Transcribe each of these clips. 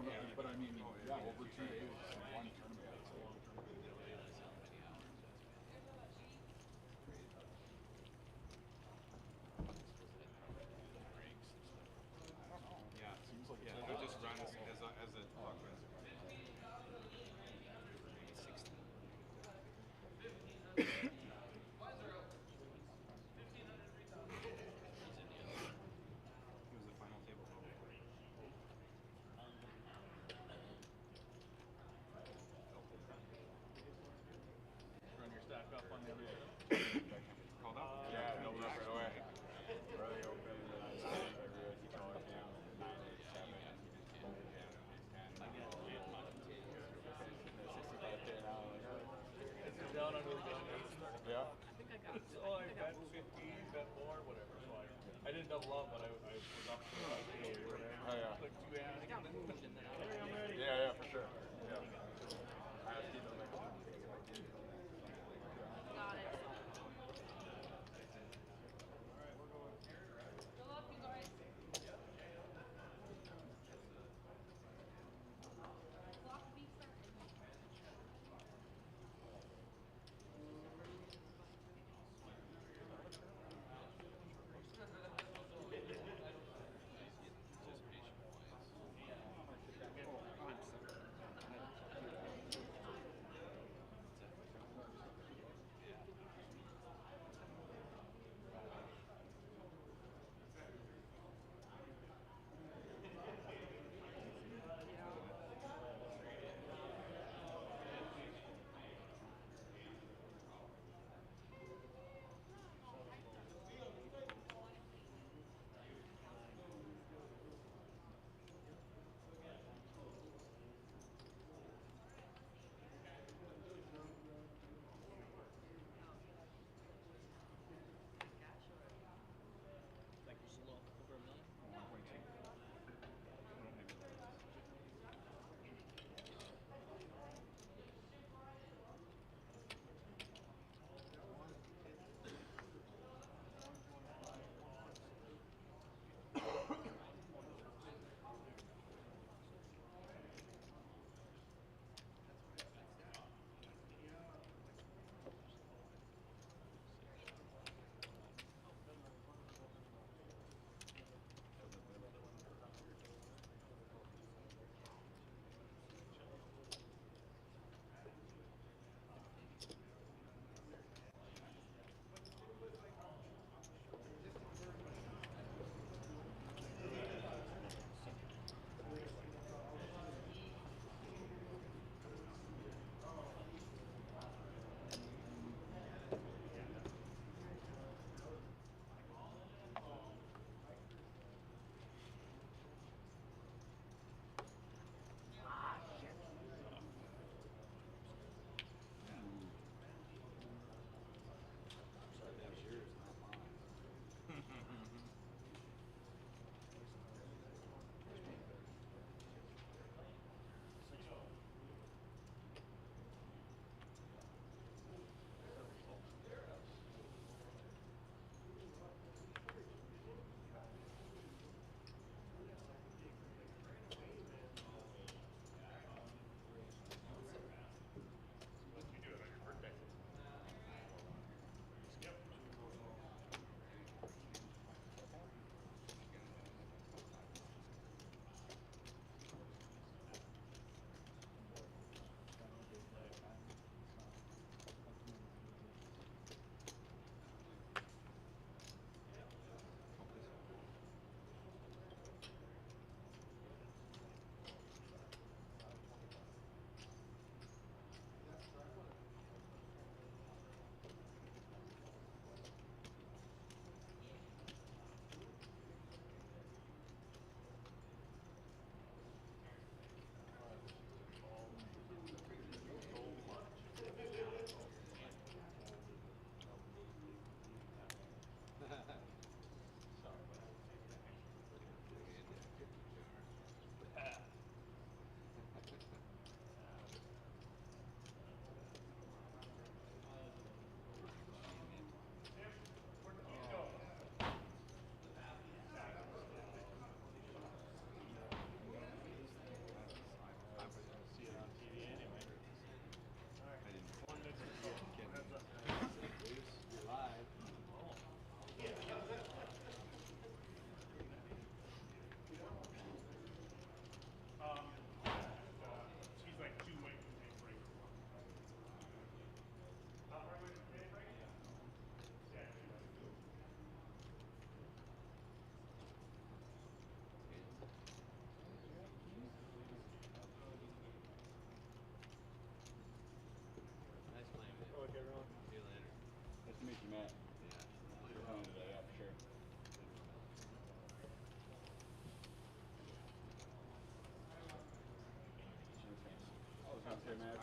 no, but I mean, yeah, over 2 days, one tournament. That's a long tournament. I don't know. Yeah, it seems like yeah. They just run as a clock runs. Maybe 16. He was the final table vote. Run your stack up on the other side. Called up? Yeah, no, right away. Really open, and then I realized he called him 9, 8, 7. I get it. 65K now. It's down under the gun. Yeah. I think I got So I bet 15, bet more, whatever. So I didn't double up, but I was up to like 8 or whatever. Oh, yeah. Like 2 I hands. got moved and then I I'm ready. Yeah, for sure. Yeah. I asked him, like, Got it. Good luck, you guys. Clock be starting. anticipation wise.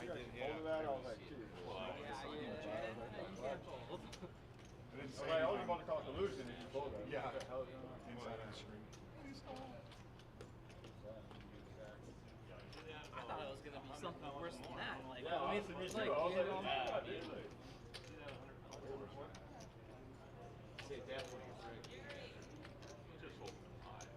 I You did, actually yeah. folded that? I was was- like, geez. well, I Yeah, was you like, can't fold. I didn't I say was like, I was anything. about to call collusion if you folded that. Yeah. What the hell is going on? Inside on screen. I thought it was gonna be something worse than that. Like, Yeah, I mean, honestly, me it's too. like, I was you like, know, oh my God, dude. Like, Just hold them high.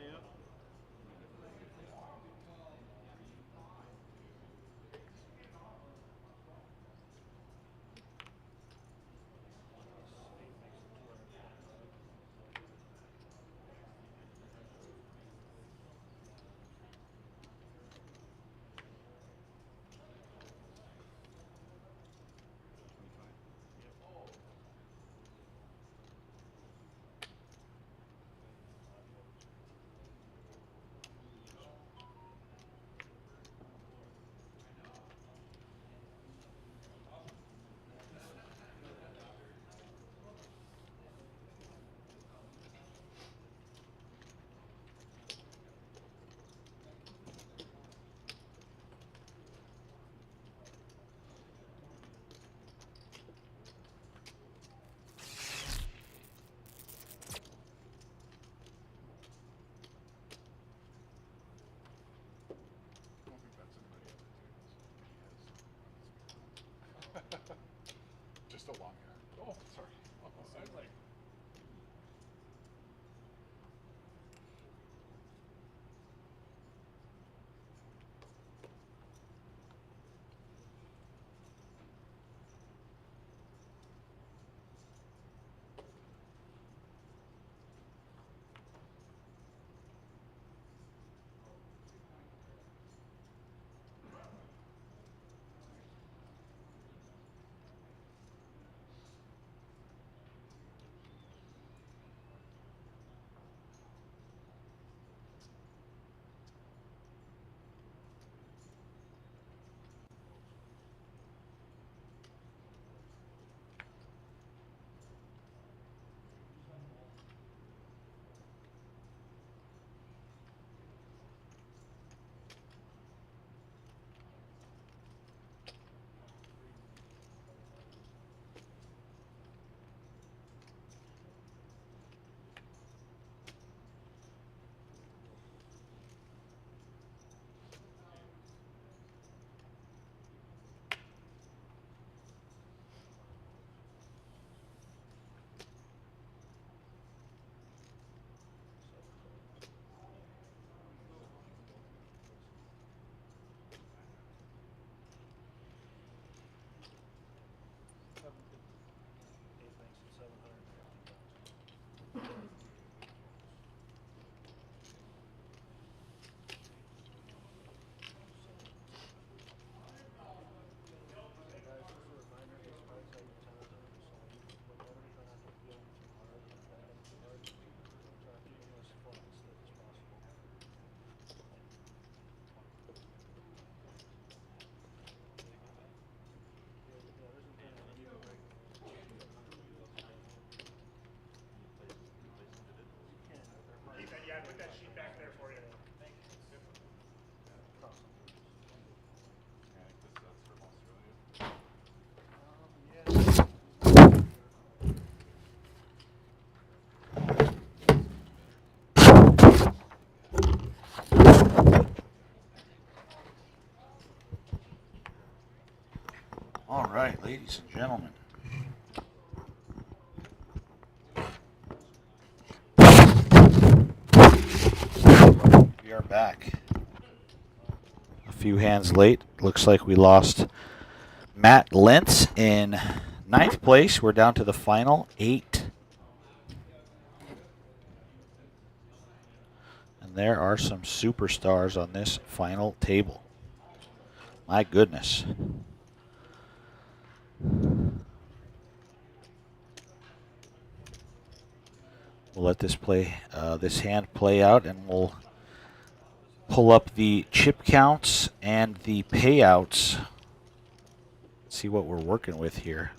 Yep. I don't think that's anybody at the tables. Just a long hand. Oh, sorry. I was like, All right, ladies and gentlemen. We are back. A few hands late. Looks like we lost Matt Lentz in 9th place. We're down to the final 8. And there are some superstars on this final table. My goodness. We'll let this hand play out, and we'll pull up the chip counts and the payouts. See what we're working with here.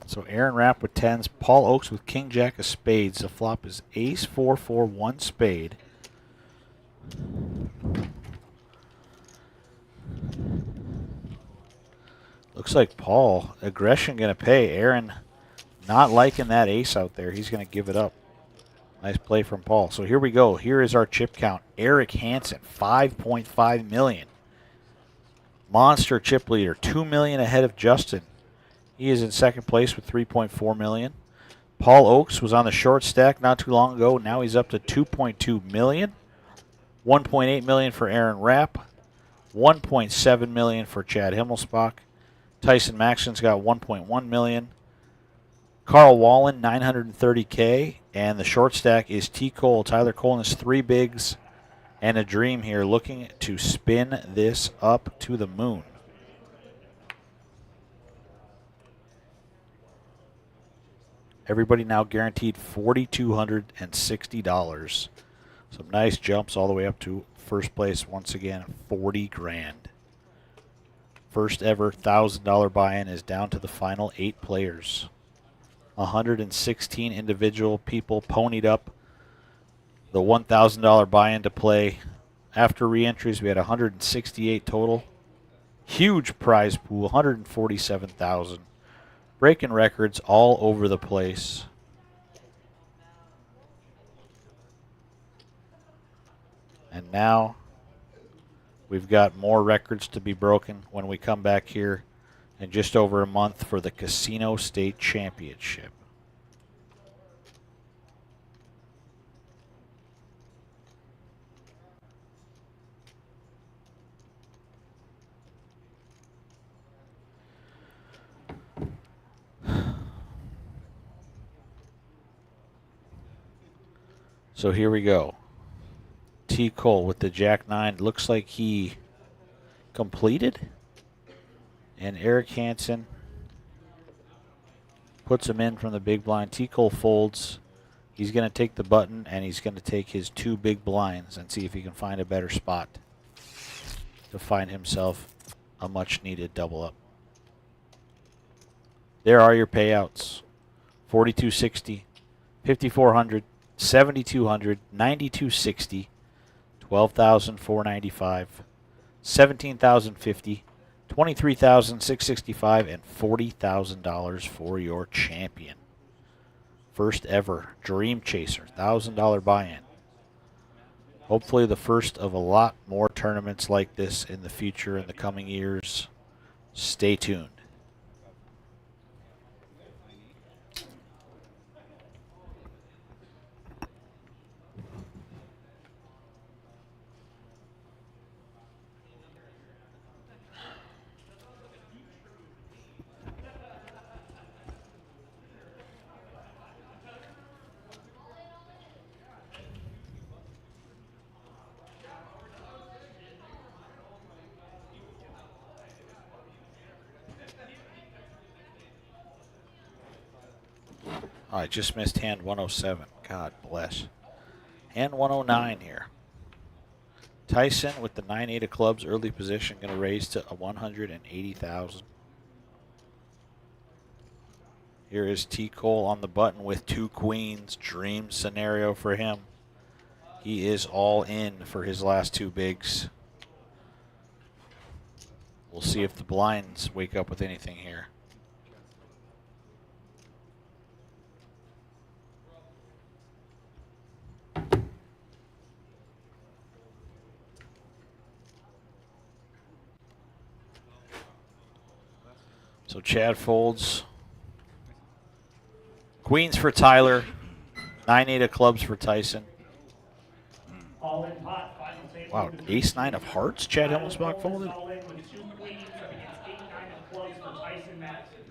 So Aaron Rapp with 10s, Paul Oakes with King Jack of spades. The flop is ace 4 4 1 spade. Looks like Paul, aggression going to pay. Aaron not liking that ace out there. He's going to give it up. Nice play from Paul. So here we go. Here is our chip count. Eric Hansen, 5.5 million. Monster chip leader, 2 million ahead of Justin. He is in second place with 3.4 million. Paul Oakes was on the short stack not too long ago. Now he's up to 2.2 million. 1.8 million for Aaron Rapp. 1.7 million for Chad Himmelspach. Tyson Maxton's got 1.1 million. Carl Wallen, 930K. And the short stack is T. Cole. Tyler Cole has 3 bigs and a dream here, looking to spin this up to the moon. Everybody now guaranteed $4,260. Some nice jumps all the way up to first place. Once again, 40 grand. First ever $1,000 buy-in is down to the final 8 players. 116 individual people ponied up the $1,000 buy-in to play. After re-entries, we had 168 total. Huge prize pool, 147,000. Breaking records all over the place. And now we've got more records to be broken when we come back here in just over a month for the Casino State Championship. So here we go. T. Cole with the Jack 9. Looks like he completed. And Eric Hansen puts him in from the big blind. T. Cole folds. He's going to take the button, and he's going to take his 2 big blinds and see if he can find a better spot to find himself a much-needed double up. There are your payouts. 4,260, 5,400, 7,200, 9,260, 12,495, 17,050, 23,665, and $40,000 for your champion. First ever Dream Chaser, $1,000 buy-in. Hopefully the first of a lot more tournaments like this in the future, in the coming years. Stay tuned. Oh, I just missed hand 107. God bless. Hand 109 here. Tyson with the 9-8 of clubs, early position, going to raise to 180,000. Here is T. Cole on the button with 2 queens. Dream scenario for him. He is all in for his last 2 bigs. We'll see if the blinds wake up with anything here. So Chad folds. Queens for Tyler. 9-8 of clubs for Tyson. All in pot, final table Wow, between ace-9 of hearts, Chad Tyler Himmelsbach Fulmer folded. all in with 2 queens up against 8-9 of clubs for Tyson Madison.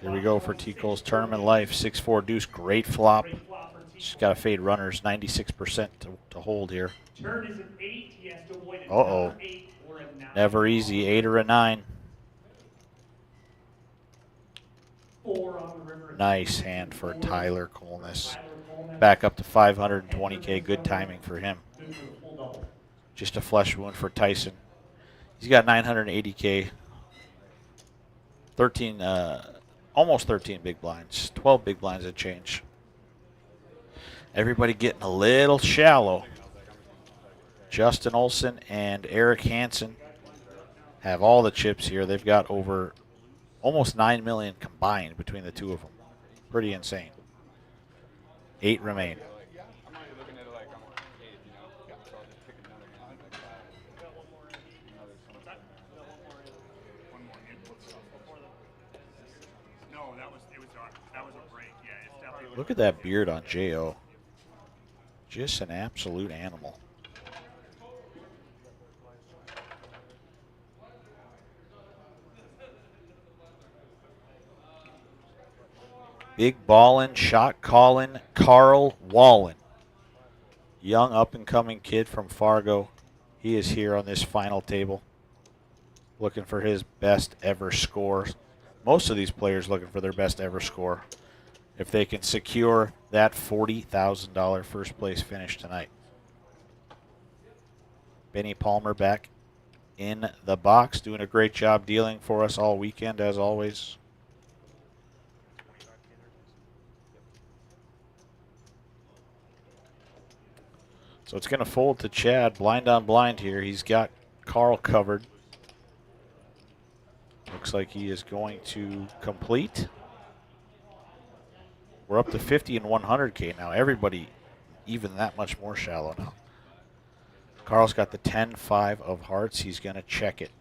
Here we go for T. Cole's tournament life. 6-4 deuce, great flop. Great flop for T. Just got to fade runners, 96% to hold here. Turn is an 8. He has to avoid Uh-oh. another 8 or a 9. Never easy, 8 or a 9. 4 on the river. Nice hand for Tyler Colness. Tyler Coleman. Back up to 520K, good timing for him. Good for the full double. Just a flush wound for Tyson. He's got 980K. 13, almost 13 big blinds. 12 big blinds and change. Everybody getting a little shallow. Justin Olson and Eric Hansen have all the chips here. They've got over almost 9 million combined between the two of them. Pretty insane. 8 remain. I'm not even looking at it like I'm on 8, you know? So I'll just pick another hand. Like, One more input stuff. No, that was a break. Yeah, it's definitely. Look at that beard on J.O. Just an absolute animal. Big ballin', shot callin', Carl Wallen. Young up-and-coming kid from Fargo. He is here on this final table. Looking for his best ever score. Most of these players looking for their best ever score. If they can secure that $40,000 first place finish tonight. Benny Palmer back in the box, doing a great job dealing for us all weekend as always. So it's going to fold to Chad, blind on blind here. He's got Carl covered. Looks like he is going to complete. We're up to 50 and 100K now. Everybody even that much more shallow now. Carl's got the 10-5 of hearts. He's going to check it.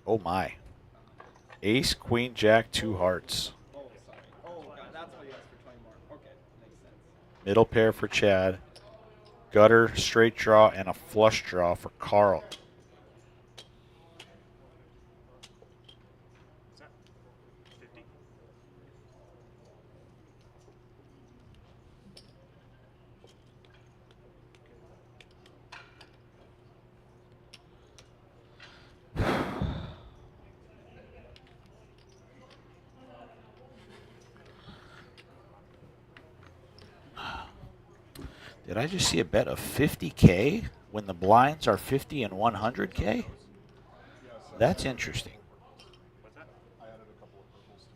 Oh my. Ace, queen, jack, 2 hearts. Oh, sorry. Oh, God, that's what he asked for 20 more. Okay, makes sense. Middle pair for Chad. Gutter, straight draw, and a flush draw for Carl. Did I just see a bet of 50K when the blinds are 50 and 100K? That's interesting. I added a couple of purples to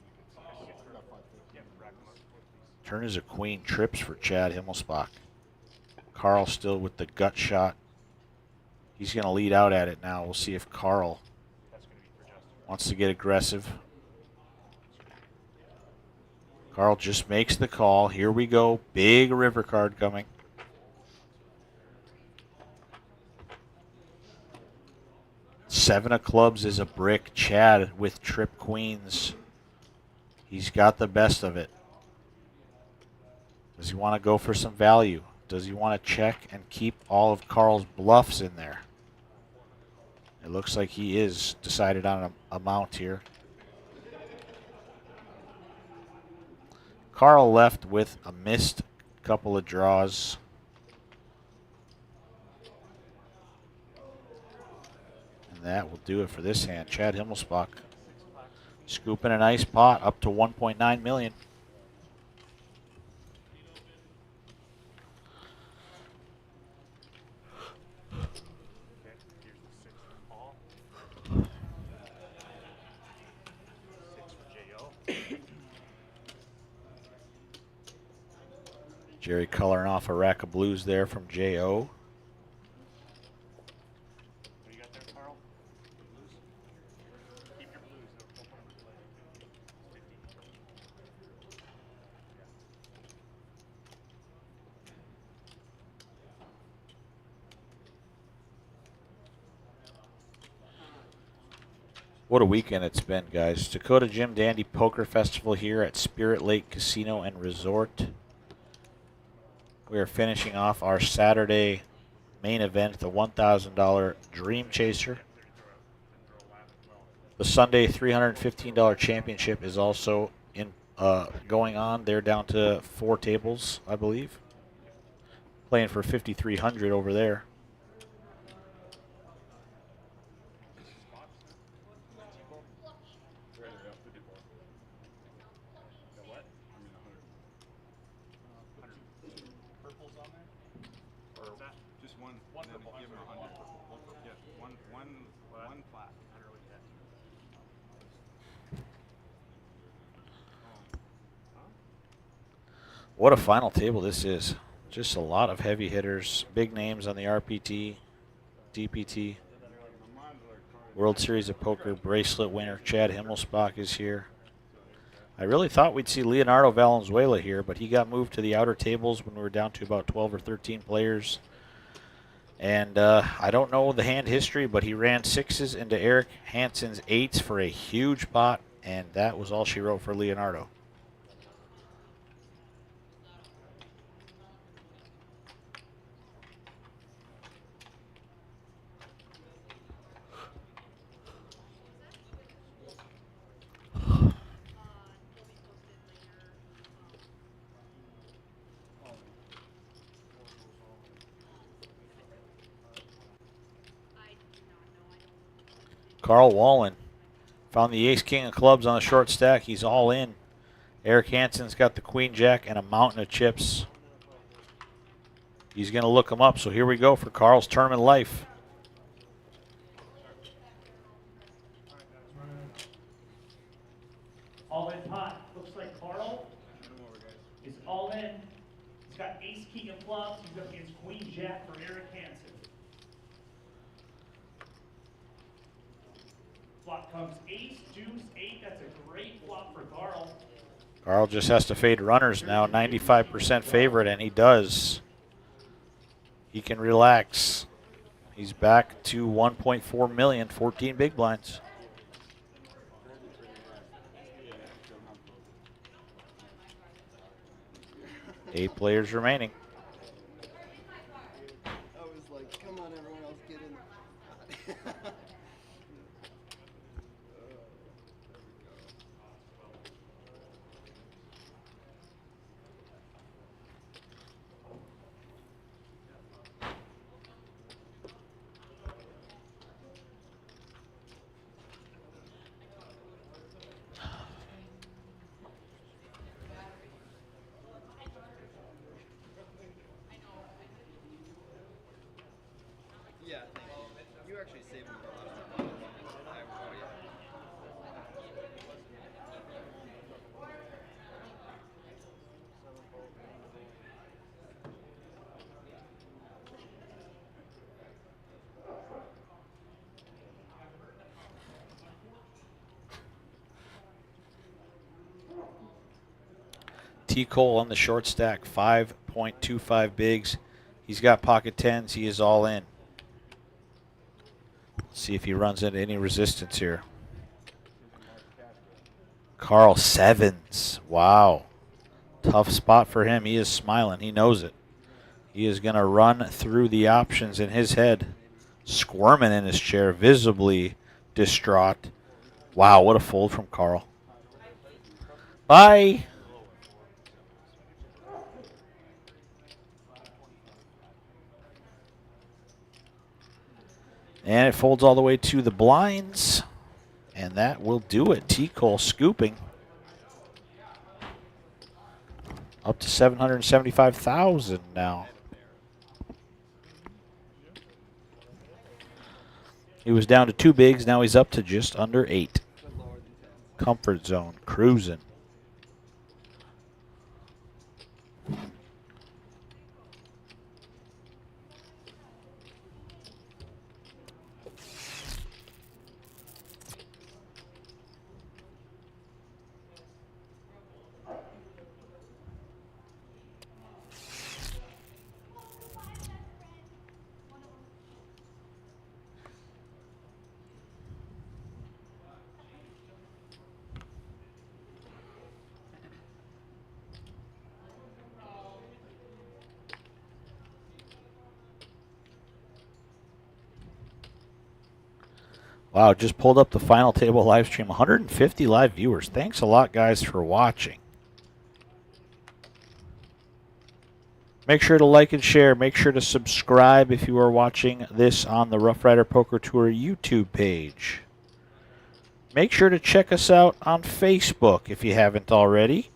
make it. Got 550. Turn is a queen, trips for Chad Himmelsbach. Carl still with the gut shot. He's going to lead out at it now. We'll see if Carl wants to get aggressive. Carl just makes the call. Here we go. Big river card coming. Seven of clubs is a brick. Chad with trip queens. He's got the best of it. Does he want to go for some value? Does he want to check and keep all of Carl's bluffs in there? It looks like he is decided on an amount here. Carl left with a missed couple of draws. And that will do it for this hand. Chad Himmelsbach scooping a nice pot up to 1.9 million. Jerry coloring off a rack of blues there from J.O. What do you got there, Carl? Blues? Keep your blues. Don't put them in play. 50. What a weekend it's been, guys. Dakota Jim Dandy Poker Festival here at Spirit Lake Casino and Resort. We are finishing off our Saturday main event, the $1,000 Dream Chaser. The Sunday $315 championship is also going on. They're down to 4 tables, I believe. Playing for $5,300 over there. Purples on there? Or just one? One and then purple, give I'm him sorry, 100. Yeah, one flat. What a final table this is. Just a lot of heavy hitters, big names on the RPT, DPT. World Series of Poker bracelet winner Chad Himmelsbach is here. I really thought we'd see Leonardo Valenzuela here, but he got moved to the outer tables when we were down to about 12 or 13 players. And I don't know the hand history, but he ran 6s into Eric Hansen's 8s for a huge pot, and that was all she wrote for Leonardo. Carl Wallen found the ace-king of clubs on the short stack. He's all in. Eric Hansen's got the queen-jack and a mountain of chips. He's going to look them up. So here we go for Carl's tournament life. All in pot. Looks like Carl is all in. He's got ace king of clubs. He's up against queen jack for Eric Hansen. Flop comes ace, deuce, 8. That's a great flop for Carl. Carl just has to fade runners now. 95% favorite, and he does. He can relax. He's back to 1.4 million, 14 big blinds. Eight players remaining. I was like, come on, everyone else, get in. Yeah, thank you. You actually saved me a lot of time. I owe you. T. Cole on the short stack, 5.25 bigs. He's got pocket tens. He is all in. See if he runs into any resistance here. Carl, 7s. Wow. Tough spot for him. He is smiling. He knows it. He is going to run through the options in his head, squirming in his chair, visibly distraught. Wow, what a fold from Carl. Bye. And it folds all the way to the blinds. And that will do it. T. Cole scooping. Up to 775,000 now. He was down to 2 bigs. Now he's up to just under 8. Comfort zone. Cruising. Wow, just pulled up the final table live stream. 150 live viewers. Thanks a lot, guys, for watching. Make sure to like and share. Make sure to subscribe if you are watching this on the Rough Rider Poker Tour YouTube page. Make sure to check us out on Facebook if you haven't already.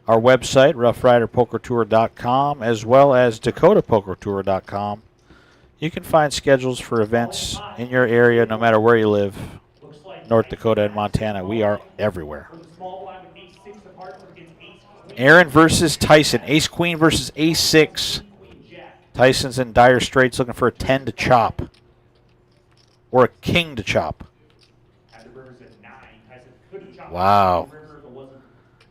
Our website, roughriderpokertour.com, as well as dakotapokertour.com. You can find schedules for events in your area no matter where you live. Looks like North Tyson Dakota and has Montana, we are everywhere. for the small blind with ace six of hearts up against ace queen. Aaron versus Tyson. Ace queen versus ace six. Queen jack. Tyson's in dire straits looking for a 10 to chop. Or a king to chop. Had the rivers at 9. Tyson could have chopped Wow. the river if it wasn't.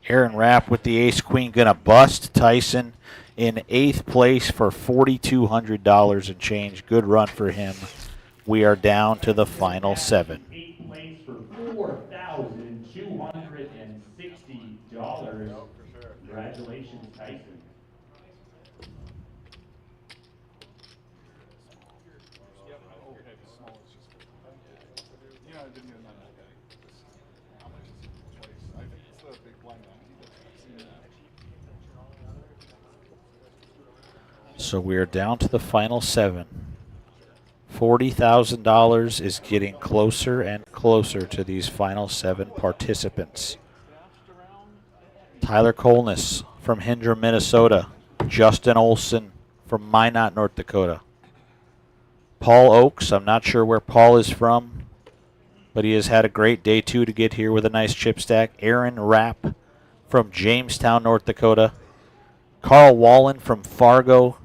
Aaron Rapp with the ace queen gonna bust Tyson in 8th place for $4,200 and change. Good run for him. We are down to the final 7. 8th place for $4,260. Congratulations, Tyson. Yeah, I didn't even know that. How much is it twice? I think it's the big blind empty that's seen that. So we are down to the final 7. $40,000 is getting closer and closer to these final 7 participants. Tyler Kolness from Hindra, Minnesota. Justin Olson from Minot, North Dakota. Paul Oakes, I'm not sure where Paul is from, but he has had a great day 2 to get here with a nice chip stack. Aaron Rapp from Jamestown, North Dakota. Carl Wallen from Fargo.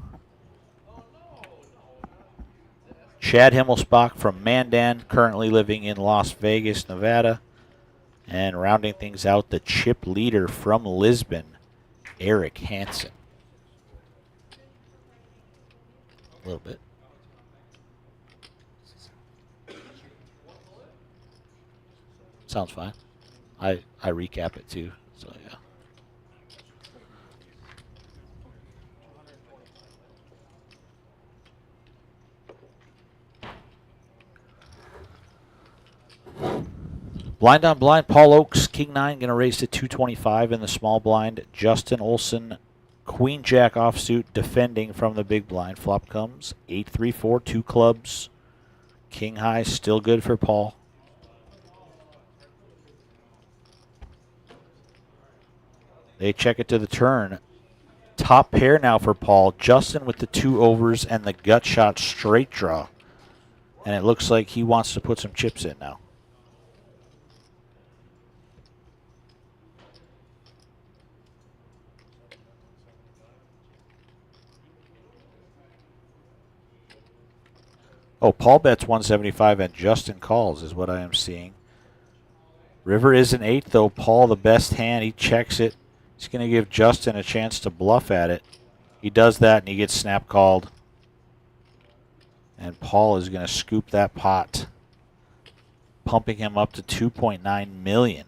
Chad Himmelsbach from Mandan, currently living in Las Vegas, Nevada. And rounding things out, the chip leader from Lisbon, Eric Hansen. A little bit. Sounds fine. I recap it too, so yeah. Blind on blind, Paul Oakes, King 9, going to raise to 225 in the small blind. Justin Olson, Queen Jack offsuit, defending from the big blind. Flop comes 8-3-4, 2 clubs. King high, still good for Paul. They check it to the turn. Top pair now for Paul. Justin with the 2 overs and the gut shot straight draw. And it looks like he wants to put some chips in now. Oh, Paul bets 175 and Justin calls is what I am seeing. River is an 8, though. Paul, the best hand, he checks it. He's going to give Justin a chance to bluff at it. He does that, and he gets snap called. And Paul is going to scoop that pot, pumping him up to $2.9 million.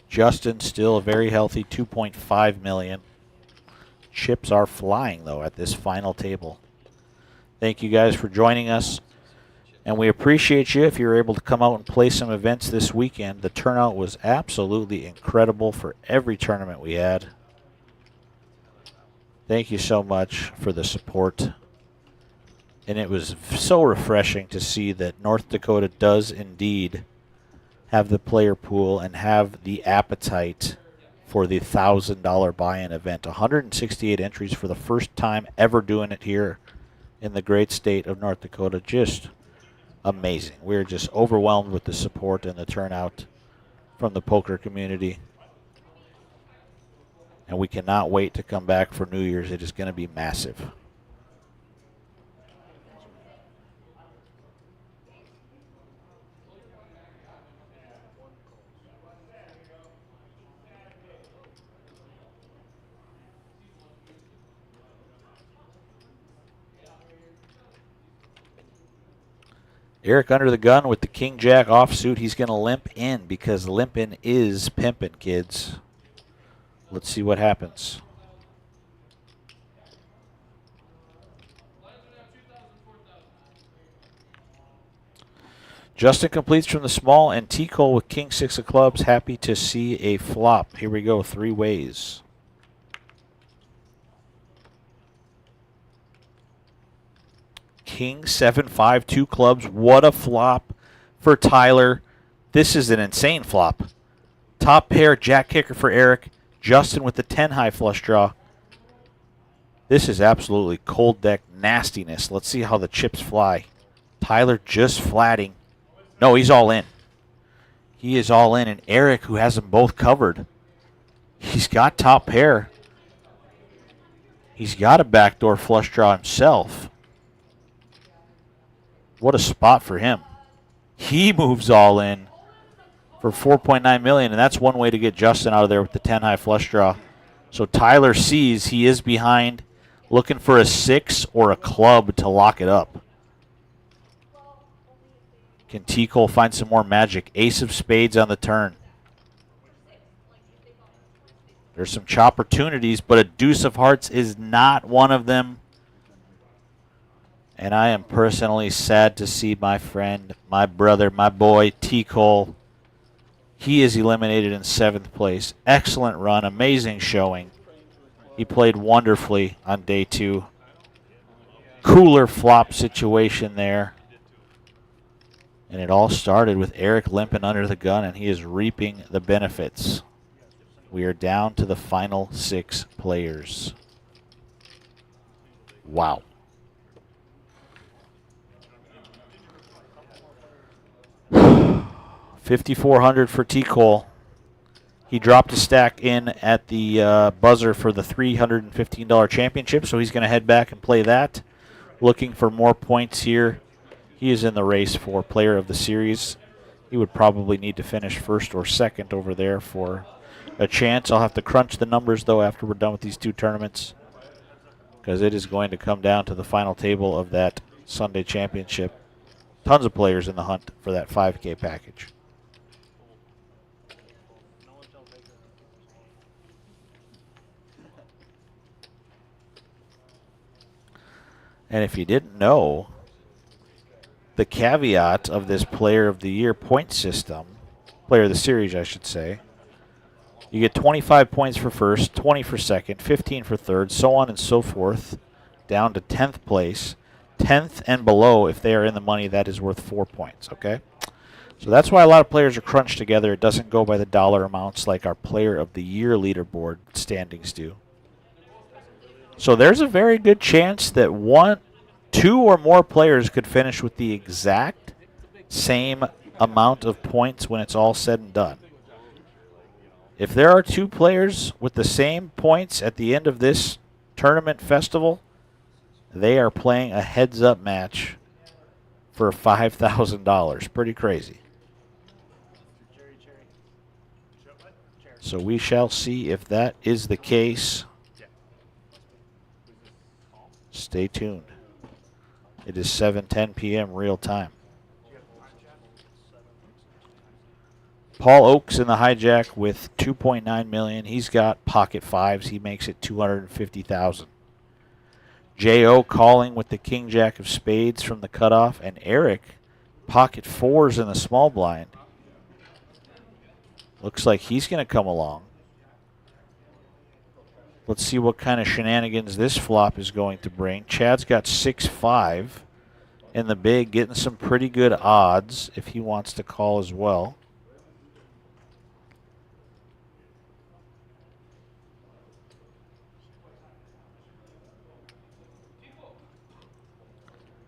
Justin still a very healthy $2.5 million. Chips are flying, though, at this final table. Thank you guys for joining us. And we appreciate you if you're able to come out and play some events this weekend. The turnout was absolutely incredible for every tournament we had. Thank you so much for the support. And it was so refreshing to see that North Dakota does indeed have the player pool and have the appetite for the $1,000 buy-in event. 168 entries for the first time ever doing it here in the great state of North Dakota. Just amazing. We're just overwhelmed with the support and the turnout from the poker community. And we cannot wait to come back for New Year's. It is going to be massive. Eric under the gun with the King Jack offsuit. He's going to limp in because limping is pimping, kids. Let's see what happens. Justin completes from the small, and T. Cole with king 6 of clubs. Happy to see a flop. Here we go, 3 ways. King 7-5, 2 clubs. What a flop for Tyler. This is an insane flop. Top pair, jack kicker for Eric. Justin with the 10 high flush draw. This is absolutely cold deck nastiness. Let's see how the chips fly. Tyler just flatting. No, he's all in. He is all in. And Eric, who has them both covered, he's got top pair. He's got a backdoor flush draw himself. What a spot for him. He moves all in for $4.9 million, and that's one way to get Justin out of there with the 10 high flush draw. So Tyler sees he is behind, looking for a 6 or a club to lock it up. Can T. Cole find some more magic? Ace of spades on the turn. There's some opportunities, but a deuce of hearts is not one of them. And I am personally sad to see my friend, my brother, my boy, T. Cole. He is eliminated in 7th place. Excellent run, amazing showing. He played wonderfully on day 2. Cooler flop situation there. And it all started with Eric limping under the gun, and he is reaping the benefits. We are down to the final 6 players. Wow. $5,400 for T. Cole. He dropped a stack in at the buzzer for the $315 championship, so he's going to head back and play that. Looking for more points here. He is in the race for player of the series. He would probably need to finish 1st or 2nd over there for a chance. I'll have to crunch the numbers, though, after we're done with these 2 tournaments, because it is going to come down to the final table of that Sunday championship. Tons of players in the hunt for that 5K package. And if you didn't know, the caveat of this Player of the Year point system, Player of the Series, I should say, you get 25 points for 1st, 20 for 2nd, 15 for 3rd, so on and so forth, down to 10th place. 10th and below, if they are in the money, that is worth 4 points, okay? So that's why a lot of players are crunched together. It doesn't go by the dollar amounts like our Player of the Year leaderboard standings do. So there's a very good chance that 1, 2 or more players could finish with the exact same amount of points when it's all said and done. If there are 2 players with the same points at the end of this tournament festival, they are playing a heads-up match for $5,000. Pretty crazy. So we shall see if that is the case. Stay tuned. It is 7:10 p.m. real time. Paul Oakes in the hijack with $2.9 million. He's got pocket 5s. He makes it $250,000. J.O. calling with the king jack of spades from the cutoff, and Eric pocket 4s in the small blind. Looks like he's going to come along. Let's see what kind of shenanigans this flop is going to bring. Chad's got 6-5 in the big, getting some pretty good odds if he wants to call as well.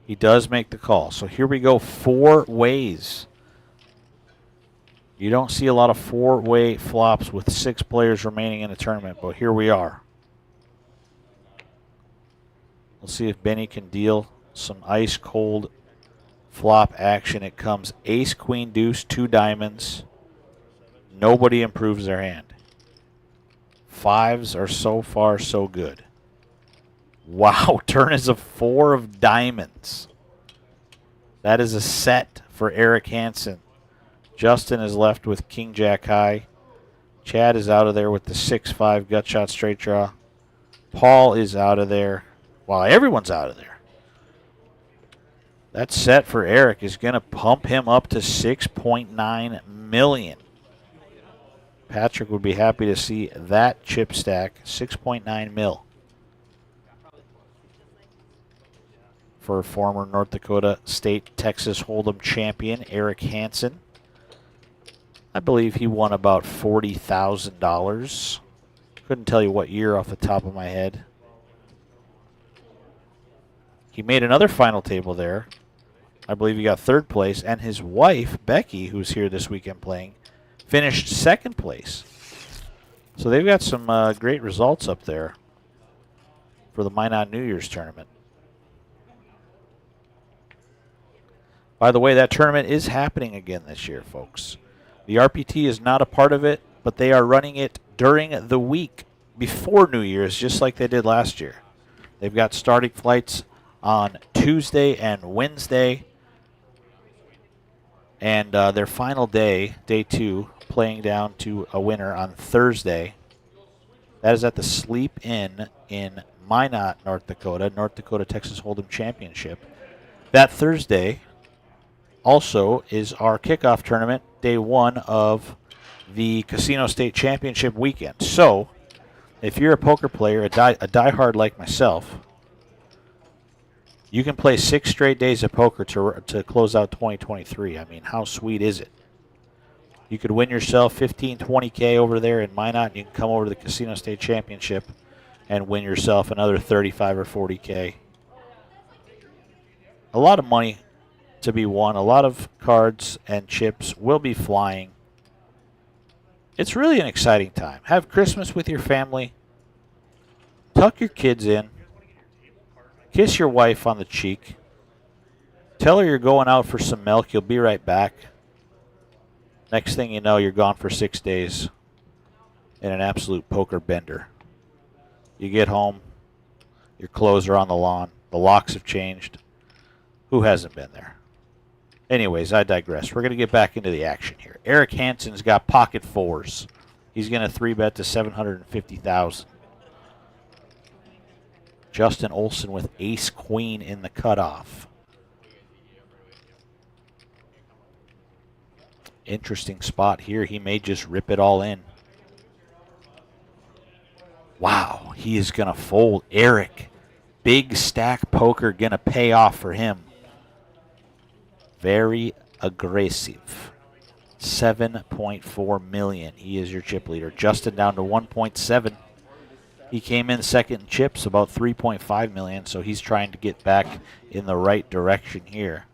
He does make the call. So here we go, 4 ways. You don't see a lot of 4-way flops with 6 players remaining in the tournament, but here we are. We'll see if Benny can deal some ice-cold flop action. It comes ace, queen, deuce, 2 diamonds. Nobody improves their hand. 5s are so far so good. Wow, turn is a 4 of diamonds. That is a set for Eric Hansen. Justin is left with king jack high. Chad is out of there with the 6-5 gut shot straight draw. Paul is out of there. Wow, everyone's out of there. That set for Eric is going to pump him up to $6.9 million. Patrick would be happy to see that chip stack, 6.9 mil. For former North Dakota State Texas Hold'em champion Eric Hansen. I believe he won about $40,000. Couldn't tell you what year off the top of my head. He made another final table there. I believe he got third place, and his wife, Becky, who's here this weekend playing, finished second place. So they've got some great results up there for the Minot New Year's tournament. By the way, that tournament is happening again this year, folks. The RPT is not a part of it, but they are running it during the week before New Year's, just like they did last year. They've got starting flights on Tuesday and Wednesday. And their final day, day 2, playing down to a winner on Thursday. That is at the Sleep Inn in Minot, North Dakota Texas Hold'em Championship. That Thursday also is our kickoff tournament, day 1 of the Casino State Championship weekend. So, if you're a poker player, a diehard like myself, you can play 6 straight days of poker to close out 2023. I mean, how sweet is it? You could win yourself 15, 20K over there in Minot. And you can come over to the Casino State Championship and win yourself another 35 or 40K. A lot of money to be won. A lot of cards and chips will be flying. It's really an exciting time. Have Christmas with your family. Tuck your kids in. Kiss your wife on the cheek. Tell her you're going out for some milk. You'll be right back. Next thing you know, you're gone for 6 days in an absolute poker bender. You get home. Your clothes are on the lawn. The locks have changed. Who hasn't been there? Anyways, I digress. We're going to get back into the action here. Eric Hansen's got pocket 4s. He's going to 3-bet to $750,000. Justin Olson with ace-queen in the cutoff. Interesting spot here. He may just rip it all in. Wow, he is going to fold. Eric, big stack poker going to pay off for him. Very aggressive. $7.4 million. He is your chip leader. Justin down to 1.7. He came in second in chips, about $3.5 million, so he's trying to get back in the right direction here.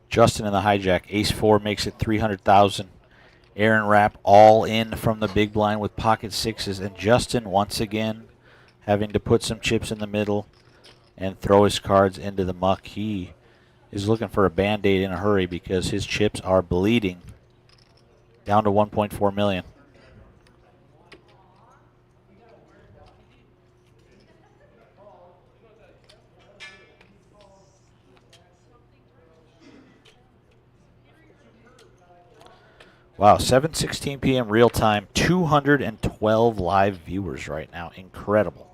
Justin in the hijack. Ace-4 makes it $300,000. Aaron Rapp all in from the big blind with pocket 6s. And Justin, once again, having to put some chips in the middle and throw his cards into the muck. He is looking for a Band-Aid in a hurry because his chips are bleeding. Down to $1.4 million. Wow, 7:16 p.m. real time, 212 live viewers right now. Incredible.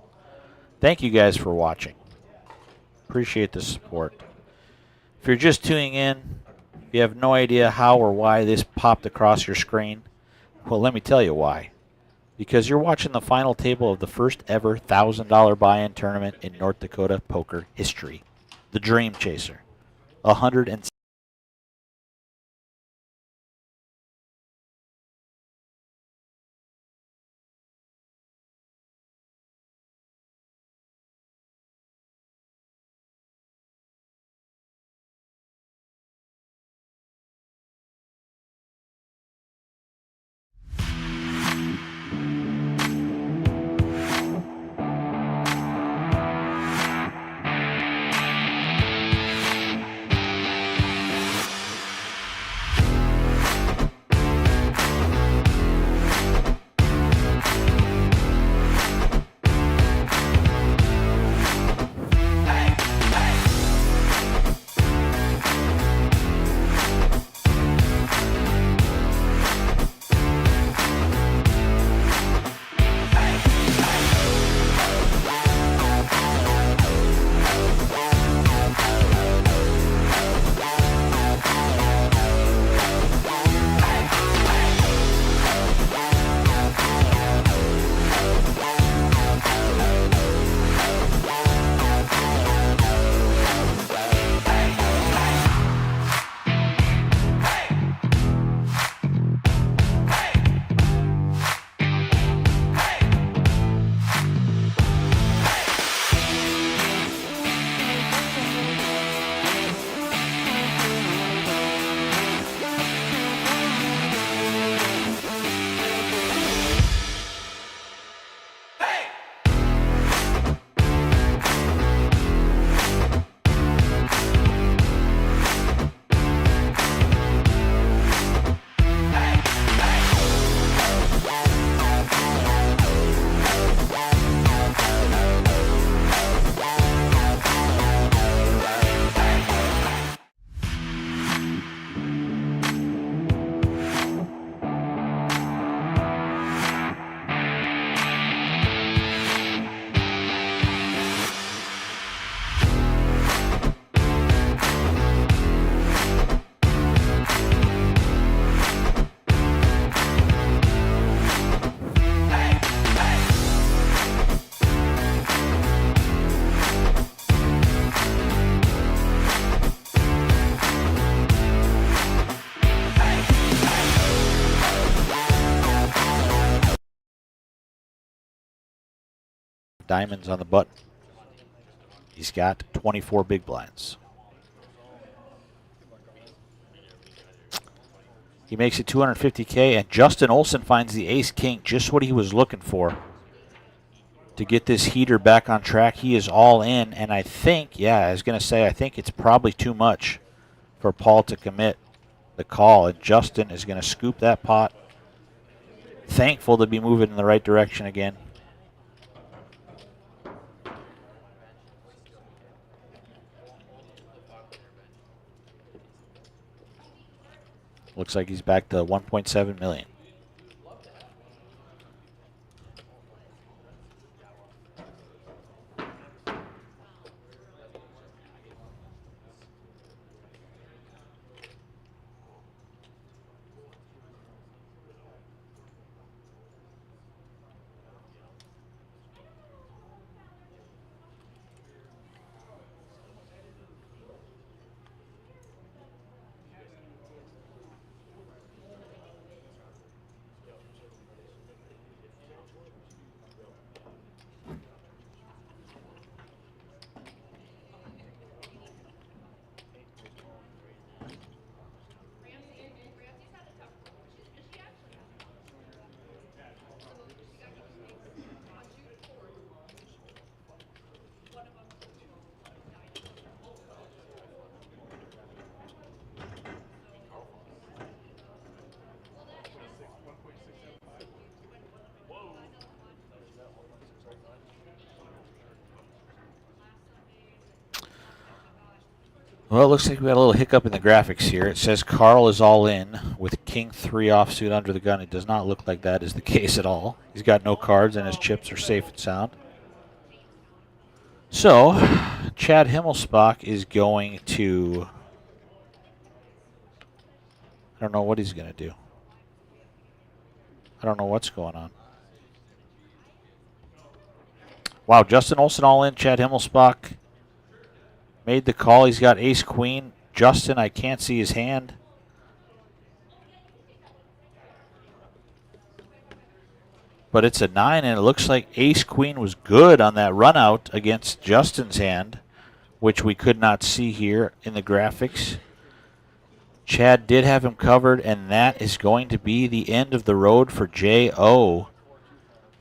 Thank you guys for watching. Appreciate the support. If you're just tuning in, you have no idea how or why this popped across your screen, well, let me tell you why. because you're watching the final table of the first ever $1,000 buy-in tournament in North Dakota poker history. The Dream Chaser. 100 diamonds on the button. He's got 24 big blinds. He makes it 250K, and Justin Olson finds the ace-king, just what he was looking for to get this heater back on track. He is all in, and I think, yeah, I was going to say, I think it's probably too much for Paul to commit the call, and Justin is going to scoop that pot. Thankful to be moving in the right direction again. Looks like he's back to 1.7 million. Well, it looks like we got a little hiccup in the graphics here. It says Carl is all in with King 3 offsuit under the gun. It does not look like that is the case at all. He's got no cards and his chips are safe and sound. So, Chad Himmelsbach is going to... I don't know what he's going to do. I don't know what's going on. Wow, Justin Olson all in. Chad Himmelsbach made the call. He's got ace queen. Justin, I can't see his hand. But it's a 9, and it looks like ace queen was good on that run out against Justin's hand, which we could not see here in the graphics. Chad did have him covered, and that is going to be the end of the road for J.O.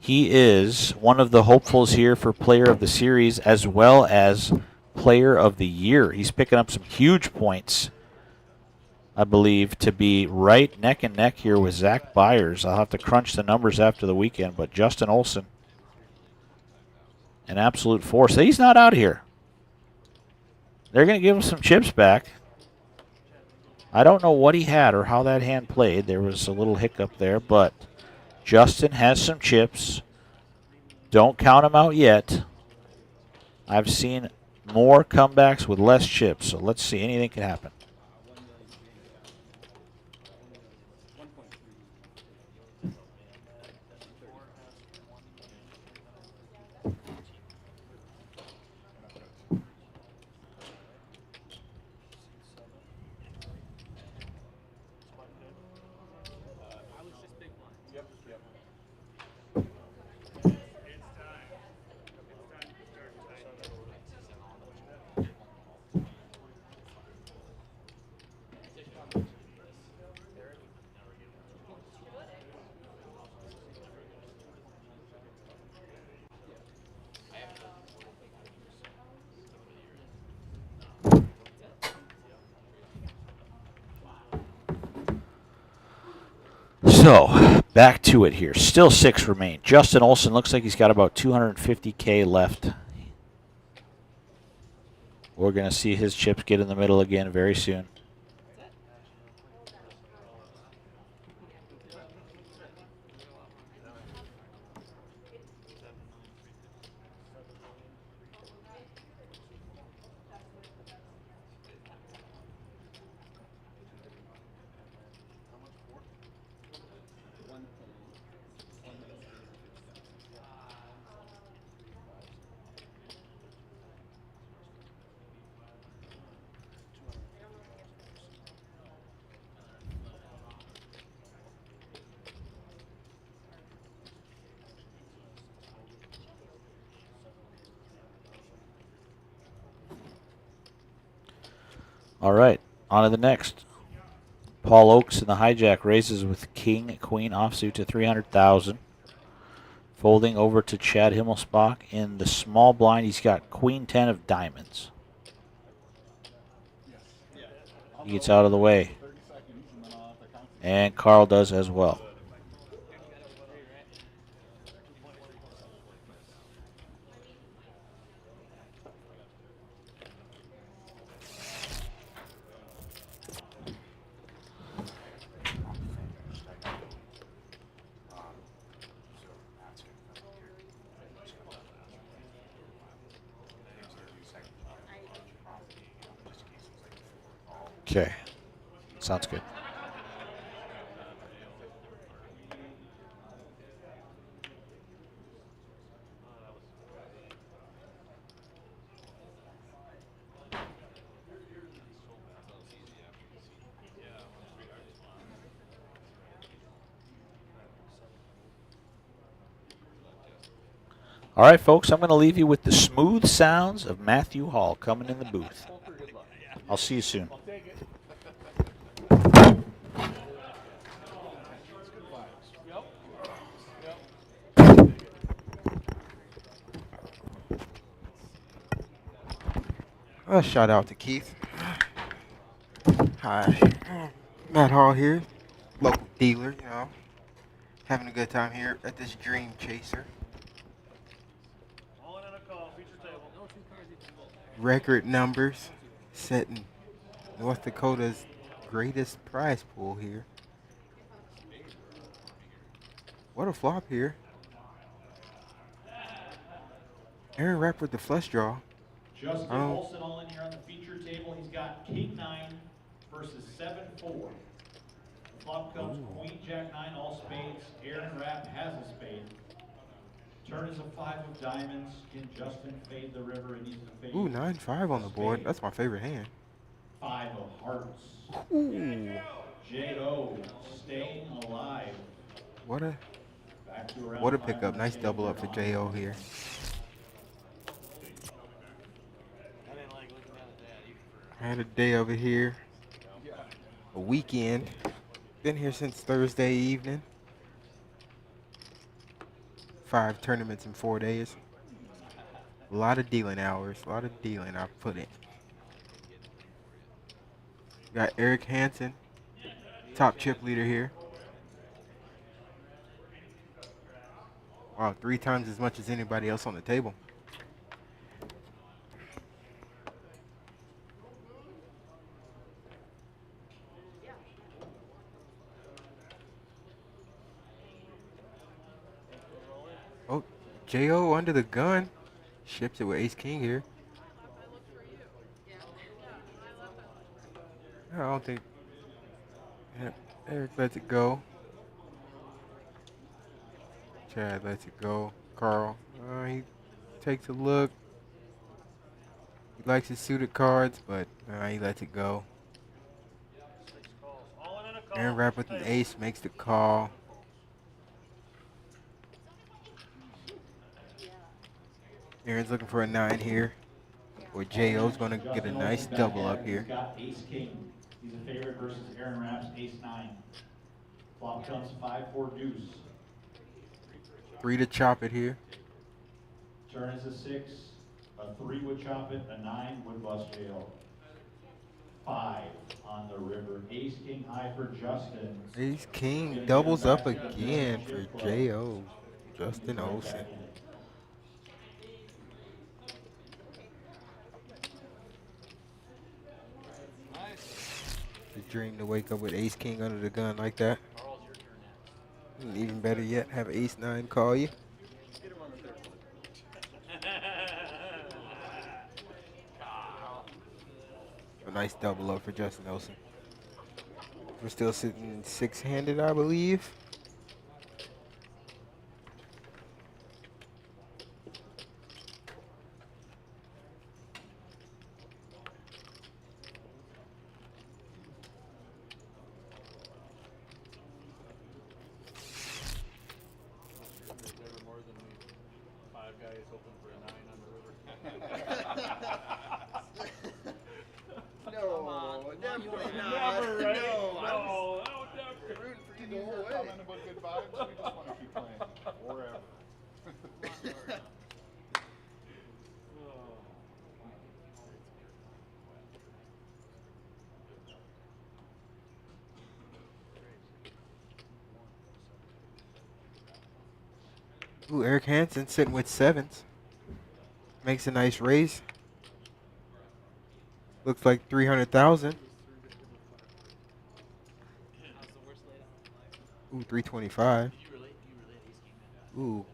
He is one of the hopefuls here for Player of the Series as well as Player of the Year. He's picking up some huge points, I believe, to be right neck and neck here with Zach Byers. I'll have to crunch the numbers after the weekend, but Justin Olson, an absolute force. He's not out of here. They're going to give him some chips back. I don't know what he had or how that hand played. There was a little hiccup there, but Justin has some chips. Don't count him out yet. I've seen more comebacks with less chips, so let's see. Anything can happen. So, back to it here. Still 6 remain. Justin Olson looks like he's got about 250K left. We're going to see his chips get in the middle again very soon. All right, on to the next. Paul Oakes in the hijack raises with king, queen offsuit to 300,000. Folding over to Chad Himmelsbach in the small blind. He's got queen 10 of diamonds. He gets out of the way. And Carl does as well. Okay, sounds good. All right, folks, I'm going to leave you with the smooth sounds of Matthew Hall coming in the booth. I'll see you soon. A shout out to Keith. Hi, Matt Hall here, local dealer, you know, having a good time here at this Dream Chaser. Record numbers setting North Dakota's greatest prize pool here. What a flop here. Aaron Rapp with the flush draw. Justin Olson all in here on the feature table. He's got king 9 versus 7-4. The flop comes queen jack 9, all spades. Aaron Rapp has a spade. Turn is a 5 of diamonds. Can Justin fade the river? It needs to fade. Ooh, 9-5 on the board. Spade. That's my favorite hand. 5 of hearts. Ooh. J.O. staying alive. What a Back to around what a 5 pickup. on Nice the double table up for on J.O. board. here. I didn't like looking down at that either. I had a day over here. A weekend. Been here since Thursday evening. 5 tournaments in 4 days. A lot of dealing hours. A lot of dealing I put in. Got Eric Hansen, top chip leader here. Wow, 3 times as much as anybody else on the table. Oh, J.O. under the gun. Ships it with Ace King here. I don't think. Yeah, Eric lets it go. Chad lets it go. Carl, he takes a look. He likes his suited cards, but he lets it go. All in a call. Aaron Rapp with an ace makes the call. Aaron's looking for a 9 here. Or J.O.'s going to get a nice double up here. He's got ace king. He's a favorite versus Aaron Rapp's ace 9. Flop comes 5-4 deuce. 3 to chop it here. Turn is a 6. A 3 would chop it. A 9 would bust jail. 5 on the river. Ace king high for Justin. Ace King doubles up again for J.O. Justin Olsen. The dream to wake up with Ace King under the gun like that. And even better yet, have Ace 9 call you. A nice double up for Justin Olsen. We're still sitting 6-handed, I believe. There's never more than 5 guys hoping for a 9 on the river. No, definitely not. Never, right? No, No, I'm rooting for you the You're whole way. commenting about good vibes. We just want to keep playing forever. Ooh, Eric Hansen sitting with 7s. Makes a nice raise. Looks like 300,000. Ooh, 325. Ooh,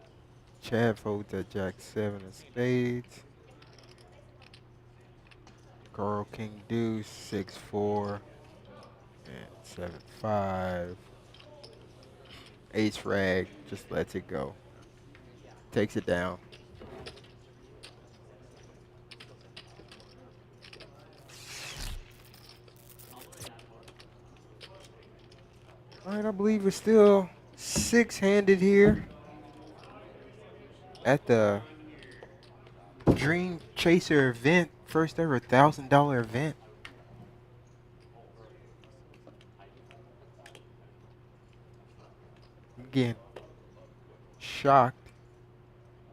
Chad folds at Jack 7 of spades. Carl King Deuce 6-4 and 7-5. Ace Rag just lets it go. Takes it down. All right, I believe we're still 6-handed here at the Dream Chaser event, first ever $1,000 event. Again, shocked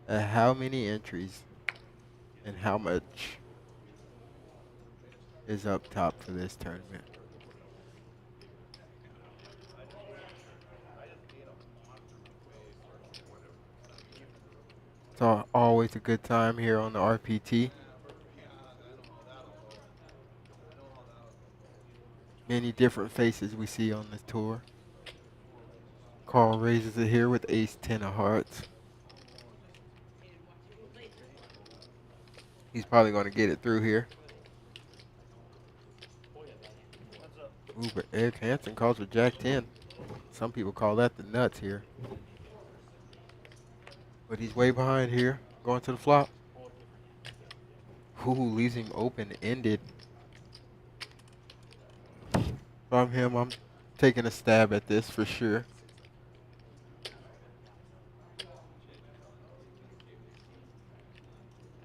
at how many entries and how much is up top for this tournament. It's always a good time here on the RPT. Many different faces we see on this tour. Carl raises it here with ace 10 of hearts. He's probably going to get it through here. Ooh, but Eric Hansen calls with Jack 10. Some people call that the nuts here. But he's way behind here. Going to the flop. Ooh, leaves him open-ended. If I'm him, I'm taking a stab at this for sure.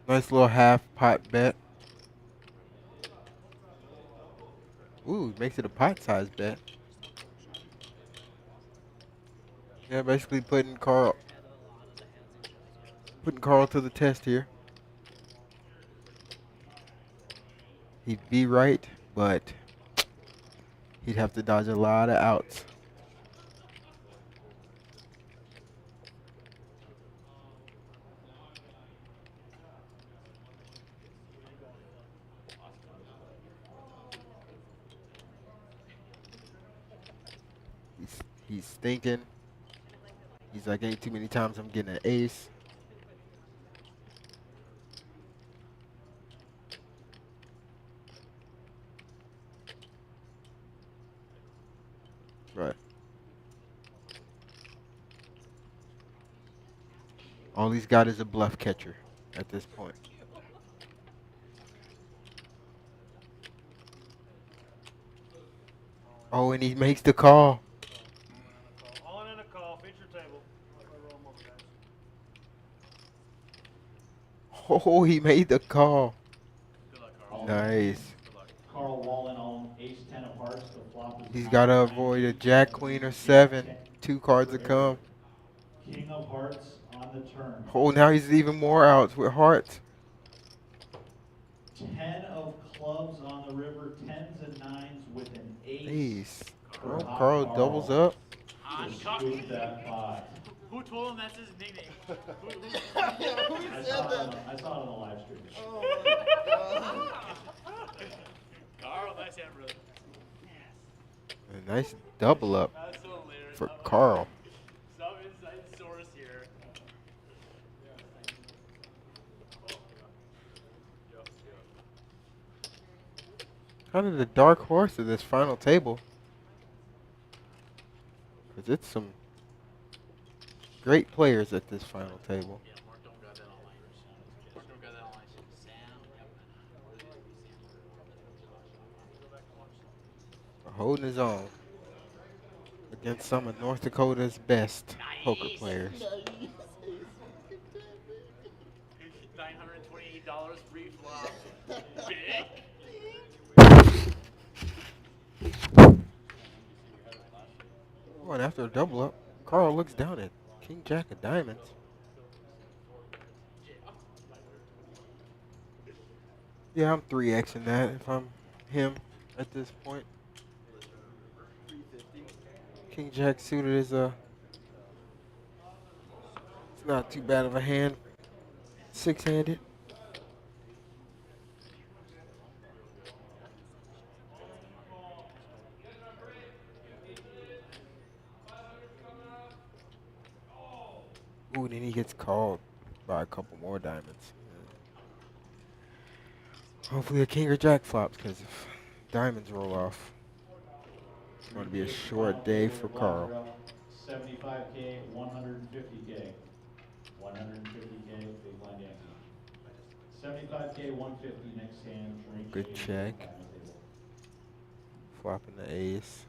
Nice little half pot bet. Ooh, makes it a pot size bet. Yeah, basically putting Carl to the test here. He'd be right, but he'd have to dodge a lot of outs. He's thinking. He's like, ain't too many times I'm getting an ace. Right. All he's got is a bluff catcher at this point. Oh, and he makes the call. On in a call, feature table. Oh, he made the call. Good luck, Carl. Nice. Good luck. Carl Wallen on ace 10 of hearts. The flop is He's got to avoid a jack, queen, or 7. 2 cards to come. King of hearts on the turn. Oh, now he's even more outs with hearts. 10 of clubs on the river. 10s and 9s with an ace. Ace. For Oh, hot Carl doubles up. Just scoop that pot. Who told him that's his nickname? I saw it on the live stream. Carl, nice hand, brother. A nice double up That's so hilarious. for Carl. Some inside source here. Kind of the dark horse of this final table. Because it's some great players at this final table. Yeah, Mark don't got that online. Mark don't got that online. Sam. Holding his own against some of North Dakota's best poker players. $928 free flop. Big. Oh, and after a double up, Carl looks down at King Jack of Diamonds. Yeah, I'm 3xing that if I'm him at this point. King Jack suited is it's not too bad of a hand. 6-handed. Ooh, then he gets called by a couple more diamonds. Hopefully a king or jack flops, because if diamonds roll off, it's going to be a short day for Carl. 75K, 150K. 150K, big blind ante. 75K, 150 next hand. Good check. Flopping the ace.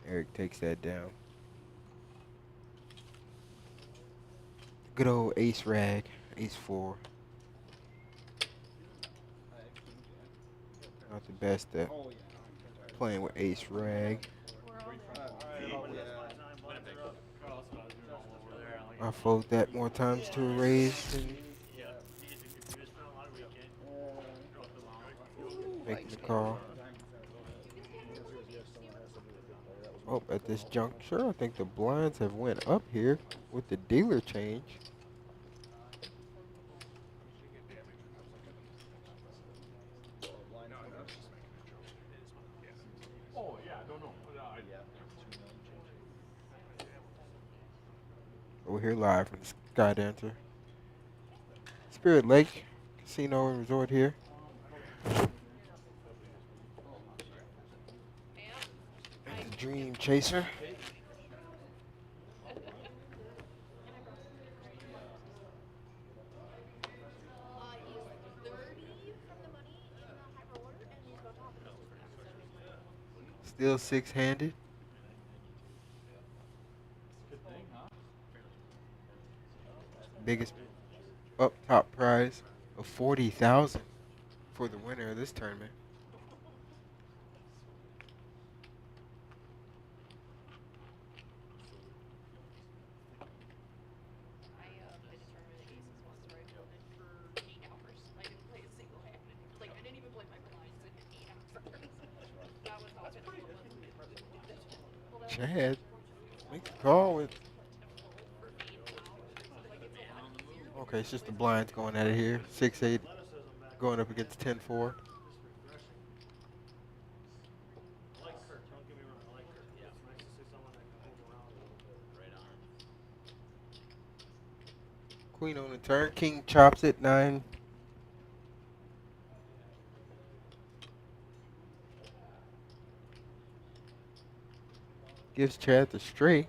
Eric takes that down. Good old ace rag, ace 4. Not the best at playing with ace rag. I fold that more times to a raise than making the call. Oh, at this juncture, I think the blinds have went up here with the dealer change. Oh, yeah, I don't know. We're here live from the Sky Dancer. Spirit Lake Casino and Resort here. At the Dream Chaser. Still six-handed. Biggest up top prize of $40,000 for the winner of this tournament. Chad makes the call with. Okay, it's just the blinds going at it here. 6-8 going up against 10-4. Queen on the turn. King chops it 9. Gives Chad the straight.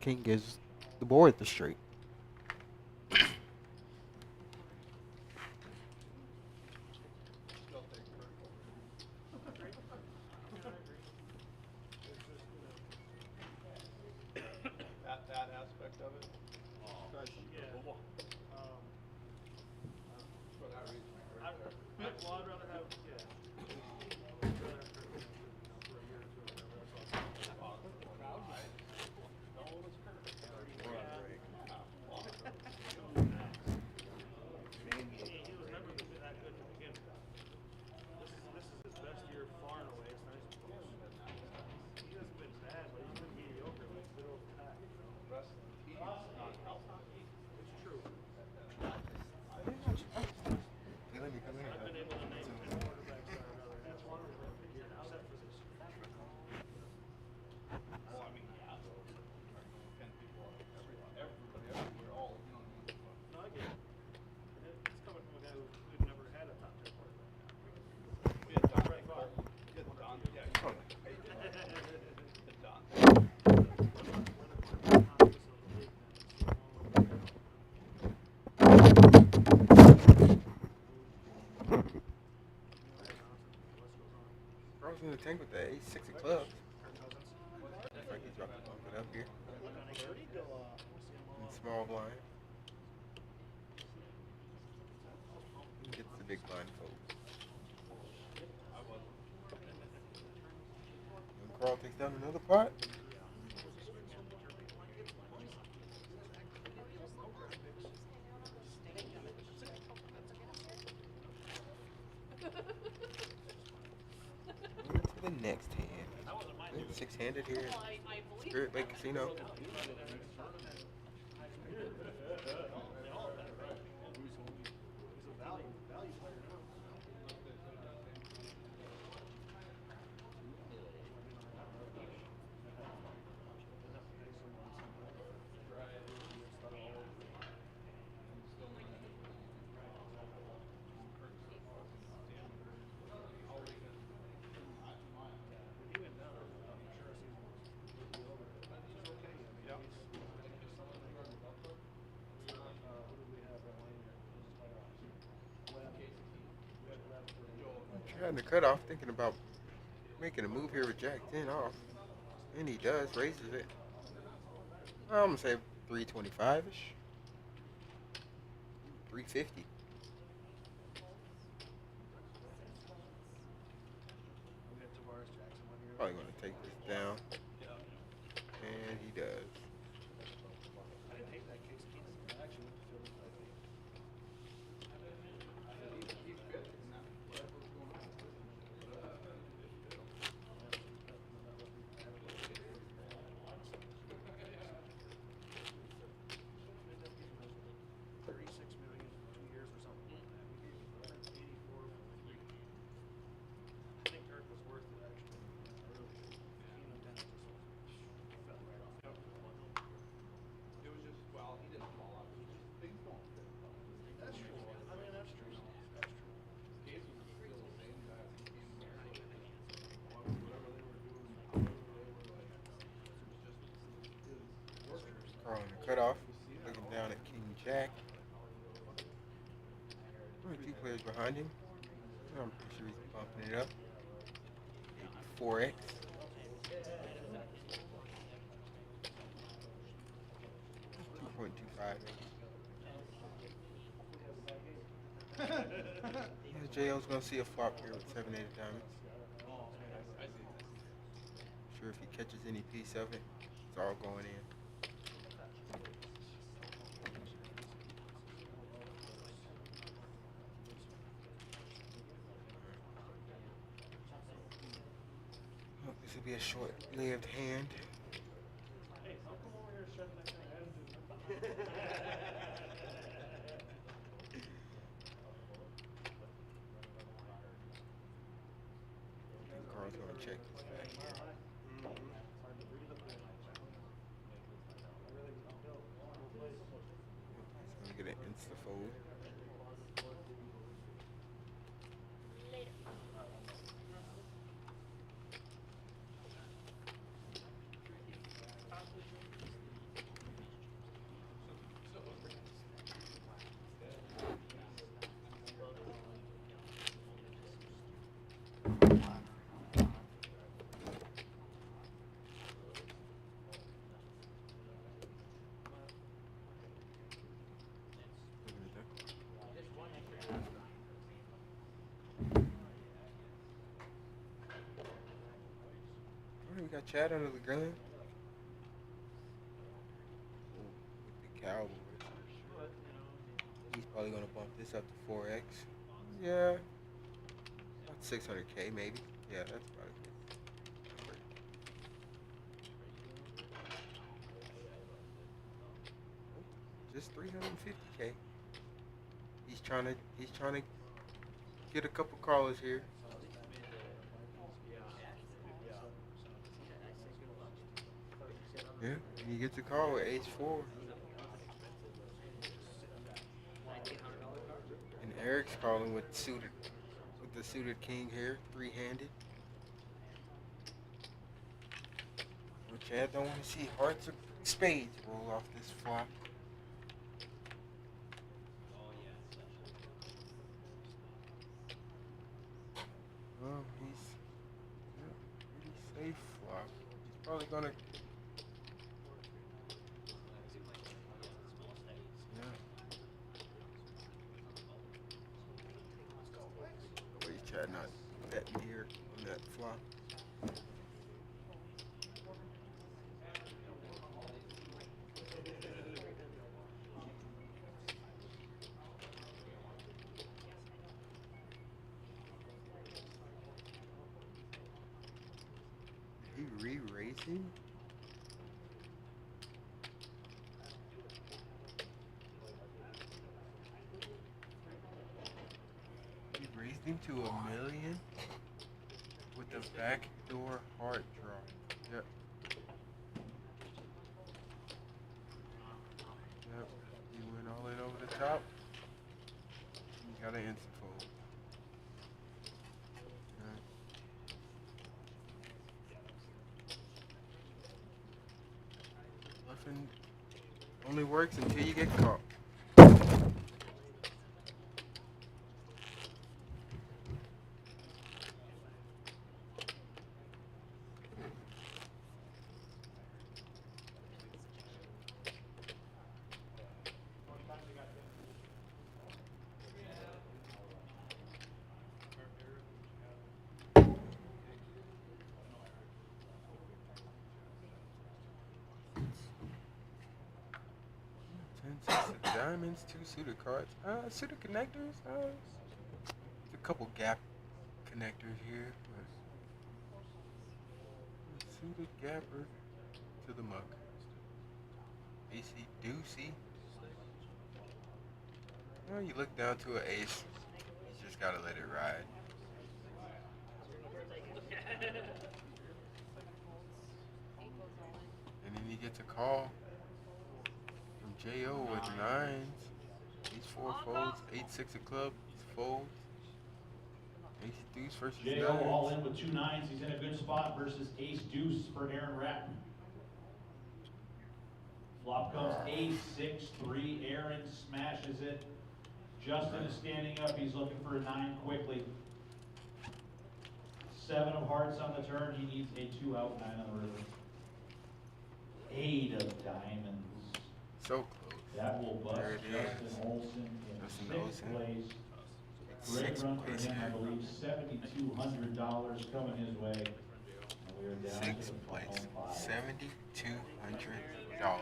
King gives the board the straight. That aspect of it. For that reason, right there. Well, I'd rather have, In the tank with the ace-6 of clubs. Looks like he's dropping it up here. And small blind. Gets the big blind fold. And Carl takes down another pot. The next hand. Six-handed here. Spirit Lake Casino. Trying to cut off, thinking about making a move here with Jack 10 off. And he does, raises it. I'm going to say 325-ish. 350. Probably going to take this down. And he does. Carl on the cutoff. Looking down at King Jack. Only 2 players behind him. I'm pretty sure he's bumping it up. Maybe 4x. 2.25. Yeah, JL's gonna see a flop here with 7-8 of diamonds. I'm sure if he catches any piece of it, it's all going in. Oh, this will be a short-lived hand. Carl's gonna check this back here. He's gonna get an insta fold. We got Chad under the gun. With the Cowboys. He's probably gonna bump this up to 4x. Yeah. About 600K maybe. Yeah, that's about it. Just 350K. He's trying to get a couple callers here. Yeah, and he gets a call with ace-4. And Eric's calling with the suited king here, 3-handed. Well, Chad don't want to see hearts or spades roll off this flop. Well, he's pretty safe flop. He's probably gonna. Chad not betting here on that flop. Did he re-raise him? He raised him to $1 million with the backdoor heart draw. Yep. Yep. He went all in over the top. He got an instant fold. Bluffing only works until you get caught. Diamonds, 2 suited cards. Suited connectors. There's a couple gap connectors here. But suited gapper to the muck. AC deucey. Well, you look down to an ace. You just gotta let it ride. And then you get to call. J.O. with 9s, ace-4 folds, 8-6 of club, folds, ace-deuce versus J.O. 9s. all in with 2 9s, he's in a good spot versus ace-deuce for Aaron Rapp. Flop comes ace, 6-3. Aaron smashes it. Justin is standing up. He's looking for a 9 quickly. 7 of hearts on the turn. He needs a 2 out, 9 on the river. 8 of diamonds. So close. That will bust There it Justin is. Olson Justin in 6th Olsen. place. It's Great 6th run for place him, I here. believe. $7,200 coming his way. And we are down to 6th the place. final 5. $7,200.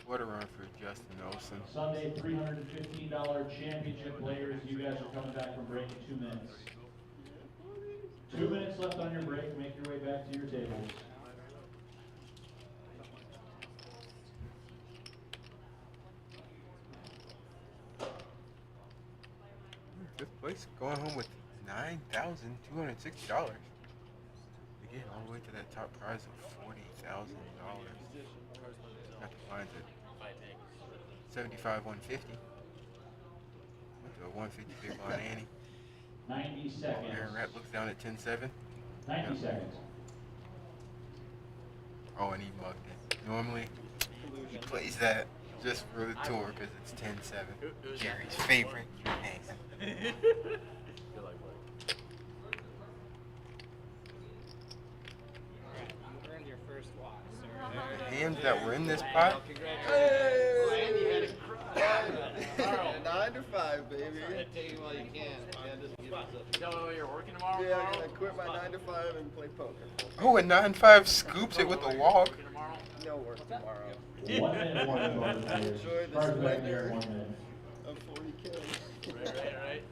What a run for Justin Olsen. Sunday, $315 championship players. You guys are coming back from break in 2 minutes. 2 minutes left on your break. Make your way back to your tables. Fifth place going home with $9,260. Again, all the way to that top prize of $40,000. Got the lines at 75, 150. Went to a 150 big blind Annie. 90 seconds. Aaron Rat looks down at 10-7. 90 seconds. Oh, and he mugged it. Normally, he plays that just for the tour because it's 10-7. Gary's favorite hand. You earned your first watch, sir. The hands that were in this pot, Hey! 9 to 5, baby. Take it while you can. Tell me what you're working tomorrow? Yeah, I'm gonna quit my 9 to 5 and play poker. oh, and 9-5 scoops it with a walk. Working tomorrow? No work tomorrow. 1 minute, 1 minute. Enjoy the Cards back there, splendor 1 minute. of 40K. Right.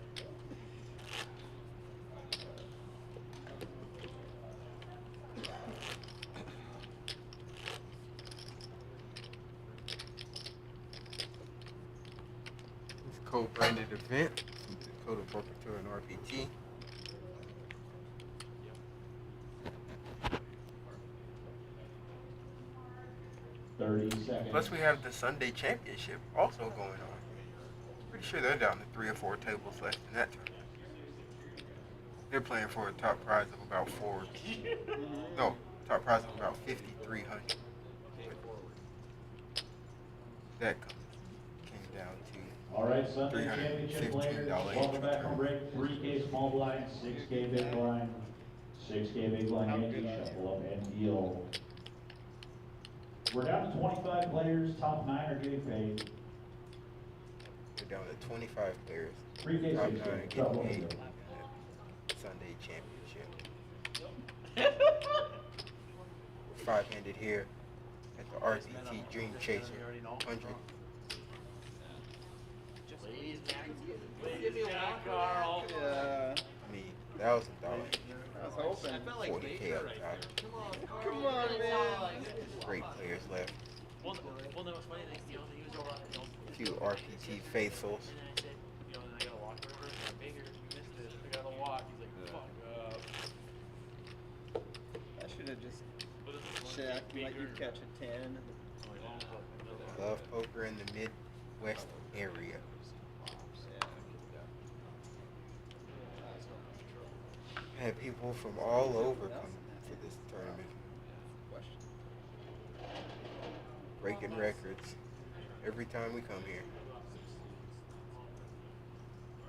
It's a co-branded event from Dakota Poker Tour and RPT. Seconds. Plus, we have the Sunday Championship also going on. Pretty sure they're down to 3 or 4 tables left in that tournament. They're playing for a top prize of about top prize of about $5,300. That came down to All right, Sunday championship players. Welcome back from break. 3K small blind, 6K big blind, 6K big blind, Yankee, shuffle up and deal. We're down to 25 players. Top 9 are getting paid. We're down to 25 players. 3K, Top 6K, 9 getting shuffle paid and deal. in that Sunday Championship. We're 5-handed here at the RPT Dream Chaser 100. Give me a walk, Carl. Yeah. $1,000. I was hoping. 40K up top. Come on, man. Great players left. Well, no, it's funny. He was over on A few RPT faithfuls. And then I said, then I got to walk over. And I figured you missed it. I got to walk. He's like, fuck. I should have just checked, let you catch a 10. Love poker in the Midwest area. Had people from all over come for this tournament. Breaking records every time we come here.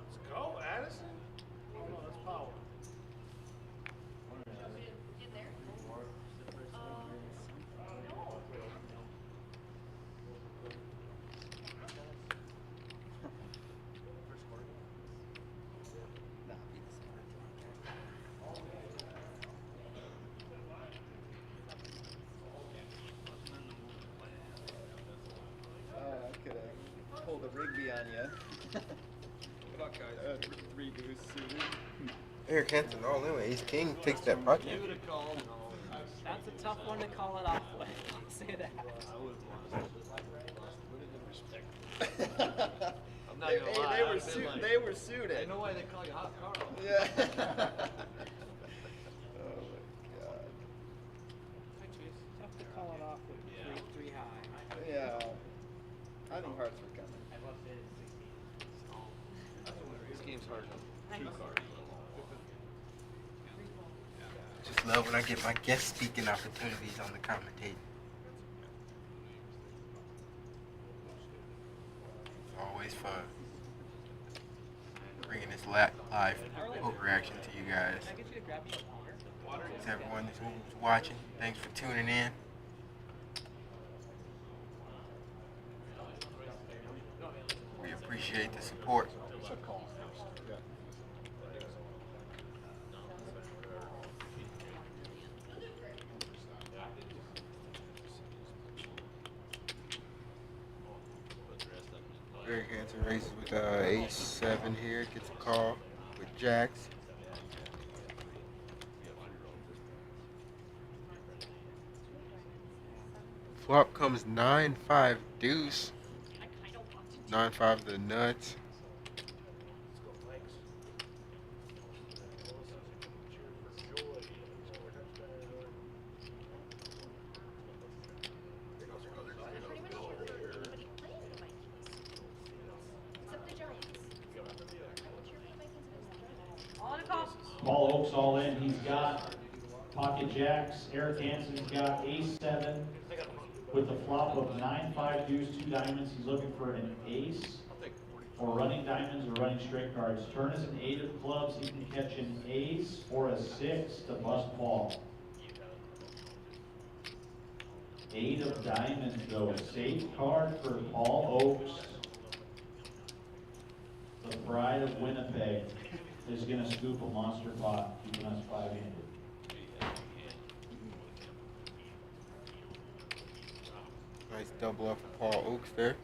Let's go, Addison. Oh, that's power. In there? I could have pulled a Rigby on you. Good luck, guys. 3 deuce suited. Eric Hansen all in with ace king takes that pot jam. That's a tough one to call it off with. I'll say that. I'm not gonna lie. They were suited. I know why they call you Hot Carl. Yeah. Oh my god. Tough to call it off with three high. Yeah. I knew hearts were coming. This game's hard enough. 2 cards. Just love when I get my guest speaking opportunities on the commentating. always fun bringing this live poker action to you guys. Can I get you to grab me a water? To everyone who's watching, thanks for tuning in. We appreciate the support. Should call first. Yeah. Eric Hansen races with ace-7 here, gets a call with jacks. Flop comes 9-5 deuce. 9-5 the nuts. On a call. Paul Oak's all in. He's got pocket jacks. Eric Hansen's got ace-7 with the flop of 9-5 deuce, 2 diamonds. He's looking for an ace or running diamonds or running straight cards. Turn is an 8 of clubs. He can catch an ace or a 6 to bust Paul. 8 of diamonds though. A safe card for Paul Oakes. The pride of Winnipeg is going to scoop a monster pot, keeping us 5-handed. Nice double up for Paul Oakes there.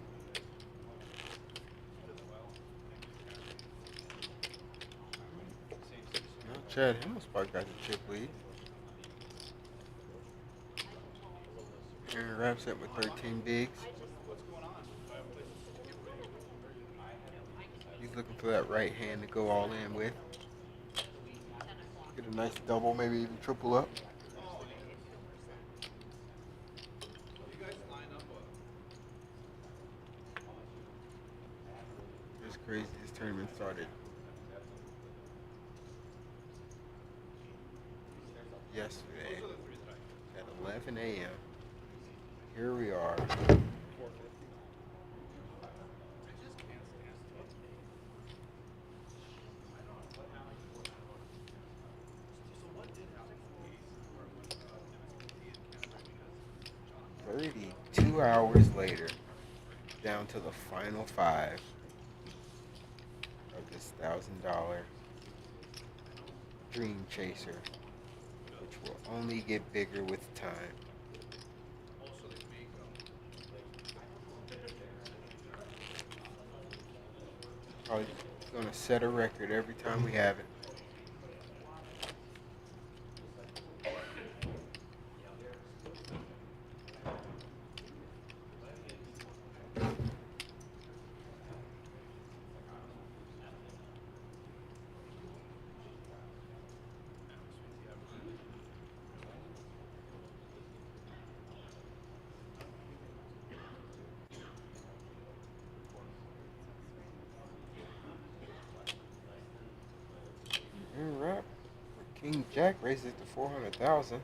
Now Chad Himmelspot got the chip lead. Aaron wraps up with 13 bigs. He's looking for that right hand to go all in with. Get a nice double, maybe even triple up. It's crazy, this tournament started yesterday at 11 a.m. Here we are. Two hours later, down to the final 5 of this $1,000 Dream Chaser, which will only get bigger with time. Probably gonna set a record every time we have it. Wrap. King Jack raises it to 400,000.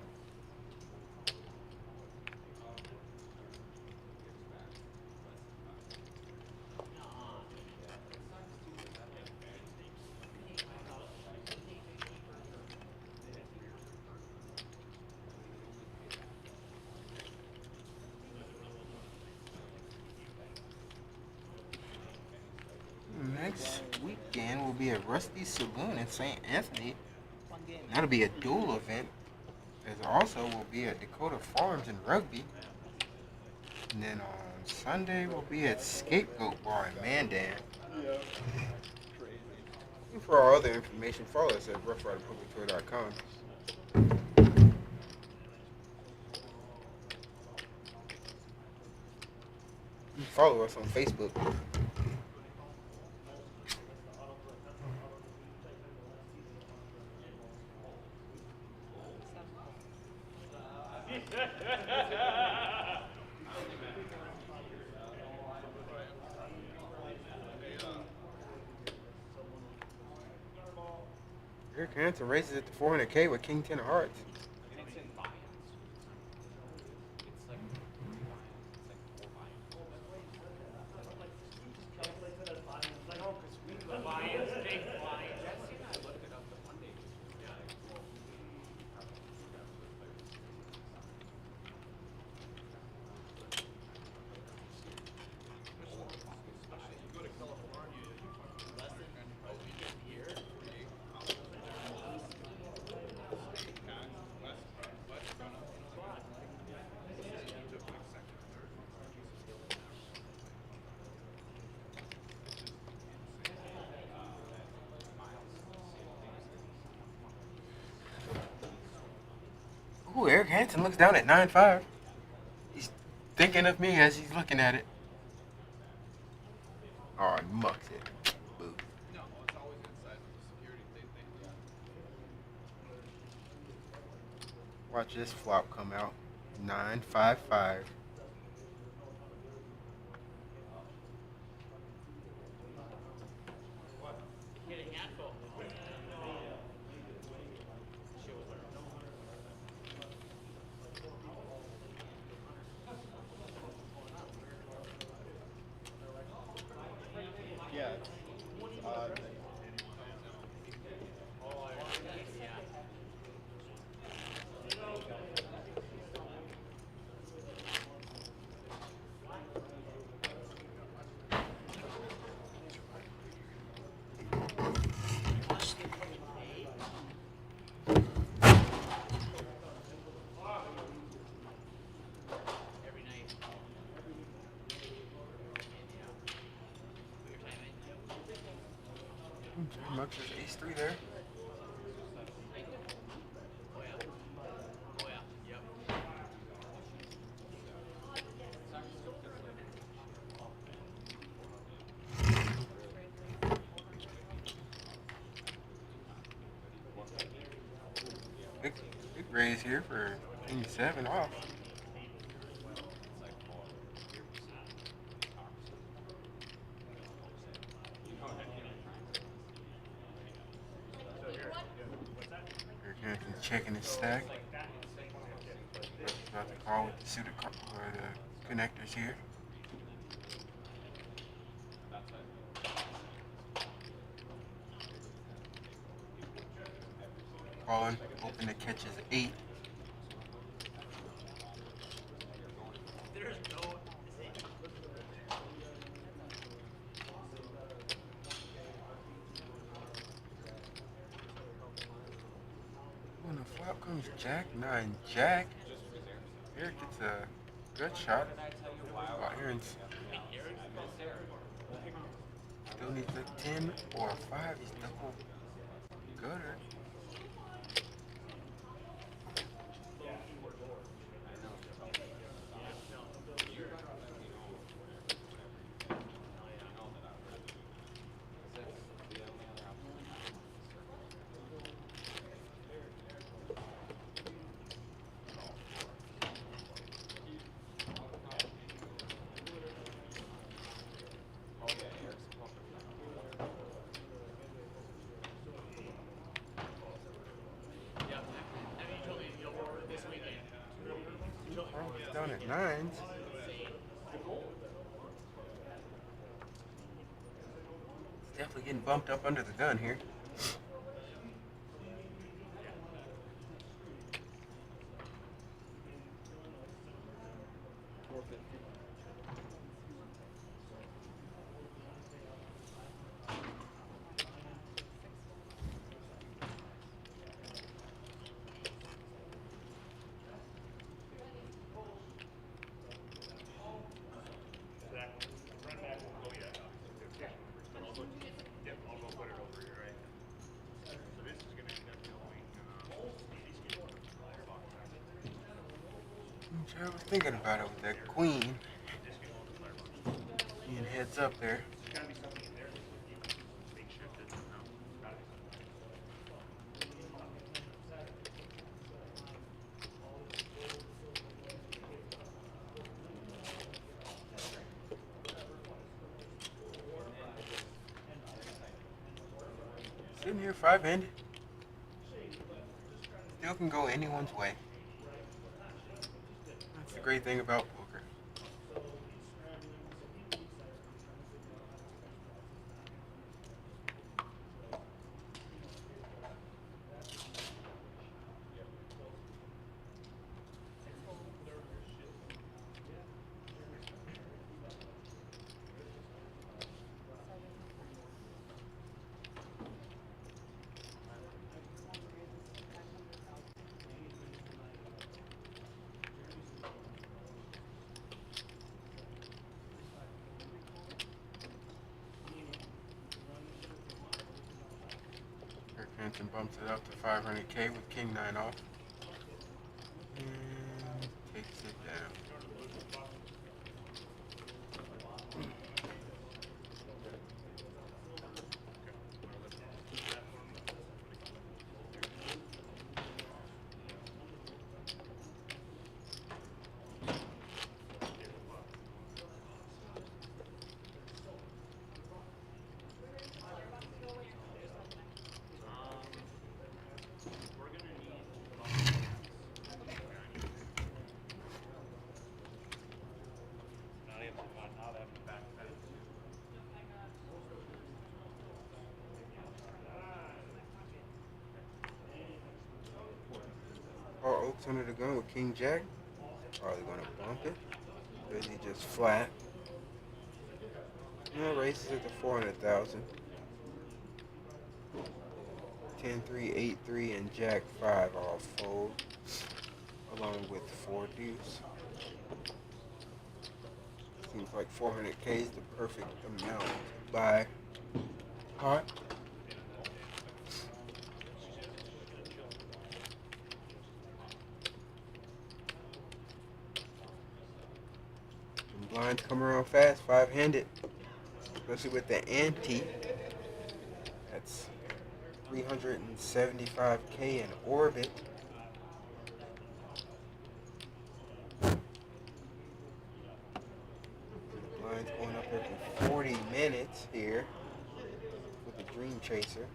Next weekend will be at Rusty's Saloon in St. Anthony. That'll be a dual event. There also will be at Dakota Farms in Rugby. And then on Sunday we'll be at Scapegoat Bar in Mandan. Yeah. Crazy. And for our other information, follow us at roughriderpokertour.com. Follow us on Facebook. Eric Hansen raises it to 400K with King 10 of Hearts. Hansen looks down at 9-5. He's thinking of me as he's looking at it. Oh, he mucks it. Boo. No, it's always inside with the security. They think. Watch this flop come out. 9-5-5. Hit a handful. Yeah, it's odd. Every night. Mucks his ace-3 there. Oh yeah. Oh yeah. Yep. Big raise here for king 7 off. Eric Hansen's checking his stack. About to call with the suited or the connectors here. Calling, hoping to catch his 8. There's no. When the flop comes Jack 9 Jack, Eric gets a good shot. Oh, Aaron's still needs a 10 or a 5. He's double gutter. He's down at 9s. He's definitely getting bumped up under the gun here. I was thinking about it with that queen. Being heads up there. Sitting here 5-handed. Still can go anyone's way. That's the great thing about poker. Hansen bumps it up to 500K with king 9 off. And Paul Oaks under the gun with King Jack. Probably gonna bump it. Or is he just flat? No, races at the 400,000. 10-3, 8-3, and Jack 5 all fold, along with 4 deuce. Seems like 400K is the perfect amount to buy hot. And blinds come around fast, 5-handed, especially with the ante. That's 375K in orbit. Lines going up every 40 minutes here with the Dream Chaser.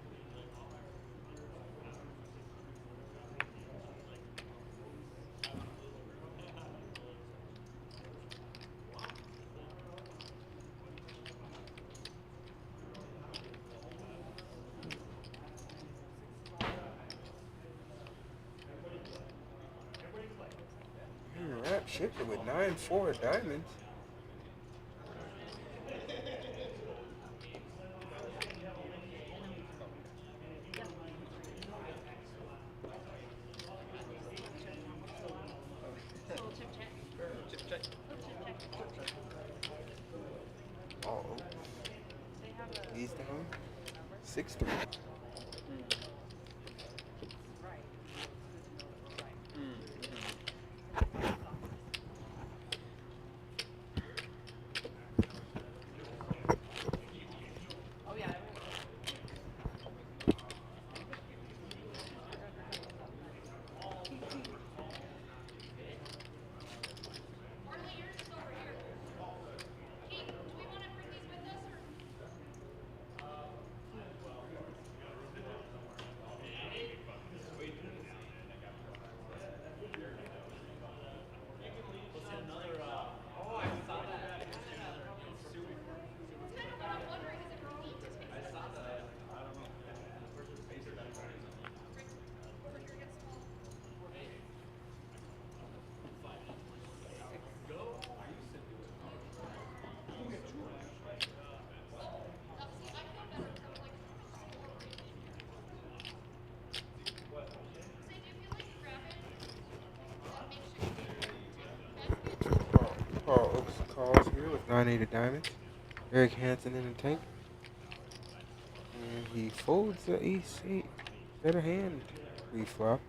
Rap shipped it with 9-4 diamonds. Oh, he's down 6-3. Paul Oaks calls here with 9-8 of diamonds. Eric Hansen in the tank. And he folds the ace-8. Better hand pre-flop.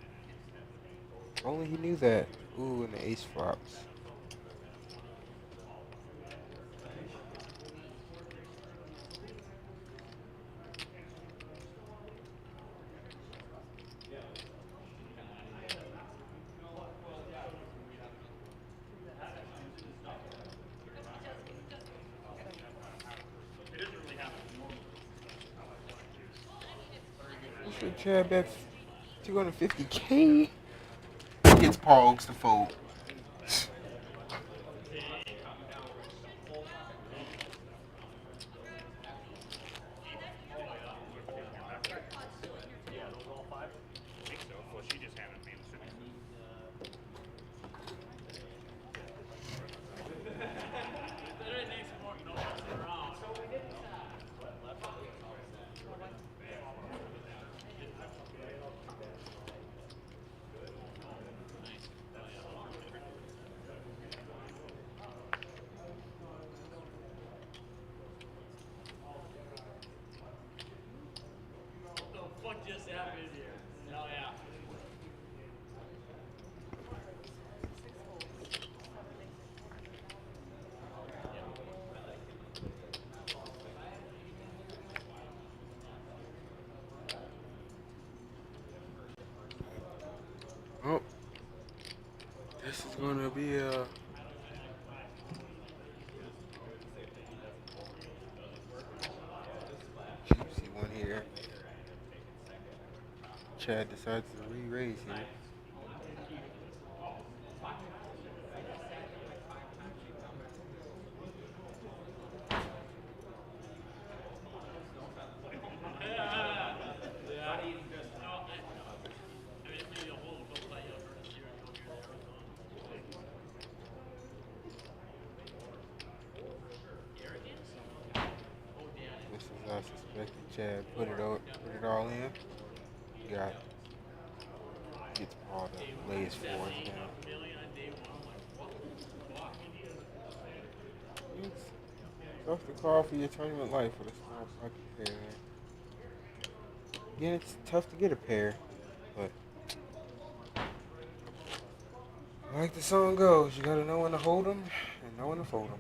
Only he knew that. Ooh, and the ace flops. Should Chad bet 250K? Gets Paul Oaks to fold. Oh, this is gonna be a juicy one here. Chad decides to re-raise here. Let the Chad put it all in. Got gets all the latest fours now. It's tough to call for your tournament life with a small pocket pair there. Again, it's tough to get a pair, but like the song goes, you gotta know when to hold them and know when to fold them.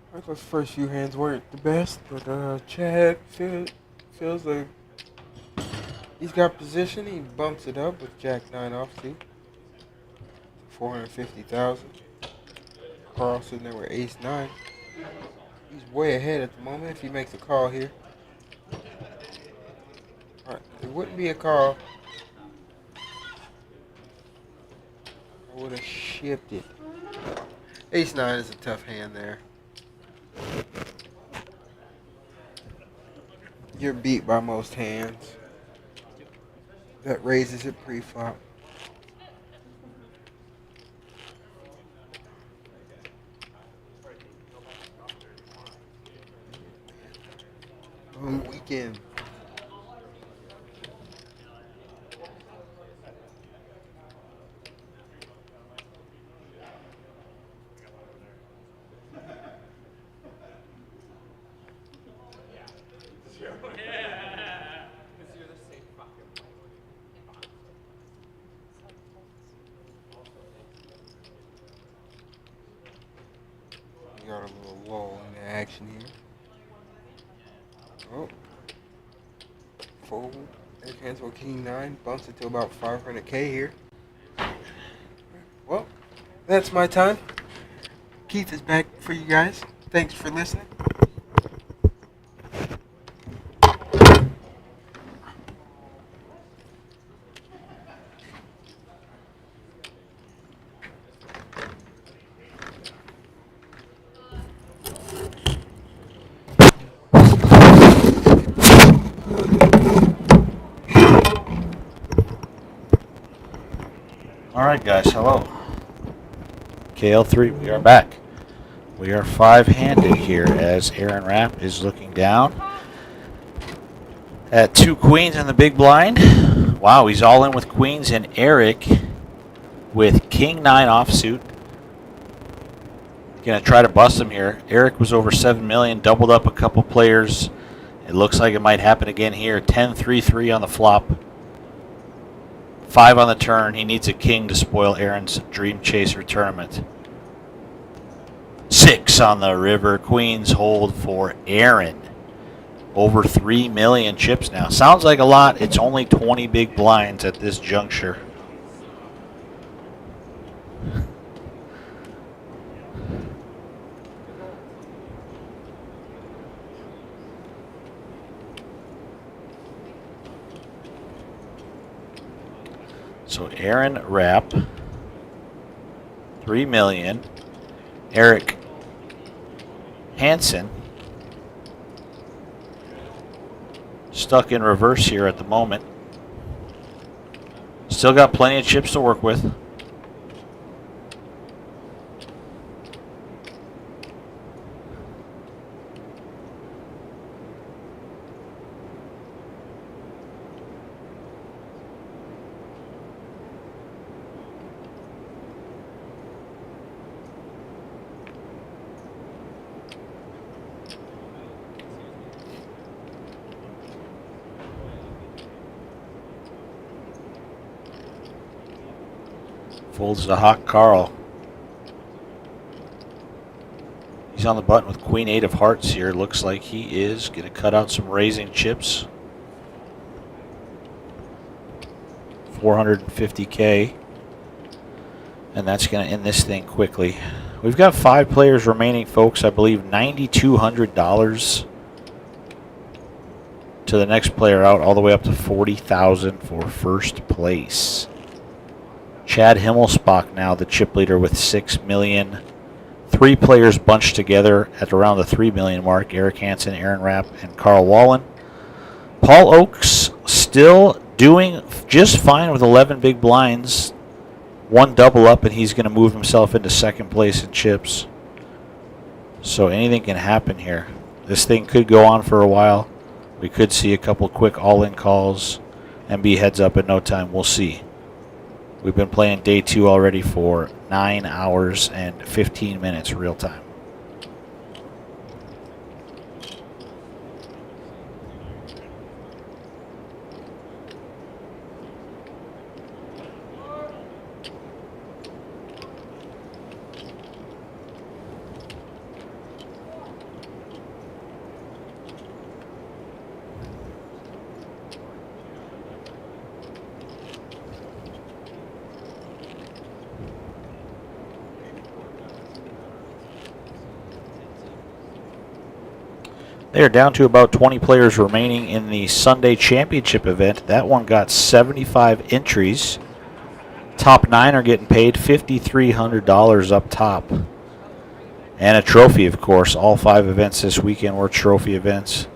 I thought the first few hands weren't the best, but Chad feels like he's got position. He bumps it up with Jack 9 offsuit. 450,000. Carl sitting there with Ace 9. He's way ahead at the moment if he makes a call here. Alright, it wouldn't be a call. I would have shipped it. Ace 9 is a tough hand there. You're beat by most hands. That raises it pre-flop. Weekend. We got a little lull in the action here. Oh. Fold. There cancel King 9. Bumps it to about 500K here. Well, that's my time. Keith is back for you guys. Thanks for listening. All right, guys, hello. KL3, we are back. We are five-handed here as Aaron Rapp is looking down at two queens in the big blind. Wow, he's all in with queens, and Eric with King 9 offsuit. Gonna try to bust him here. Eric was over 7 million, doubled up a couple players. It looks like it might happen again here. 10-3-3 on the flop. 5 on the turn. He needs a king to spoil Aaron's Dream Chaser tournament. 6 on the river. Queens hold for Aaron. Over 3 million chips now. Sounds like a lot. It's only 20 big blinds at this juncture. So Aaron Rapp, 3 million. Eric Hansen, stuck in reverse here at the moment. Still got plenty of chips to work with. Folds the hot Carl. He's on the button with Queen 8 of Hearts here. Looks like he is going to cut out some raising chips. 450K. And that's going to end this thing quickly. We've got 5 players remaining, folks. I believe $9,200 to the next player out, all the way up to $40,000 for first place. Chad Himmelsbach now the chip leader with $6 million. 3 players bunched together at around the $3 million mark. Eric Hansen, Aaron Rapp, and Carl Wallen. Paul Oakes still doing just fine with 11 big blinds. 1 double up, and he's going to move himself into second place in chips. So anything can happen here. This thing could go on for a while. We could see a couple quick all-in calls and be heads up in no time. We'll see. We've been playing day 2 already for 9 hours and 15 minutes real time. They are down to about 20 players remaining in the Sunday Championship event. That one got 75 entries. Top 9 are getting paid $5,300 up top. And a trophy, of course. All 5 events this weekend were trophy events.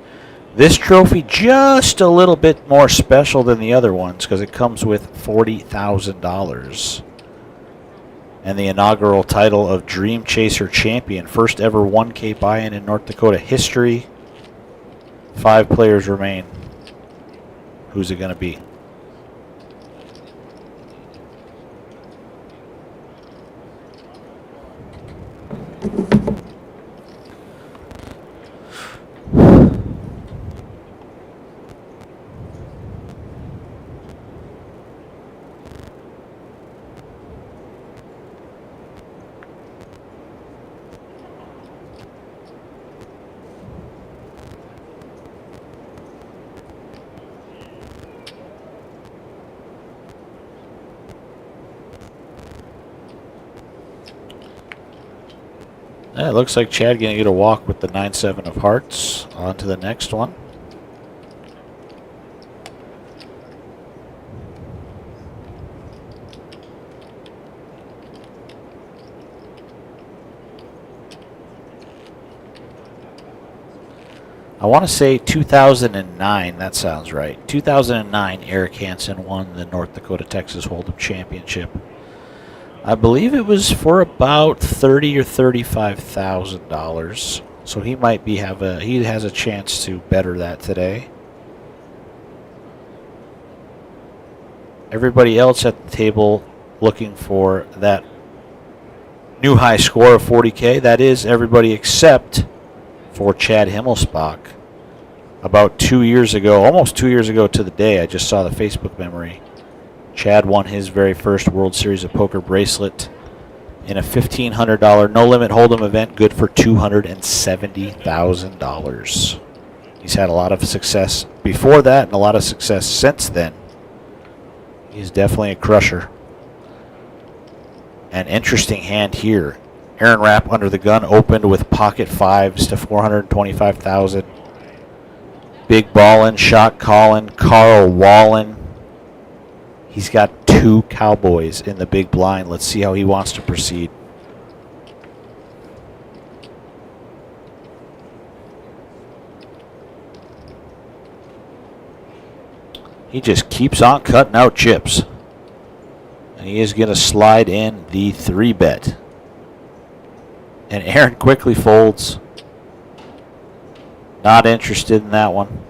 This trophy just a little bit more special than the other ones because it comes with $40,000. And the inaugural title of Dream Chaser Champion. First ever 1K buy-in in North Dakota history. 5 players remain. Who's it going to be? It looks like Chad going to get a walk with the 9-7 of hearts. On to the next one. I want to say 2009. That sounds right. 2009, Eric Hansen won the North Dakota Texas Hold'em Championship. I believe it was for about $30,000 or $35,000. So he might be he has a chance to better that today. Everybody else at the table looking for that new high score of 40K. That is everybody except for Chad Himmelsbach. About 2 years ago, almost 2 years ago to the day, I just saw the Facebook memory. Chad won his very first World Series of Poker bracelet in a $1,500 no-limit hold'em event, good for $270,000. He's had a lot of success before that and a lot of success since then. He's definitely a crusher. An interesting hand here. Aaron Rapp under the gun opened with pocket 5s to $425,000. Big ballin', shot callin', Carl Wallen. He's got 2 cowboys in the big blind. Let's see how he wants to proceed. He just keeps on cutting out chips. And he is going to slide in the 3-bet. And Aaron quickly folds. Not interested in that one.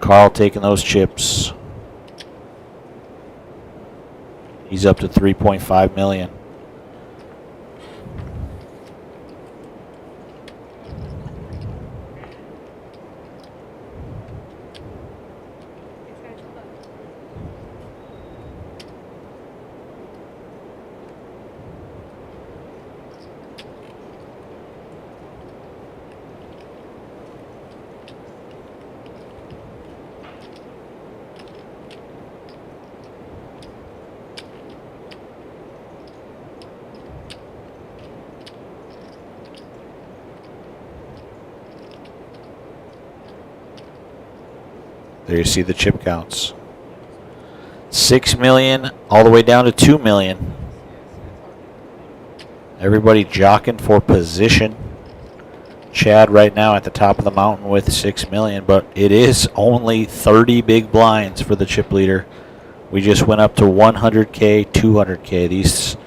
Carl taking those chips. He's up to $3.5 million. There you see the chip counts. 6 million all the way down to 2 million. Everybody jockeying for position. Chad right now at the top of the mountain with 6 million, but it is only 30 big blinds for the chip leader. We just went up to 100K, 200K. These,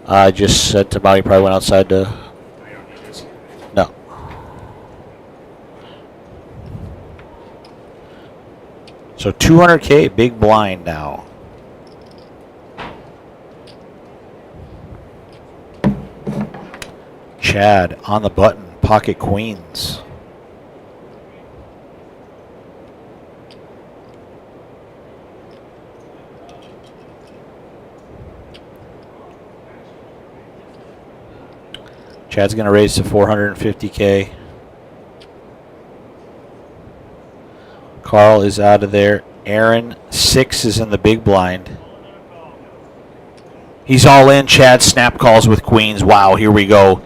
I just said to Molly, probably went outside to, no. So 200K, big blind now. Chad on the button, pocket queens. Chad's going to raise to 450K. Carl is out of there. Aaron, 6 is in the big blind. He's all in. Chad snap calls with queens. Wow, here we go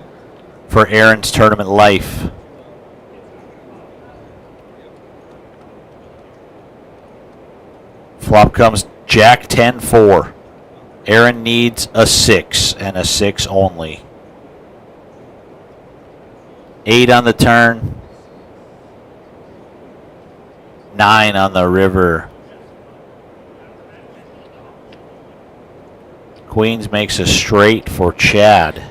for Aaron's tournament life. Flop comes Jack 10-4. Aaron needs a 6 and a 6 only. 8 on the turn. 9 on the river. Queens makes a straight for Chad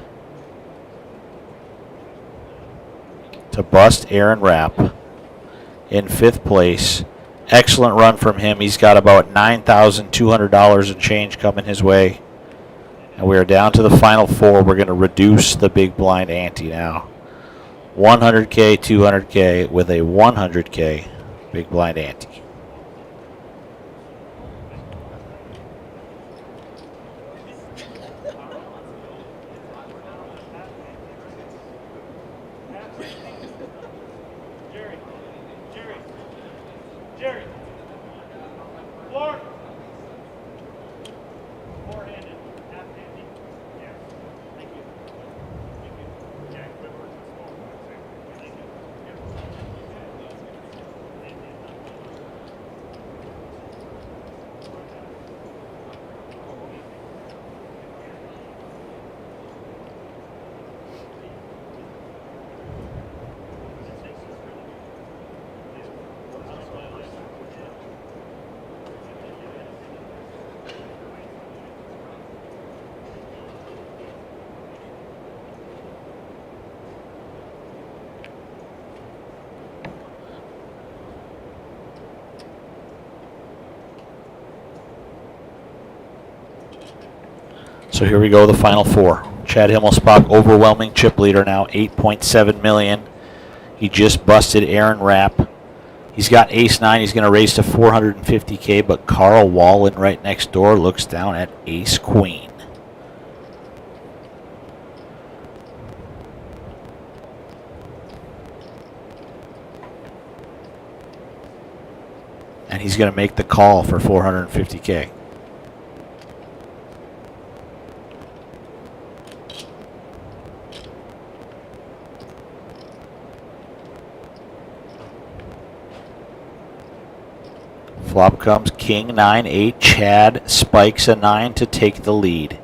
to bust Aaron Rapp in 5th place. Excellent run from him. He's got about $9,200 in change coming his way. And we are down to the final 4. We're going to reduce the big blind ante now. 100K, 200K with a 100K big blind ante. So here we go, the final 4. Chad Himmelsbach, overwhelming chip leader now, 8.7 million. He just busted Aaron Rapp. He's got ace-9. He's going to raise to 450K, but Carl Wallen right next door looks down at ace-queen. And he's going to make the call for 450K. Flop comes king 9-8. Chad spikes a 9 to take the lead.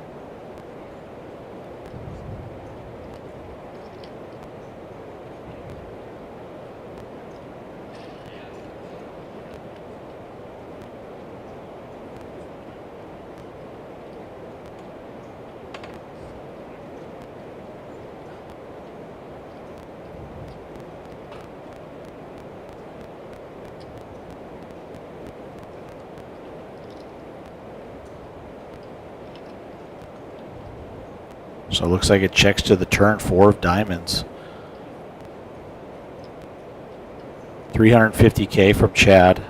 So it looks like it checks to the turn 4 of diamonds. 350K from Chad.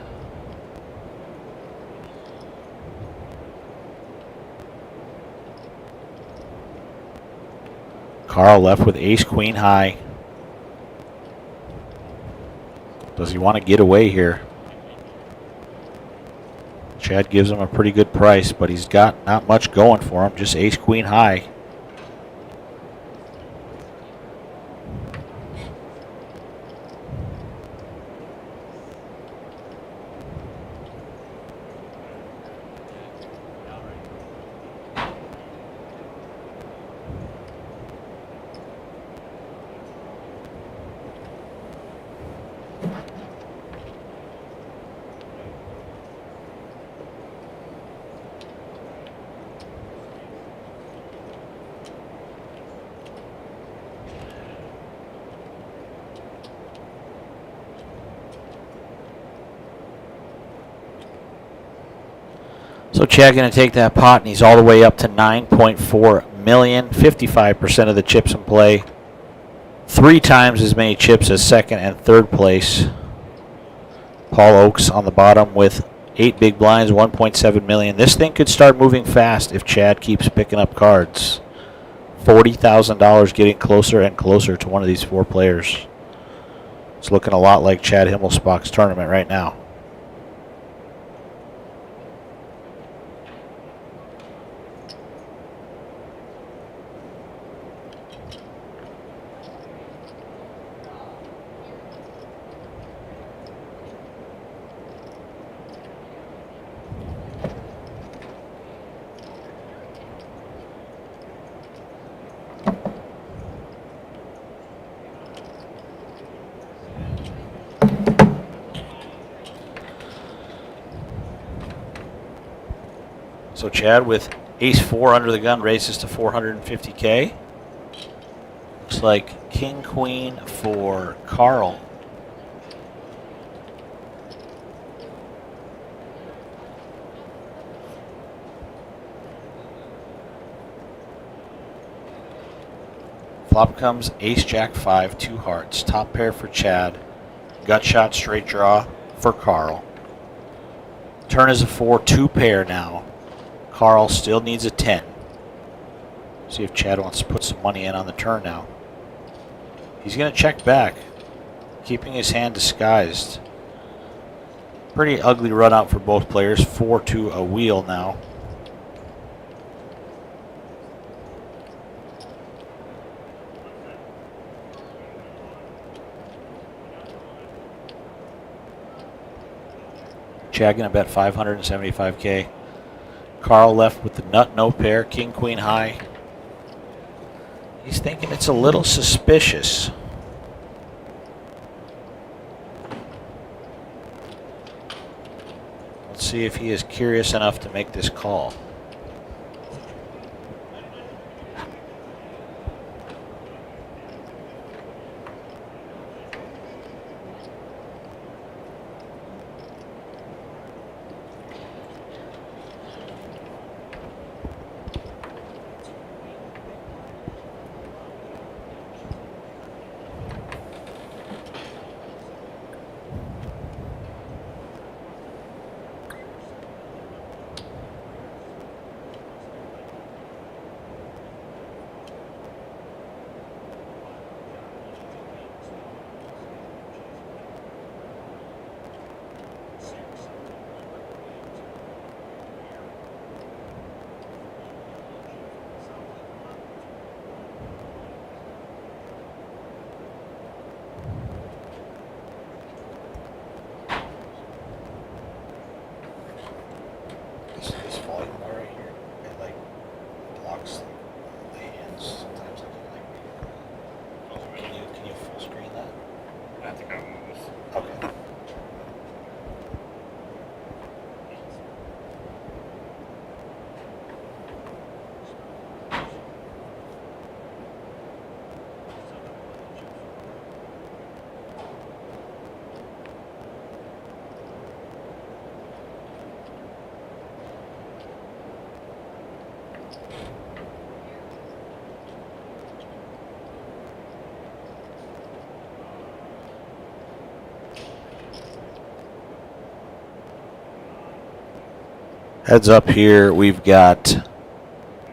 Carl left with ace queen high. Does he want to get away here? Chad gives him a pretty good price, but he's got not much going for him, just ace queen high. So Chad going to take that pot, and he's all the way up to 9.4 million. 55% of the chips in play. 3 times as many chips as second and third place. Paul Oakes on the bottom with 8 big blinds, 1.7 million. This thing could start moving fast if Chad keeps picking up cards. $40,000 getting closer and closer to one of these 4 players. It's looking a lot like Chad Himmelsbach's tournament right now. So Chad with ace-4 under the gun raises to 450K. Looks like king-queen for Carl. Flop comes ace-jack-5, 2 hearts. Top pair for Chad. Gut shot straight draw for Carl. Turn is a 4, 2 pair now. Carl still needs a 10. See if Chad wants to put some money in on the turn now. He's going to check back, keeping his hand disguised. Pretty ugly run out for both players. 4 to a wheel now. Chad going to bet 575K. Carl left with the nut, no pair, king, queen high. He's thinking it's a little suspicious. Let's see if he is curious enough to make this call. This volume bar right here, it like blocks the hands. Sometimes I can like. Can you full screen that? I think I will move this. Okay. Heads up here, we've got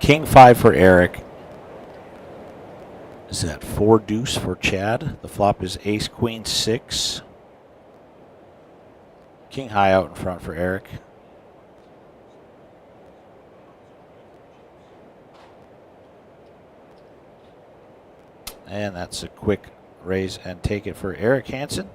king 5 for Eric. Is that 4 deuce for Chad? The flop is ace queen 6. King high out in front for Eric. And that's a quick raise and take it for Eric Hansen.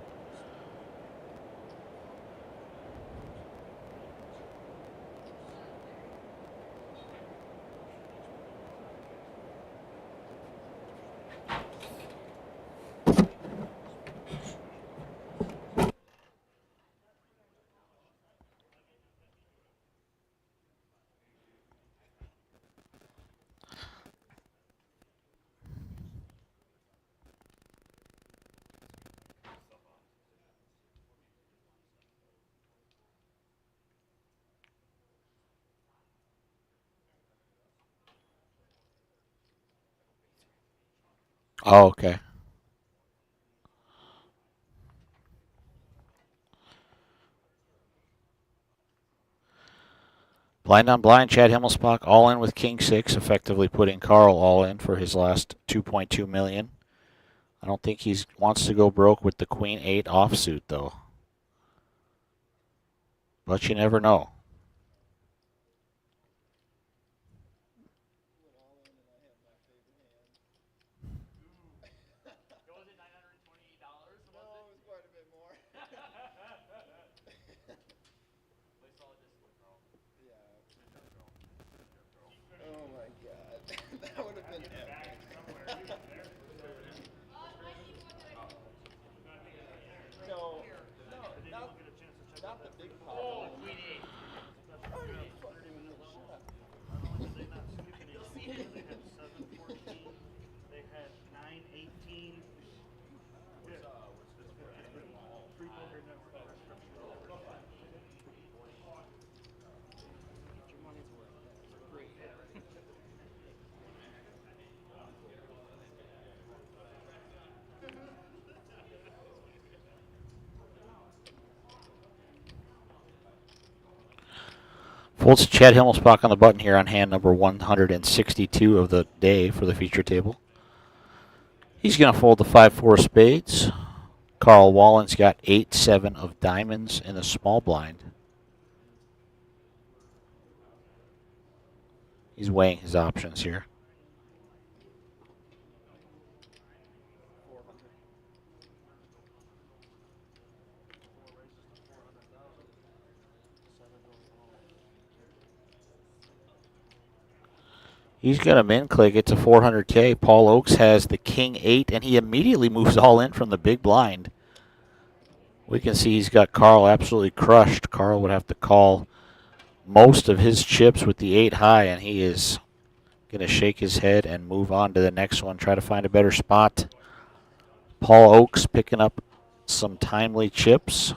Oh, okay. Blind on blind, Chad Himmelsbach all in with King 6, effectively putting Carl all in for his last $2.2 million. I don't think he wants to go broke with the Queen 8 offsuit, though. But you never know. Was it $928? No, it was quite a bit more. Yeah. Oh my god. That would have been epic. No, not the big pop. Oh, Queen 8. They had 918. Your money's worth it. Free. Folds Chad Himmelsbach on the button here on hand number 162 of the day for the feature table. He's going to fold the 5-4 spades. Carl Wallen's got 8-7 of diamonds in the small blind. He's weighing his options here. He's got a min click. It's a 400K. Paul Oakes has the King 8, and he immediately moves all in from the big blind. We can see he's got Carl absolutely crushed. Carl would have to call most of his chips with the 8 high, and he is going to shake his head and move on to the next one, try to find a better spot. Paul Oakes picking up some timely chips.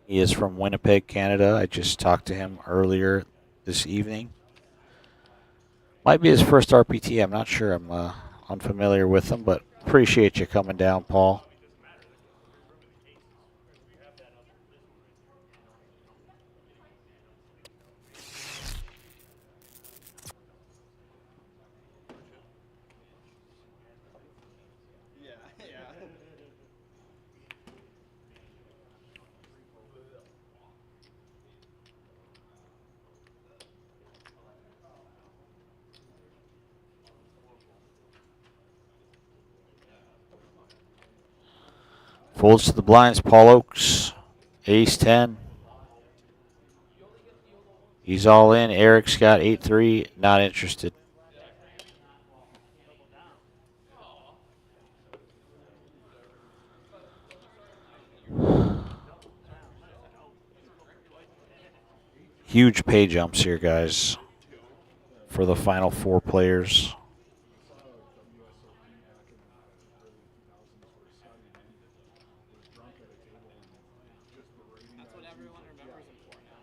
He is from Winnipeg, Canada. I just talked to him earlier this evening. Might be his first RPT. I'm not sure. I'm unfamiliar with him, but appreciate you coming down, Paul. Yeah. Folds to the blinds, Paul Oakes. Ace 10. He's all in. Eric's got 8-3. Not interested. Huge pay jumps here, guys, for the final 4 players. That's what everyone remembers him for now.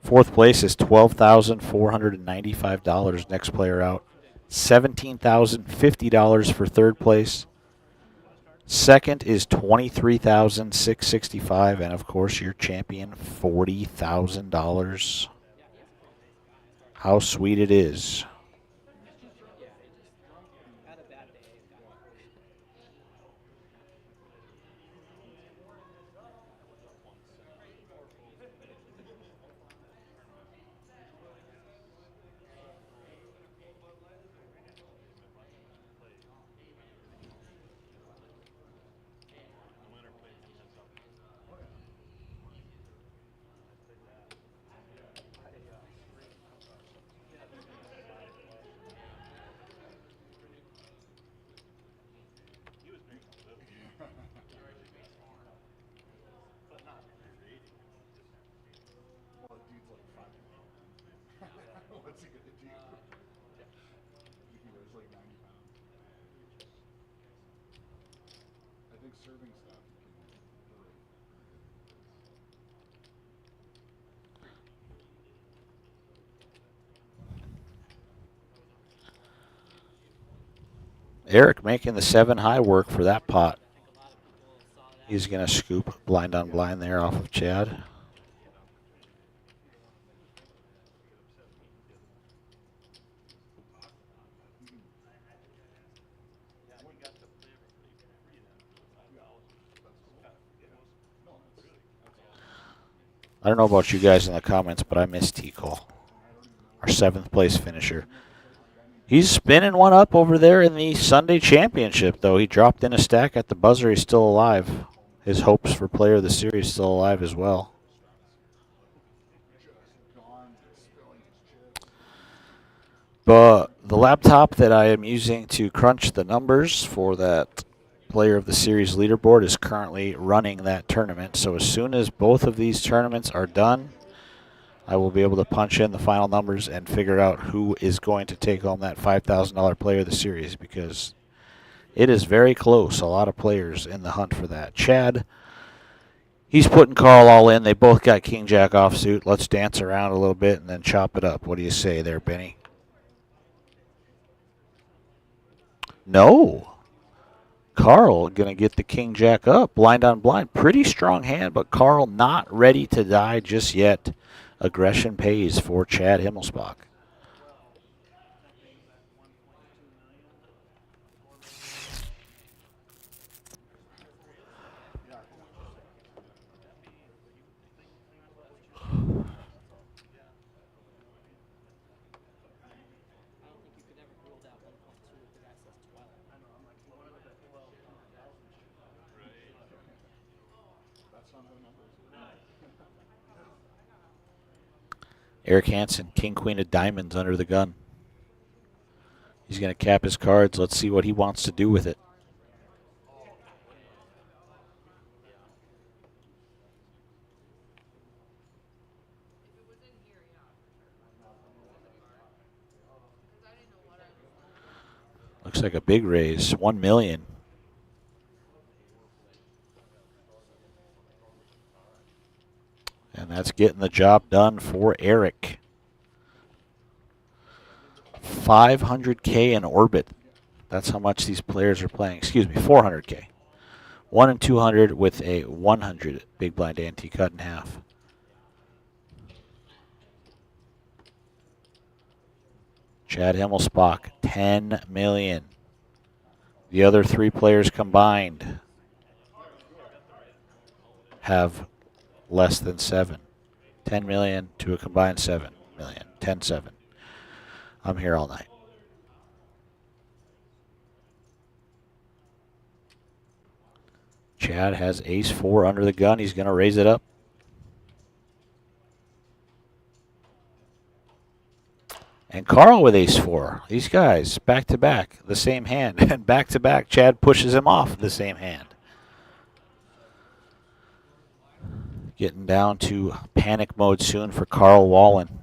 Fourth place is $12,495. Next player out. $17,050 for third place. Second is $23,665, and of course your champion, $40,000. How sweet it is. Yeah, he just had a bad day. Well, the dude's like 5'9". What's he gonna do? He weighs like 90 pounds. I think serving stuff you can really. Eric making the 7 high work for that pot. He's going to scoop blind on blind there off of Chad. I don't know about you guys in the comments, but I miss T-Cole, our 7th place finisher. He's spinning one up over there in the Sunday Championship, though. He dropped in a stack at the buzzer. He's still alive. His hopes for player of the series still alive as well. But the laptop that I am using to crunch the numbers for that player of the series leaderboard is currently running that tournament. So as soon as both of these tournaments are done, I will be able to punch in the final numbers and figure out who is going to take home that $5,000 player of the series, because it is very close. A lot of players in the hunt for that. Chad, he's putting Carl all in. They both got King Jack offsuit. Let's dance around a little bit and then chop it up. What do you say there, Benny? No. Carl going to get the King Jack up, blind on blind. Pretty strong hand, but Carl not ready to die just yet. Aggression pays for Chad Himmelspach. Eric Hansen, King, Queen of Diamonds under the gun. He's going to cap his cards. Let's see what he wants to do with it. Looks like a big raise, 1 million. And that's getting the job done for Eric. 500K in orbit. That's how much these players are playing. Excuse me, 400K. 1 and 200 with a 100 big blind ante cut in half. Chad Himmelspach, 10 million. The other 3 players combined have less than 7. 10 million to a combined 7 million. 10-7. I'm here all night. Chad has ace-4 under the gun. He's going to raise it up. And Carl with ace-4. These guys, back-to-back, the same hand. And back-to-back, Chad pushes him off the same hand. Getting down to panic mode soon for Carl Wallen.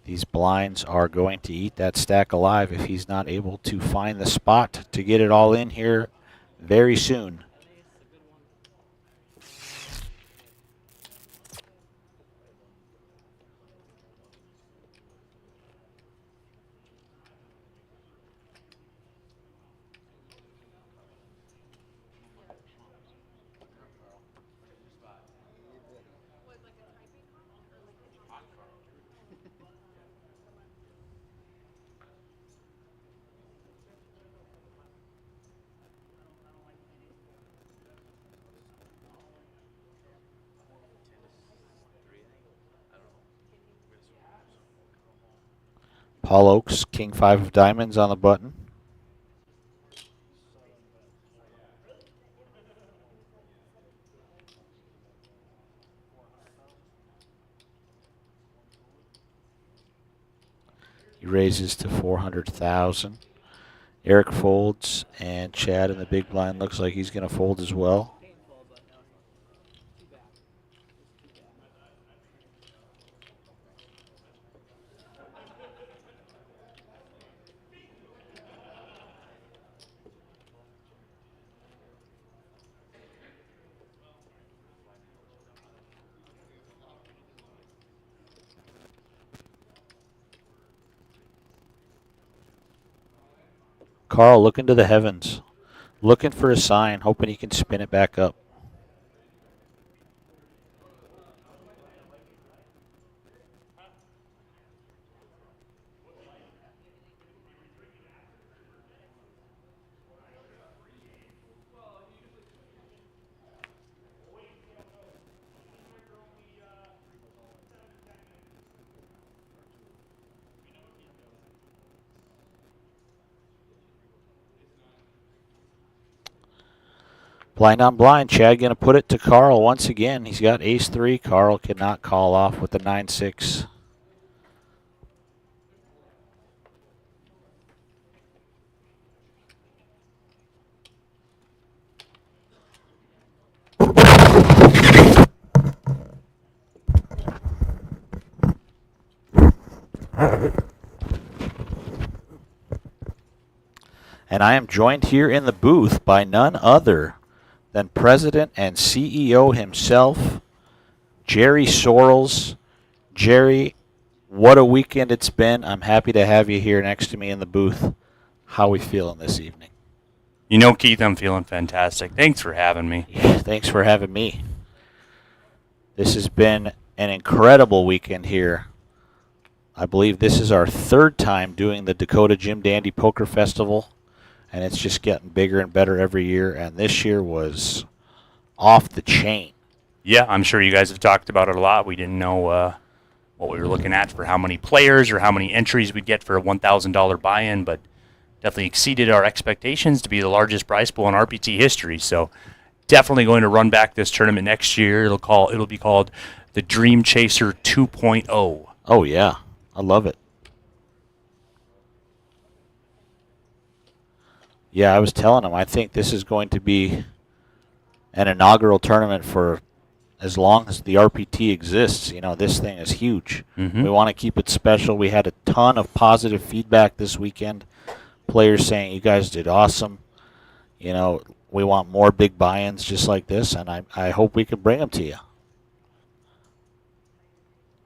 These blinds are going to eat that stack alive if he's not able to find the spot to get it all in here very soon. Paul Oakes, King 5 of diamonds on the button. He raises to 400,000. Eric folds, and Chad in the big blind looks like he's going to fold as well. Carl looking to the heavens, looking for a sign, hoping he can spin it back up. Blind on blind. Chad going to put it to Carl once again. He's got ace-3. Carl cannot call off with the 9-6. And I am joined here in the booth by none other than President and CEO himself, Jerry Sorrells. Jerry, what a weekend it's been. I'm happy to have you here next to me in the booth. How are we feeling this evening? You know, Keith, I'm feeling fantastic. Thanks for having me. Thanks for having me. This has been an incredible weekend here. I believe this is our third time doing the Dakota Jim Dandy Poker Festival, and it's just getting bigger and better every year, and this year was off the chain. Yeah, I'm sure you guys have talked about it a lot. We didn't know what we were looking at for how many players or how many entries we'd get for a $1,000 buy-in, but definitely exceeded our expectations to be the largest prize pool in RPT history. So definitely going to run back this tournament next year. It'll be called the Dream Chaser 2.0. Oh, yeah. I love it. Yeah, I was telling him, I think this is going to be an inaugural tournament for as long as the RPT exists. You know, this thing is huge. Mm-hmm. We want to keep it special. We had a ton of positive feedback this weekend. Players saying, you guys did awesome. You know, we want more big buy-ins just like this, and I hope we can bring them to you.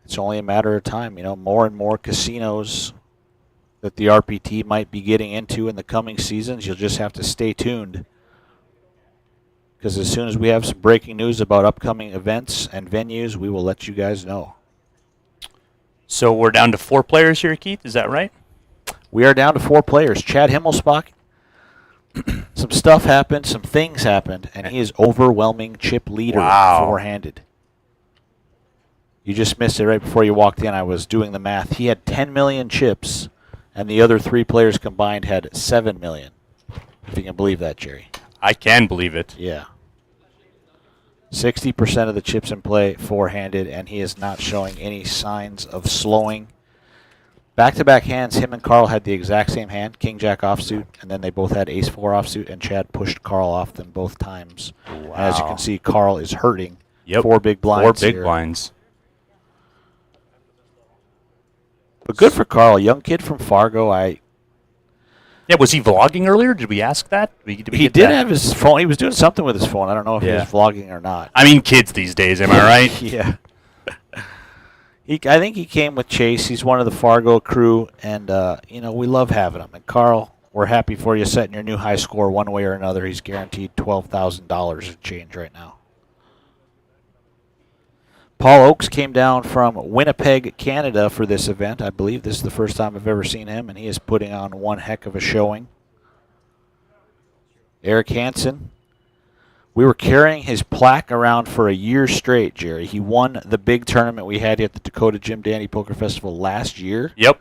It's only a matter of time. You know, more and more casinos that the RPT might be getting into in the coming seasons. You'll just have to stay tuned, because as soon as we have some breaking news about upcoming events and venues, we will let you guys know. So we're down to 4 players here, Keith. Is that right? We are down to 4 players. Chad Himmelsbach, some stuff happened, some things happened, and he is overwhelming chip leader. Wow. Four-handed. You just missed it right before you walked in. I was doing the math. He had 10 million chips, and the other 3 players combined had 7 million. If you can believe that, Jerry. I can believe it. Yeah. 60% of the chips in play four-handed, and he is not showing any signs of slowing. Back-to-back hands, him and Carl had the exact same hand, King-Jack offsuit, and then they both had Ace-4 offsuit, and Chad pushed Carl off them both times. Wow. And as you can see, Carl is hurting. Yep. 4 big blinds 4 big here. blinds. But good for Carl, young kid from Fargo. Yeah, was he vlogging earlier? Did we ask that? He did have his phone. He was doing something with his phone. I don't know if he was vlogging or not. I mean, kids these days, am I right? Yeah. I think he came with Chase. He's one of the Fargo crew, and, you know, we love having him. And, Carl, we're happy for you setting your new high score one way or another. He's guaranteed $12,000 in change right now. Paul Oakes came down from Winnipeg, Canada for this event. I believe this is the first time I've ever seen him, and he is putting on one heck of a showing. Eric Hansen. We were carrying his plaque around for a year straight, Jerry. He won the big tournament we had at the Dakota Jim Dandy Poker Festival last year. Yep.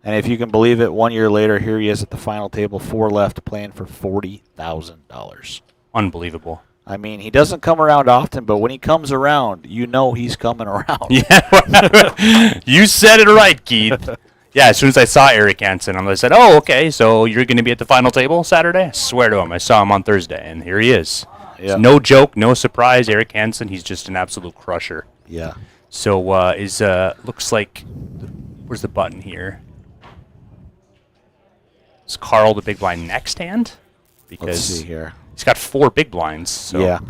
And if you can believe it, 1 year later, here he is at the final table, 4 left, playing for $40,000. Unbelievable. I mean, he doesn't come around often, but when he comes around, you know he's coming around. Yeah, you said it right, Keith. Yeah, as soon as I saw Eric Hansen, I said, oh, okay, so you're going to be at the final table Saturday? I swear to him, I saw him on Thursday, and here he is. Yeah. It's no joke, no surprise. Eric Hansen, he's just an absolute crusher. Yeah. So looks like, where's the button here? Is Carl the big blind next hand? Because let's see here. He's got 4 big blinds. So. Yeah.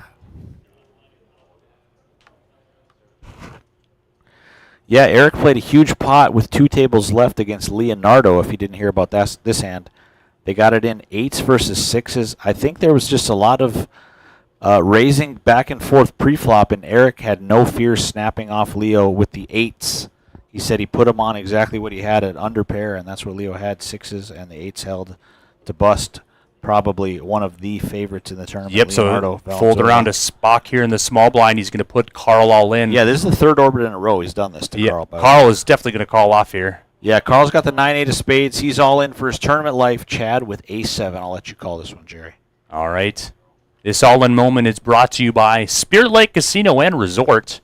Yeah, Eric played a huge pot with 2 tables left against Leonardo, if you didn't hear about this hand. They got it in 8s versus 6s. I think there was just a lot of raising back and forth pre-flop, and Eric had no fear snapping off Leo with the 8s. He said he put him on exactly what he had at under pair, and that's what Leo had, 6s, and the 8s held to bust. Probably one of the favorites in the tournament. Yep, Leonardo so fold around to Spock here in the small blind. He's going to put Carl all in. Yeah, this is the third orbit in a row he's done this to Carl. Carl is definitely going to call off here. Yeah, Carl's got the 9-8 of spades. He's all in for his tournament life. Chad with ace-7. I'll let you call this one, Jerry. All right. This all-in moment is brought to you by Spirit Lake Casino and Resort.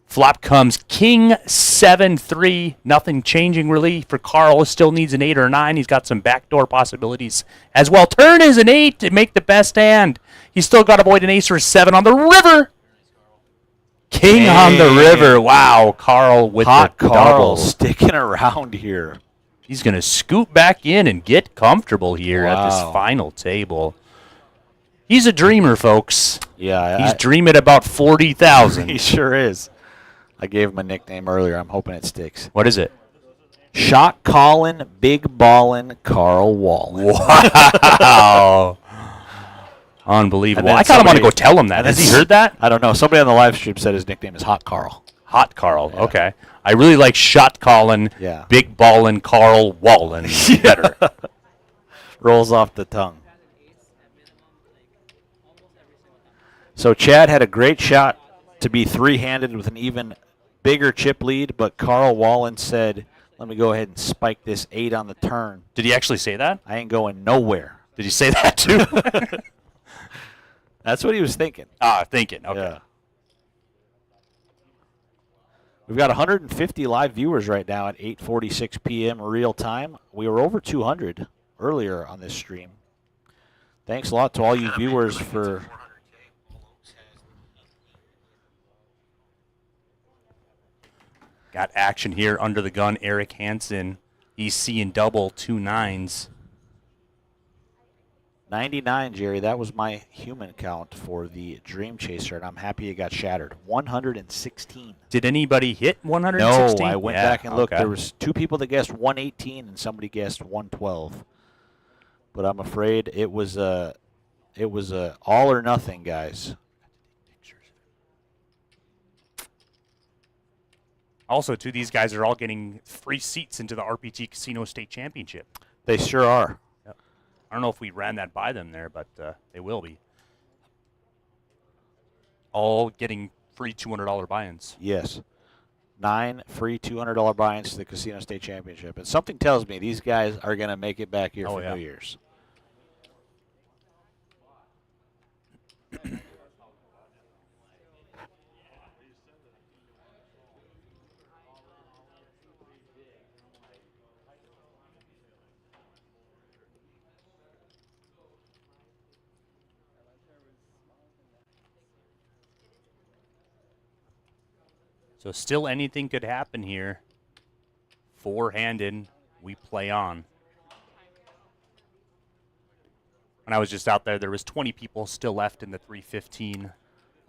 Flop comes King 7-3. Nothing changing really for Carl. Still needs an 8 or 9. He's got some backdoor possibilities as well. Turn is an 8 to make the best hand. He's still got to avoid an ace or 7 on the river. King on the river. Wow, Carl with Hot the Carl double. sticking around here. He's going to scoot back in and get comfortable here at this Wow. final table. He's a dreamer, folks. Yeah, He's dreaming about 40,000. he sure is. I gave him a nickname earlier. I'm hoping it sticks. What is it? Shot callin', big ballin', Carl Wallen. Wow. Unbelievable. And then I kind of want to somebody- go tell him that. and Has then he heard that? I don't know. Somebody on the live stream said his nickname is Hot Carl. Hot Carl. Okay. I really like shot calling, Yeah. big ballin' Carl Wallen better. Rolls off the tongue. So Chad had a great shot to be three-handed with an even bigger chip lead, but Carl Wallen said, let me go ahead and spike this 8 on the turn. Did he actually say that? I ain't going nowhere. Did he say that too? That's what he was thinking. Thinking. Okay. Yeah. We've got 150 live viewers right now at 8:46 p.m. real time. We were over 200 earlier on this stream. Thanks a lot to all you viewers for... Got action here under the gun. Eric Hansen. He's seeing double 2 9s. 99, Jerry. That was my human count for the Dream Chaser, and I'm happy it got shattered. 116. Did anybody hit 116? No, I went back and looked. Okay. There was 2 people that guessed 118, and somebody guessed 112. But I'm afraid it was a all or nothing, guys. Also, too, these guys are all getting free seats into the RPT Casino State Championship. They sure are. Yep. I don't know if we ran that by them there, but they will be. All getting free $200 buy-ins. Yes. 9 free $200 buy-ins to the Casino State Championship. And something tells me these guys are going to make it back here for New Year's. So still anything could happen here. 4-handed, we play on. When I was just out there was 20 people still left in the 315.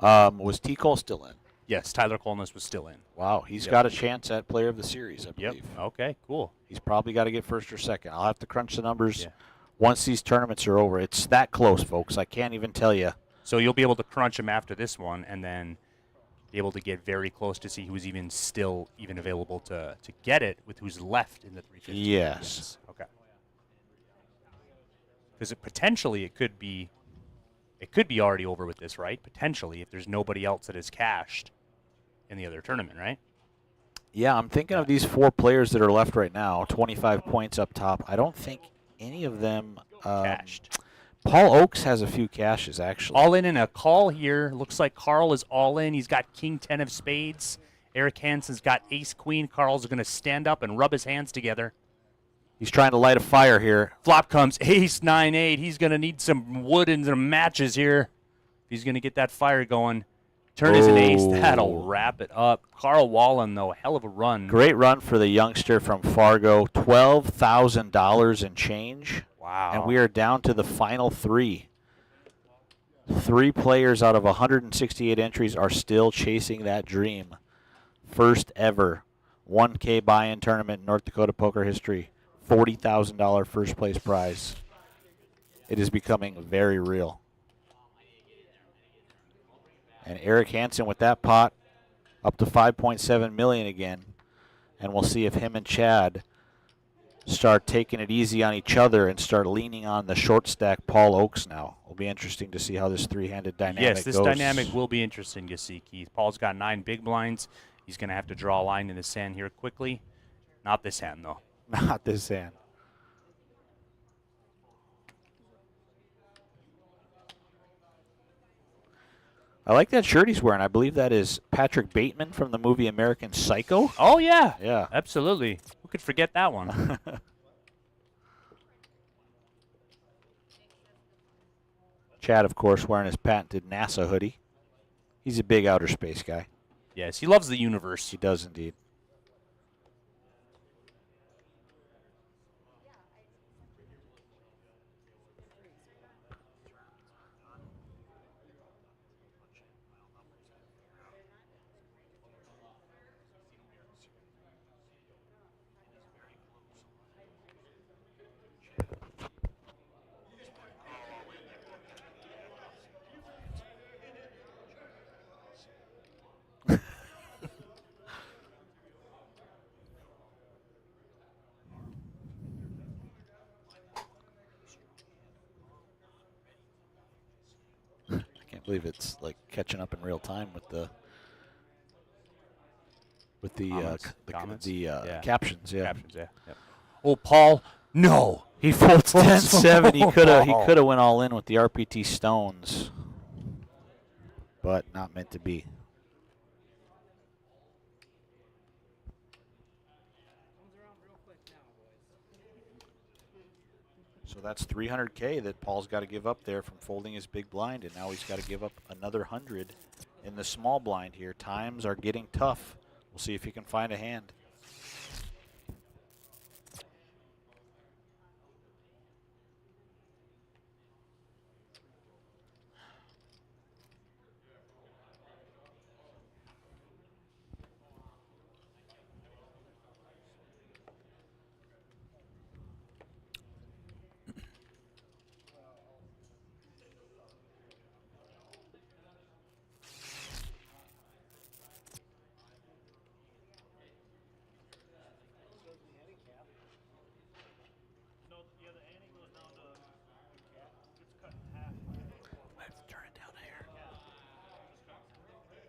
Was T. Cole still in? Yes, Tyler Colness was still in. Wow, he's got a chance at Player of the Series, I believe. Okay, cool. He's probably got to get first or second. I'll have to crunch the numbers once these tournaments are over. It's that close, folks. I can't even tell you. So you'll be able to crunch him after this one, and then be able to get very close to see who's even available to get it with who's left in the 350. Yes. Okay. Because potentially it could be already over with this, right? Potentially, if there's nobody else that is cashed in the other tournament, right? Yeah, I'm thinking of these 4 players that are left right now, 25 points up top. I don't think any of them cashed. Paul Oakes has a few cashes, actually. All in a call here. Looks like Carl is all in. He's got King 10 of spades. Eric Hansen's got Ace Queen. Carl's going to stand up and rub his hands together. He's trying to light a fire here. Flop comes Ace 9-8. He's going to need some wood and some matches here. If he's going to get that fire going. Turn is an ace. That'll wrap it up. Carl Wallen, though, hell of a run. Great run for the youngster from Fargo. $12,000 in change. Wow. And we are down to the final 3. 3 players out of 168 entries are still chasing that dream. First ever 1K buy-in tournament in North Dakota poker history. $40,000 first place prize. It is becoming very real. And Eric Hansen with that pot up to $5.7 million again. And we'll see if him and Chad start taking it easy on each other and start leaning on the short stack Paul Oakes now. It'll be interesting to see how this three-handed dynamic goes. Yes, this dynamic will be interesting to see, Keith. Paul's got 9 big blinds. He's going to have to draw a line in the sand here quickly. Not this hand, though. Not this hand. I like that shirt he's wearing. I believe that is Patrick Bateman from the movie American Psycho. Oh, yeah. Yeah. Absolutely. Who could forget that one? Chad, of course, wearing his patented NASA hoodie. He's a big outer space guy. Yes, he loves the universe. He does indeed. I can't believe it's like catching up in real time with the Comments? the captions. Yeah. Captions, yeah. Yep. Oh, Paul, no. He folds 10-7. He could have went all in with the RPT stones, but not meant to be. So that's $300K that Paul's got to give up there from folding his big blind, and now he's got to give up another 100 in the small blind here. Times are getting tough. We'll see if he can find a hand.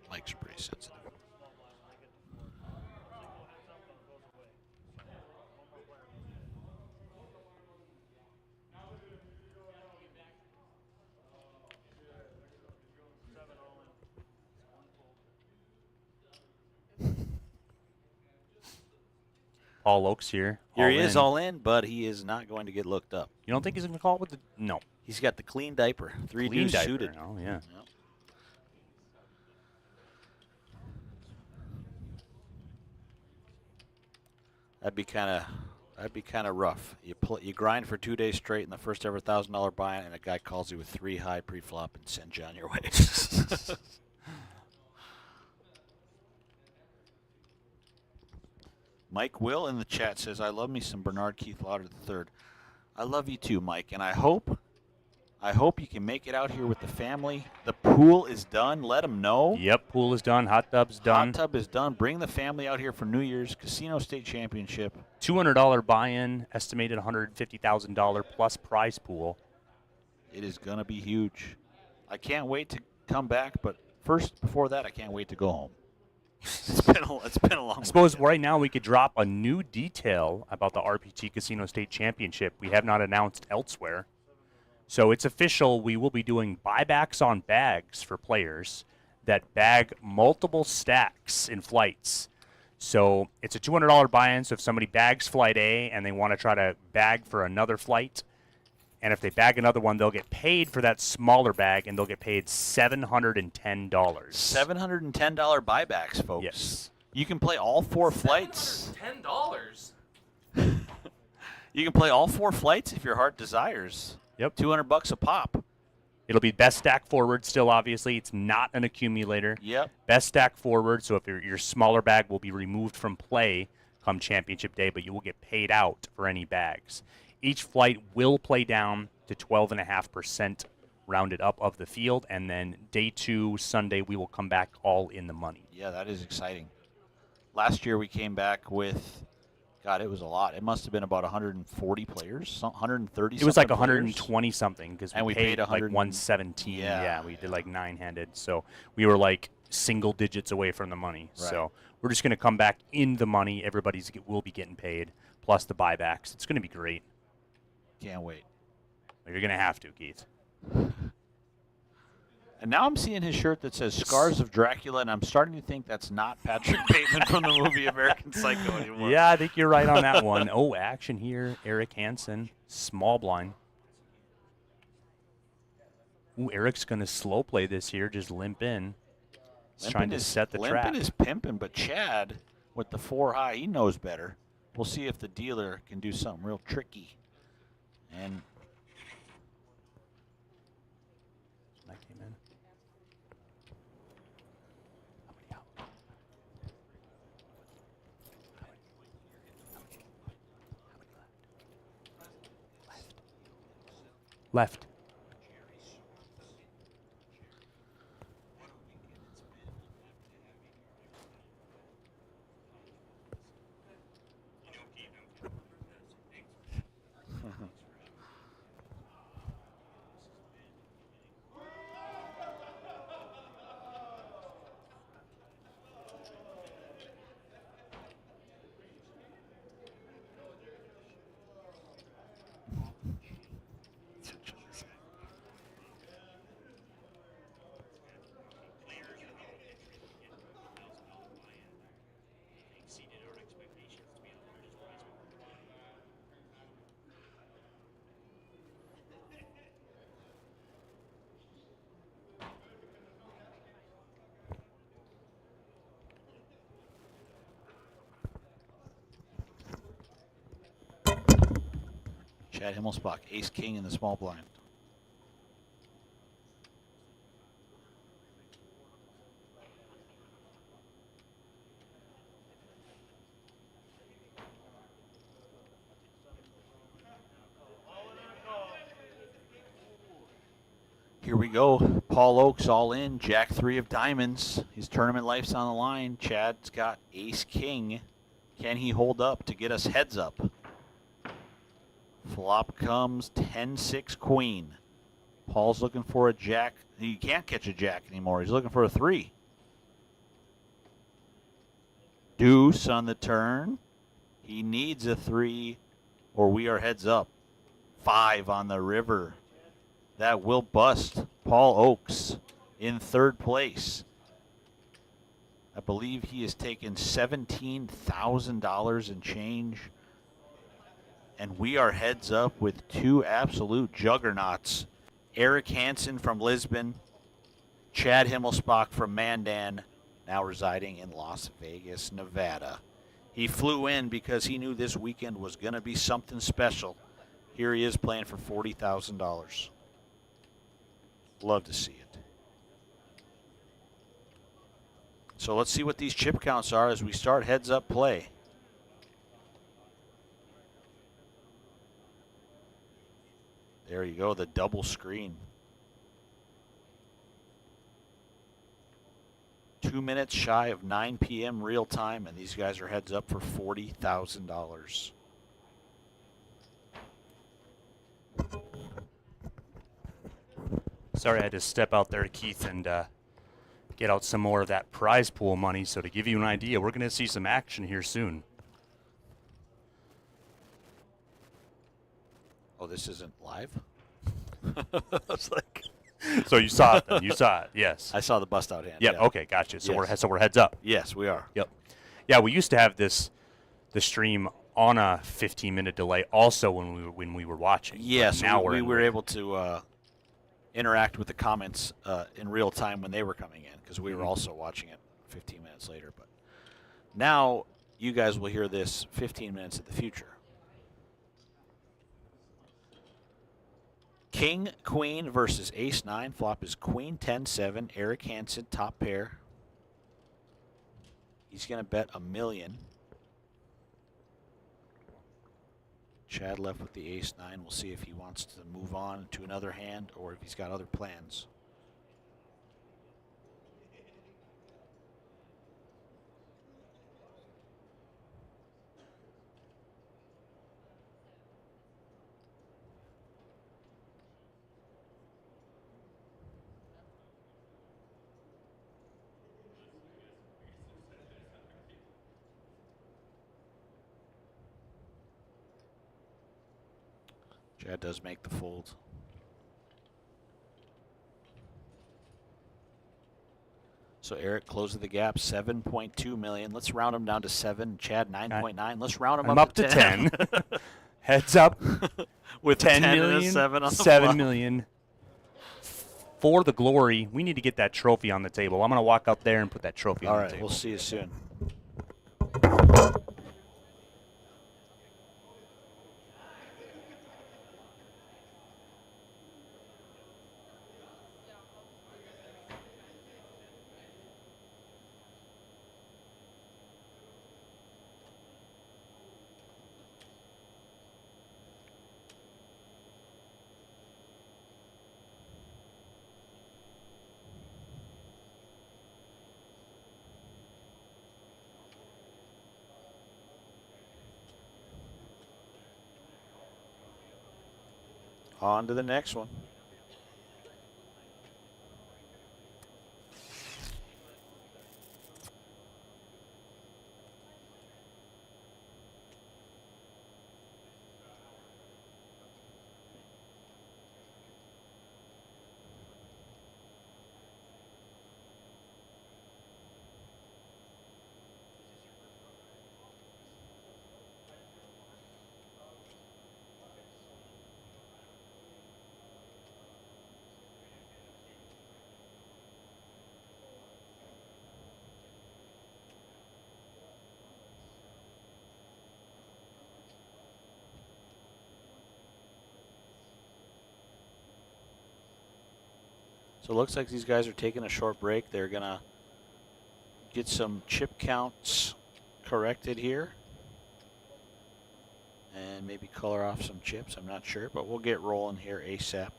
Mike's pretty sensitive. Paul Oakes here. Here he is all in, but he is not going to get looked up. You don't think he's going to call it with the... No. He's got the clean diaper. Three Clean deuce diaper. suited. Oh, yeah. Yep. That'd be kind of rough. You grind for 2 days straight in the first ever $1,000 buy-in, and a guy calls you with 3 high pre-flop and sends you on your way. Mike Will in the chat says, "I love me some Bernard Keith Lauder III." I love you too, Mike, and I hope you can make it out here with the family. The pool is done. Let them know. Yep, pool is done. Hot tub's done. Hot tub is done. Bring the family out here for New Year's Casino State Championship. $200 buy-in, estimated $150,000 plus prize pool. It is going to be huge. I can't wait to come back, but first, before that, I can't wait to go home. It's been a long. I suppose right now we could drop a new detail about the RPT Casino State Championship we have not announced elsewhere. So it's official. We will be doing buybacks on bags for players that bag multiple stacks in flights. So it's a $200 buy-in. So if somebody bags flight A and they want to try to bag for another flight, and if they bag another one, they'll get paid for that smaller bag, and they'll get paid $710. $710 buybacks, folks. Yes. You can play all 4 flights. $10. You can play all 4 flights if your heart desires. Yep. $200 a pop. It'll be best stack forward still, obviously. It's not an accumulator. Yep. Best stack forward, so if your smaller bag will be removed from play come championship day, but you will get paid out for any bags. Each flight will play down to 12.5% rounded up of the field, and then day 2, Sunday, we will come back all in the money. Yeah, that is exciting. Last year we came back with, God, it was a lot. It must have been about 140 players, 130. It was like players. 120 something because we paid like 117. Yeah, we did like 9-handed, so we were like single digits away from the money. Right. So we're just going to come back in the money. Everybody's will be getting paid plus the buybacks. It's going to be great. Can't wait. You're going to have to, Keith. And now I'm seeing his shirt that says Scars of Dracula, and I'm starting to think that's not Patrick Bateman from the movie American Psycho anymore. Yeah, I think you're right on that one. Oh, action here. Eric Hansen, small blind. Ooh, Eric's going to slow play this here, just limp in. He's trying to set the trap. Limping is pimping, but Chad, with the 4 high, he knows better. We'll see if the dealer can do something real tricky. And that came in. Left. Chad Himmelsbach, ace king in the small blind. Here we go. Paul Oakes all in. Jack 3 of diamonds. His tournament life's on the line. Chad's got ace king. Can he hold up to get us heads up? Flop comes 10-6 queen. Paul's looking for a jack. He can't catch a jack anymore. He's looking for a 3. Deuce on the turn. He needs a 3 or we are heads up. 5 on the river. That will bust Paul Oakes in 3rd place. I believe he has taken $17,000 in change. And we are heads up with 2 absolute juggernauts. Eric Hansen from Lisbon, Chad Himmelsbach from Mandan, now residing in Las Vegas, Nevada. He flew in because he knew this weekend was going to be something special. Here he is playing for $40,000. Love to see it. So let's see what these chip counts are as we start heads up play. There you go, the double screen. 2 minutes shy of 9 p.m. real time, and these guys are heads up for $40,000. Sorry I had to step out there, Keith, and get out some more of that prize pool money. So to give you an idea, we're going to see some action here soon. Oh, this isn't live? I was like, so you saw it then. You saw it, yes. I saw the bust out hand. Yep, yeah. okay, gotcha. So, Yes. we're heads up. Yes, we are. Yep. Yeah, we used to have the stream on a 15-minute delay also when we were watching. Yes, now we were able to interact with the comments in real time when they were coming in because we were also watching it 15 minutes later. But now you guys will hear this 15 minutes in the future. King, queen versus ace 9. Flop is queen 10-7. Eric Hansen, top pair. He's going to bet $1 million. Chad left with the ace-9. We'll see if he wants to move on to another hand or if he's got other plans. Chad does make the fold. So Eric closes the gap, 7.2 million. Let's round him down to 7. Chad, 9.9. Let's round him I'm up, up to 10. Heads up. With 10 10 million, and a 7 on the 7 flop. million. For the glory, we need to get that trophy on the table. I'm going to walk up there and put that trophy All on right, the table. we'll see you soon. On to the next one. So it looks like these guys are taking a short break. They're going to get some chip counts corrected here. And maybe color off some chips. I'm not sure, but we'll get rolling here ASAP.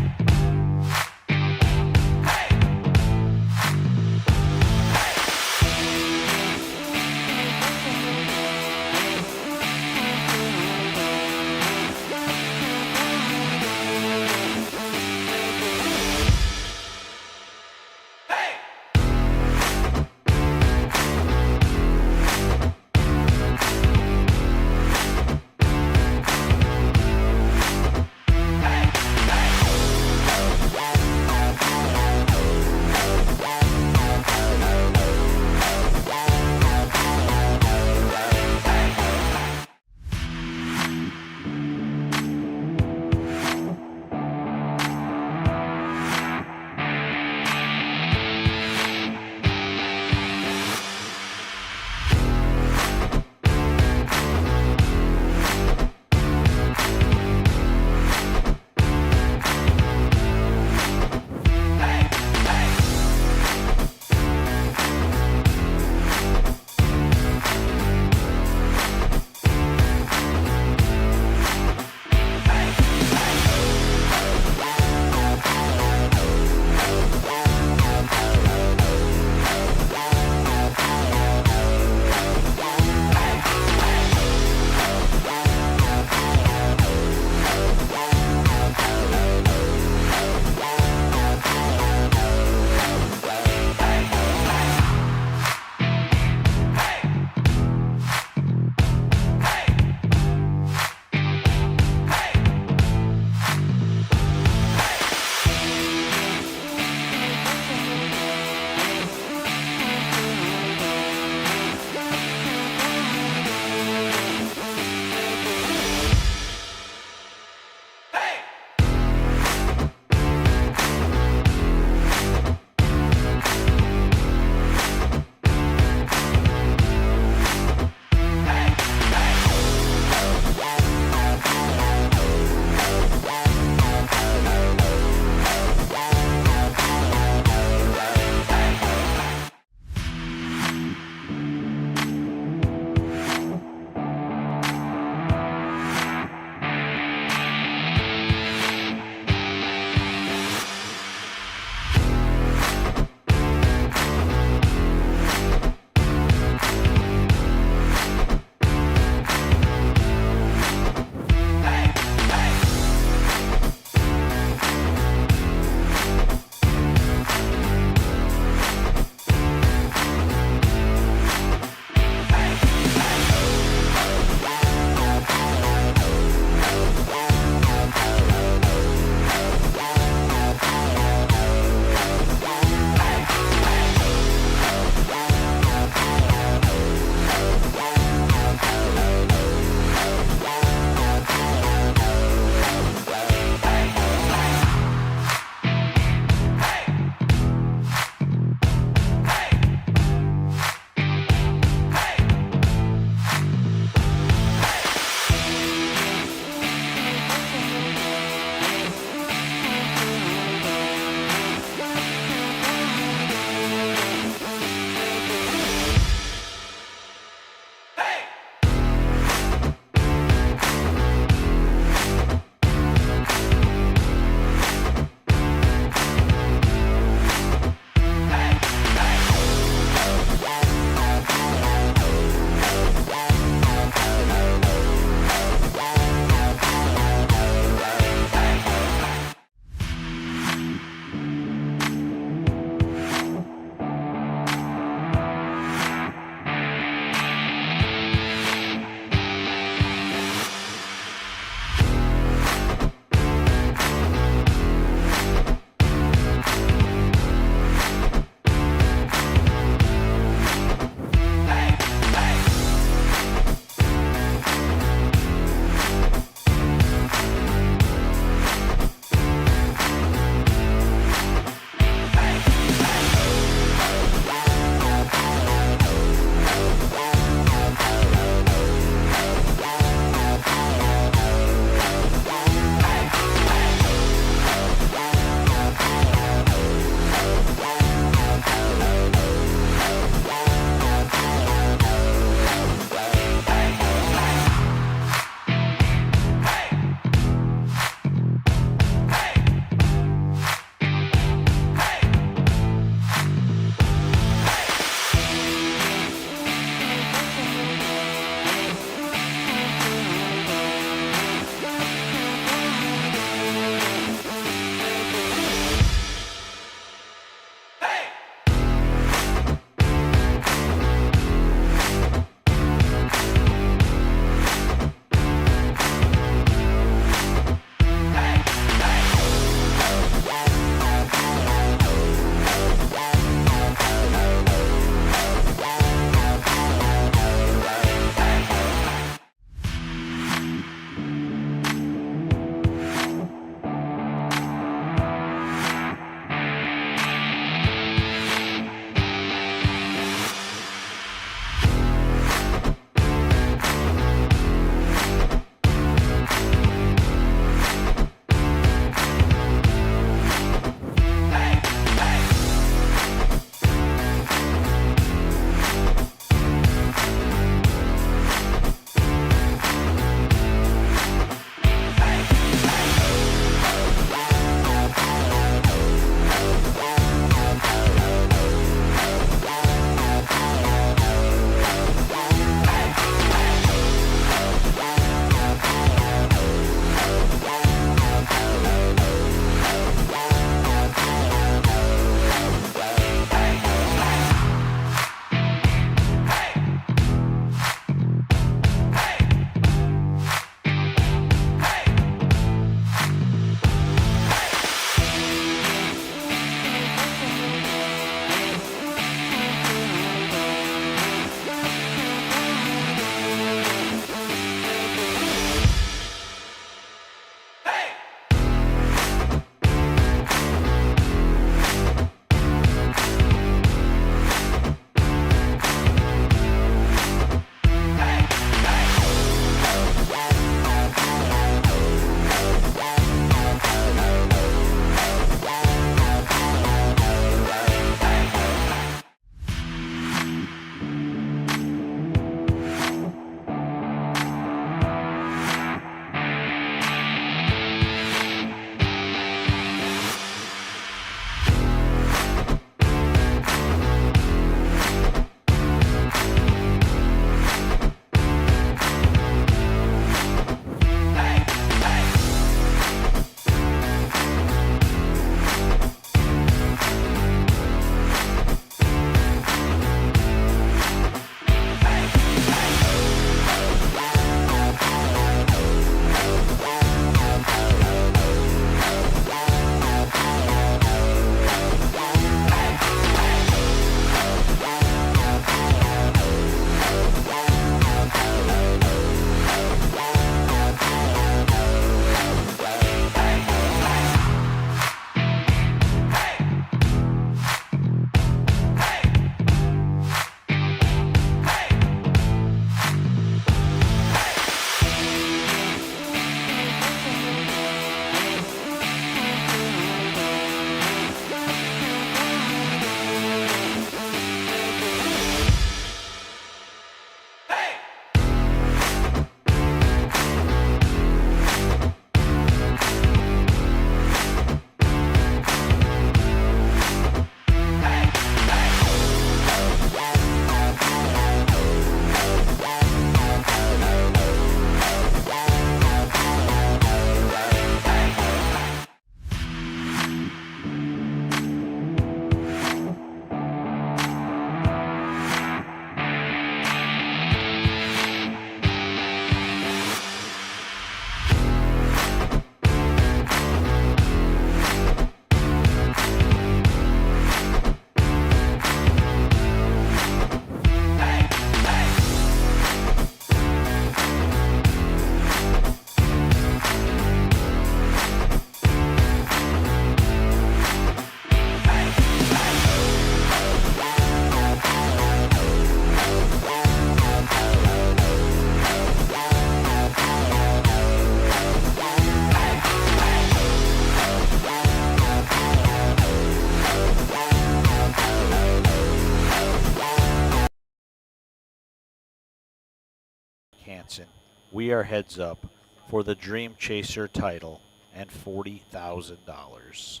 Hansen. We are heads up for the Dream Chaser title and $40,000.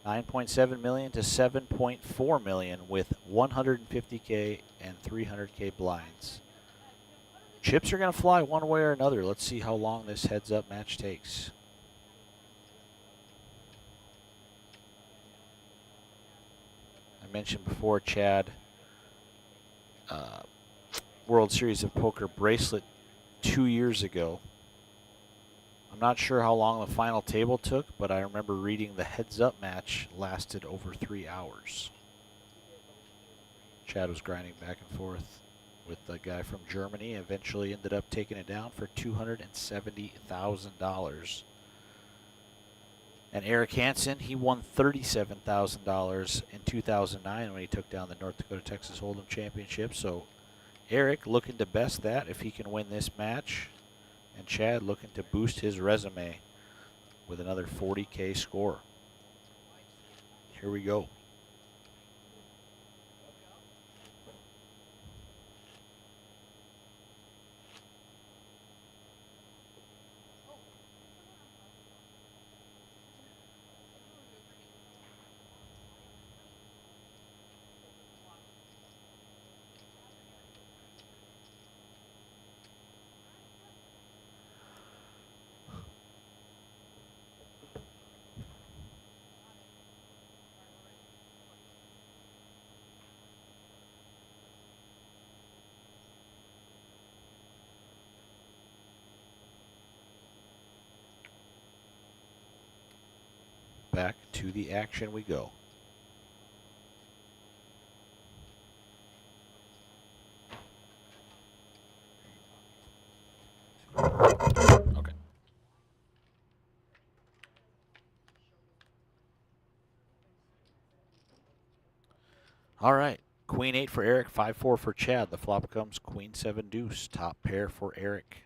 9.7 million to 7.4 million with 150K and 300K blinds. Chips are going to fly one way or another. Let's see how long this heads up match takes. I mentioned before, Chad, World Series of Poker bracelet 2 years ago. I'm not sure how long the final table took, but I remember reading the heads-up match lasted over 3 hours. Chad was grinding back and forth with the guy from Germany, eventually ended up taking it down for $270,000. And Eric Hansen, he won $37,000 in 2009 when he took down the North Dakota Texas Hold'em Championship. So Eric looking to best that if he can win this match. And Chad looking to boost his resume with another 40K score. Here we go. Back to the action we go. Okay. All right. Queen 8 for Eric, 5-4 for Chad. The flop comes Queen 7 deuce. Top pair for Eric.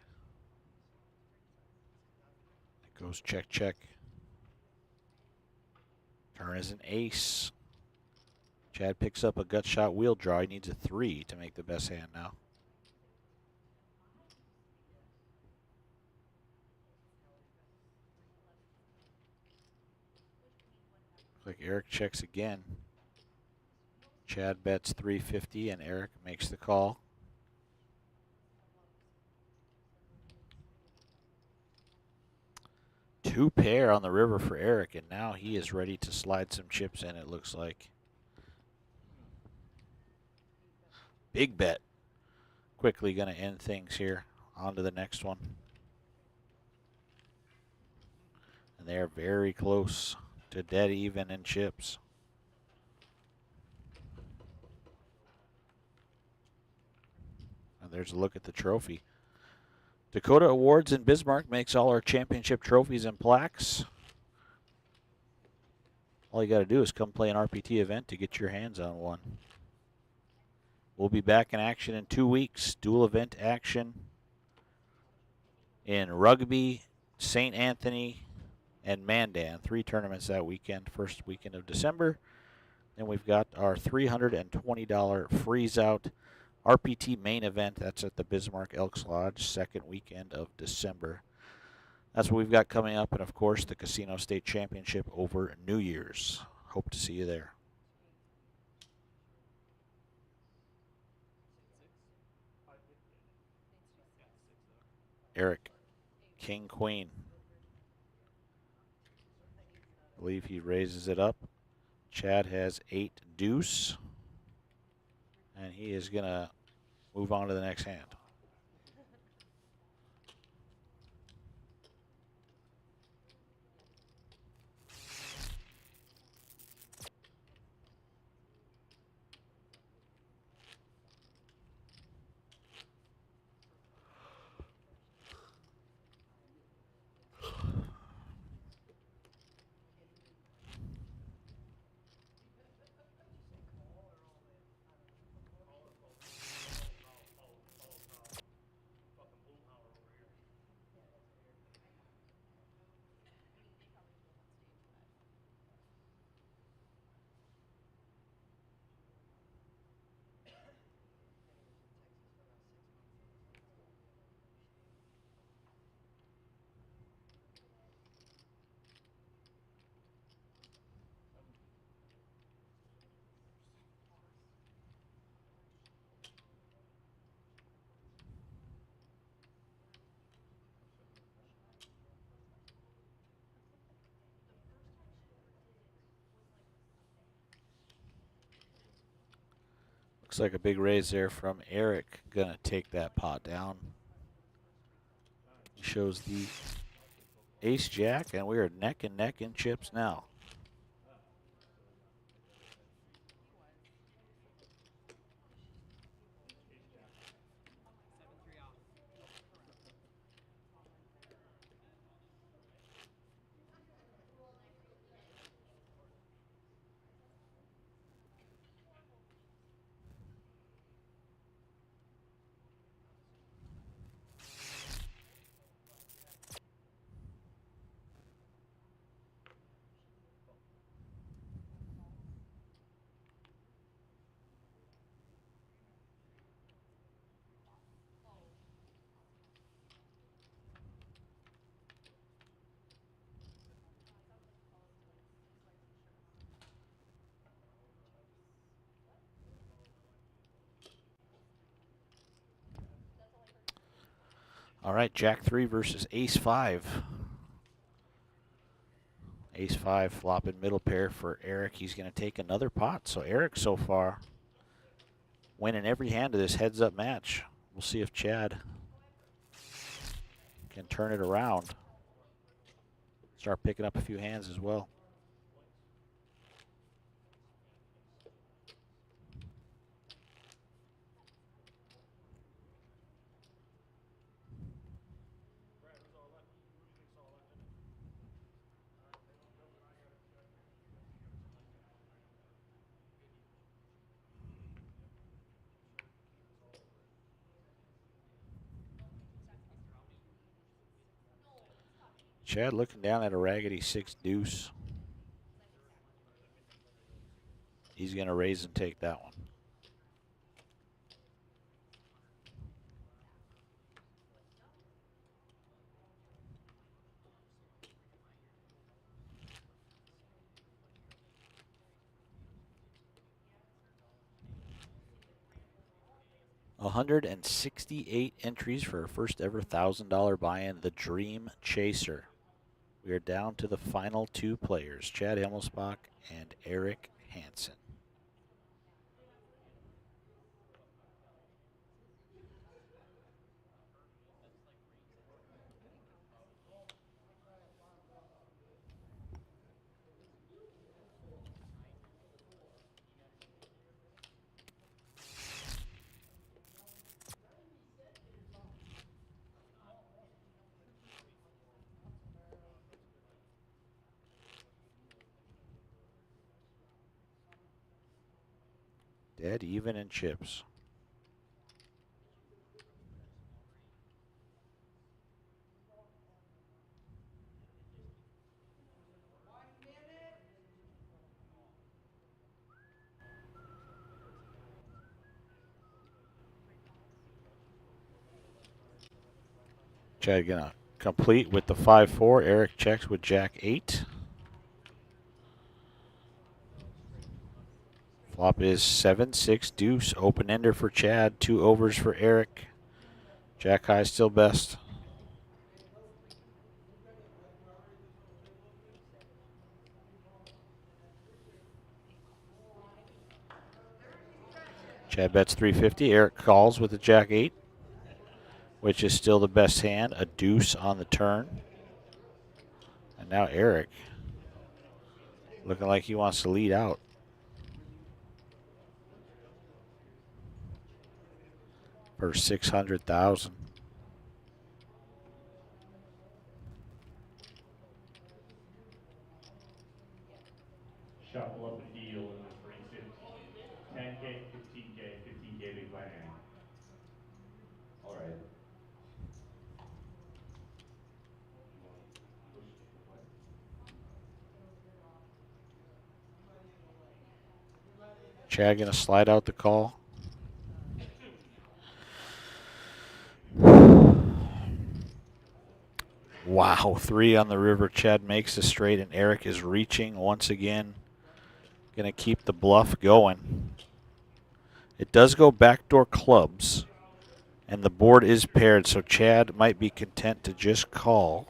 It goes check, check. Turn is an ace. Chad picks up a gut shot wheel draw. He needs a 3 to make the best hand now. Looks like Eric checks again. Chad bets 350 and Eric makes the call. Two pair on the river for Eric, and now he is ready to slide some chips in, it looks like. Big bet. Quickly going to end things here. On to the next one. And they are very close to dead even in chips. And there's a look at the trophy. Dakota Awards in Bismarck makes all our championship trophies and plaques. All you got to do is come play an RPT event to get your hands on one. We'll be back in action in 2 weeks. Dual event action in Rugby, St. Anthony, and Mandan. 3 tournaments that weekend, first weekend of December. Then we've got our $320 freeze out RPT main event. That's at the Bismarck Elks Lodge, second weekend of December. That's what we've got coming up. And, of course, the Casino State Championship over New Year's. Hope to see you there. Eric, King, Queen. I believe he raises it up. Chad has 8 deuce. And he is going to move on to the next hand. Looks like a big raise there from Eric. Gonna take that pot down. He shows the ace jack, and we are neck and neck in chips now. All right, Jack 3 versus Ace 5. Ace 5 flopping middle pair for Eric. He's going to take another pot. So Eric so far winning every hand of this heads-up match. We'll see if Chad can turn it around. Start picking up a few hands as well. Chad looking down at a raggedy 6 deuce. He's going to raise and take that one. $168 entries for our first ever $1,000 buy-in, the Dream Chaser. We are down to the final 2 players, Chad Hemmelsbach and Eric Hansen. Dead even in chips. Chad gonna complete with the 5-4. Eric checks with Jack 8. Flop is 7-6 deuce. Open ender for Chad. 2 overs for Eric. Jack high still best. Chad bets 350. Eric calls with the Jack 8, which is still the best hand. A deuce on the turn. And now Eric looking like he wants to lead out. For 600,000. Shuffle up a deal in the 350. 10K, 15K, 15K big blind. All right. Chad gonna slide out the call. Wow, 3 on the river. Chad makes the straight, and Eric is reaching once again. Gonna keep the bluff going. It does go backdoor clubs, and the board is paired, so Chad might be content to just call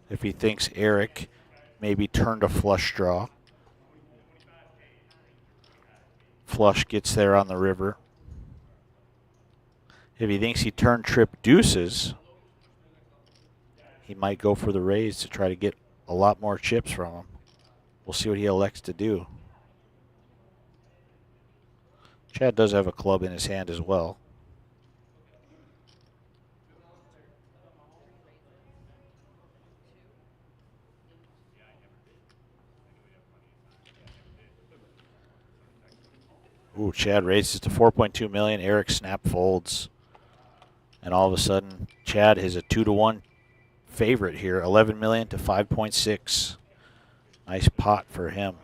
if he thinks Eric maybe turned a flush draw. Flush gets there on the river. If he thinks he turned trip deuces, he might go for the raise to try to get a lot more chips from him. We'll see what he elects to do. Chad does have a club in his hand as well. Ooh, Chad raises to 4.2 million. Eric snap folds. And all of a sudden, Chad is a 2-to-1 favorite here. 11 million to 5.6. Nice pot for him.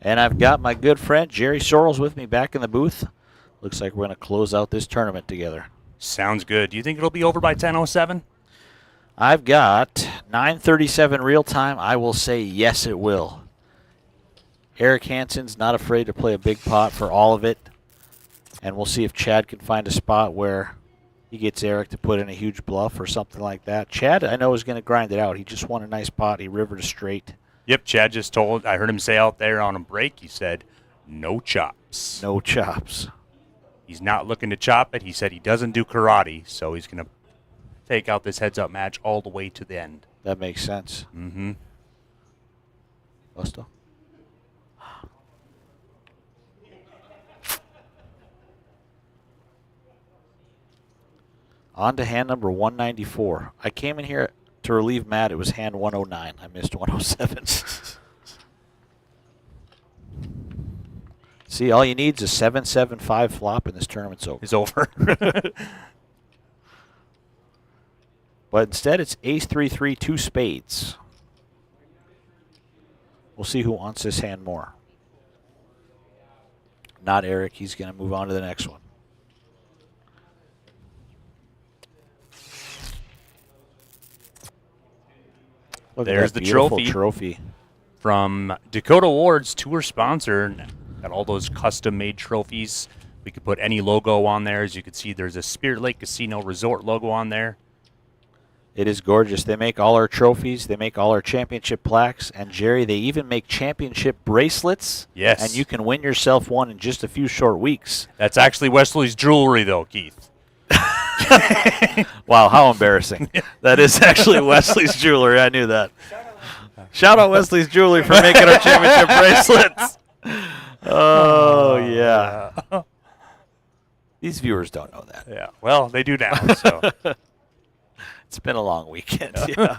And I've got my good friend Jerry Sorrells with me back in the booth. Looks like we're going to close out this tournament together. Sounds good. Do you think it'll be over by 10:07? I've got 9:37 real time. I will say yes, it will. Eric Hansen's not afraid to play a big pot for all of it. And we'll see if Chad can find a spot where he gets Eric to put in a huge bluff or something like that. Chad, I know, is going to grind it out. He just won a nice pot. He rivered a straight. Yep, Chad just told, I heard him say out there on a break, he said, no chops. No chops. He's not looking to chop it. He said he doesn't do karate, so he's going to take out this heads-up match all the way to the end. That makes sense. Mm-hmm. Busto. On to hand number 194. I came in here to relieve Matt. It was hand 109. I missed 107. See, all you need is a 7-7-5 flop, and this tournament's over. It's over. But instead, it's ace-3-3, 2 spades. We'll see who wants this hand more. Not Eric. He's going to move on to the next one. Look, there's the trophy from Dakota Ward's tour sponsor. Got all those custom-made trophies. We could put any logo on there. As you can see, there's a Spirit Lake Casino Resort logo on there. It is gorgeous. They make all our trophies. They make all our championship plaques. And, Jerry, they even make championship bracelets. Yes. And you can win yourself one in just a few short weeks. That's actually Wesley's jewelry, though, Keith. Wow, how embarrassing. That is actually Wesley's jewelry. I knew that. Shout out Wesley's jewelry for making our championship bracelets. Oh, yeah. These viewers don't know that. Yeah, well, they do now. So. It's been a long weekend. Yeah.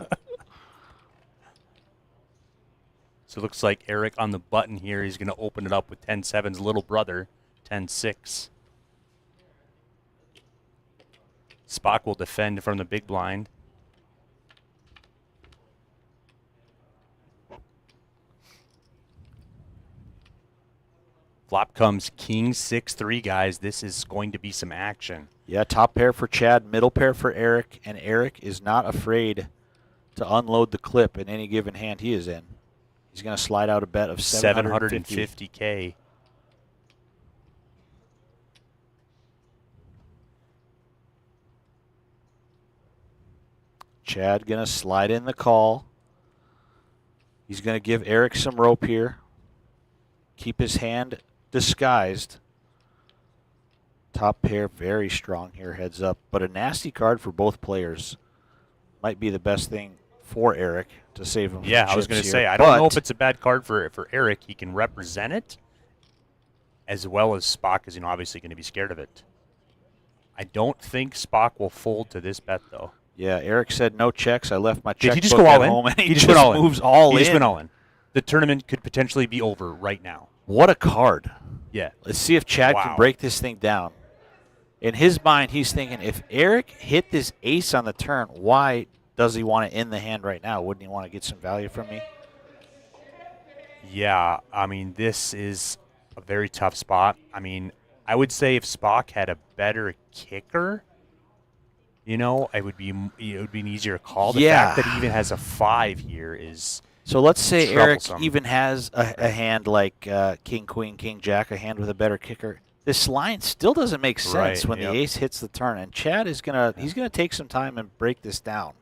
So it looks like Eric on the button here. He's going to open it up with 10-7's little brother, 10-6. Spock will defend from the big blind. Flop comes king 6-3, guys. This is going to be some action. Yeah, top pair for Chad, middle pair for Eric, and Eric is not afraid to unload the clip in any given hand he is in. He's going to slide out a bet of 750K. Chad going to slide in the call. He's going to give Eric some rope here. Keep his hand disguised. Top pair, very strong here, heads up. But a nasty card for both players. Might be the best thing for Eric to save him. Yeah, I was going to say, I don't know if it's a bad card for Eric. He can represent it, as well as Spock is, obviously going to be scared of it. I don't think Spock will fold to this bet, though. Yeah, Eric said no checks. I left my checkbook Did he just go all at in? home, and He just went all in. moves all in. He just went all in. The tournament could potentially be over right now. What a card. Yeah. Let's see if Chad can break this thing down. In his mind, he's thinking, if Eric hit this ace on the turn, why does he want to end the hand right now? Wouldn't he want to get some value from me? Yeah, I mean, this is a very tough spot. I mean, I would say if Spock had a better kicker, You know, it would be an easier call. The Yeah. fact that he even has a 5 here is So let's say Eric troublesome. even has a hand like King, Queen, King, Jack, a hand with a better kicker. This line still doesn't make sense Right, when yep. the ace hits the turn, and Chad is he's gonna take some time and break this down.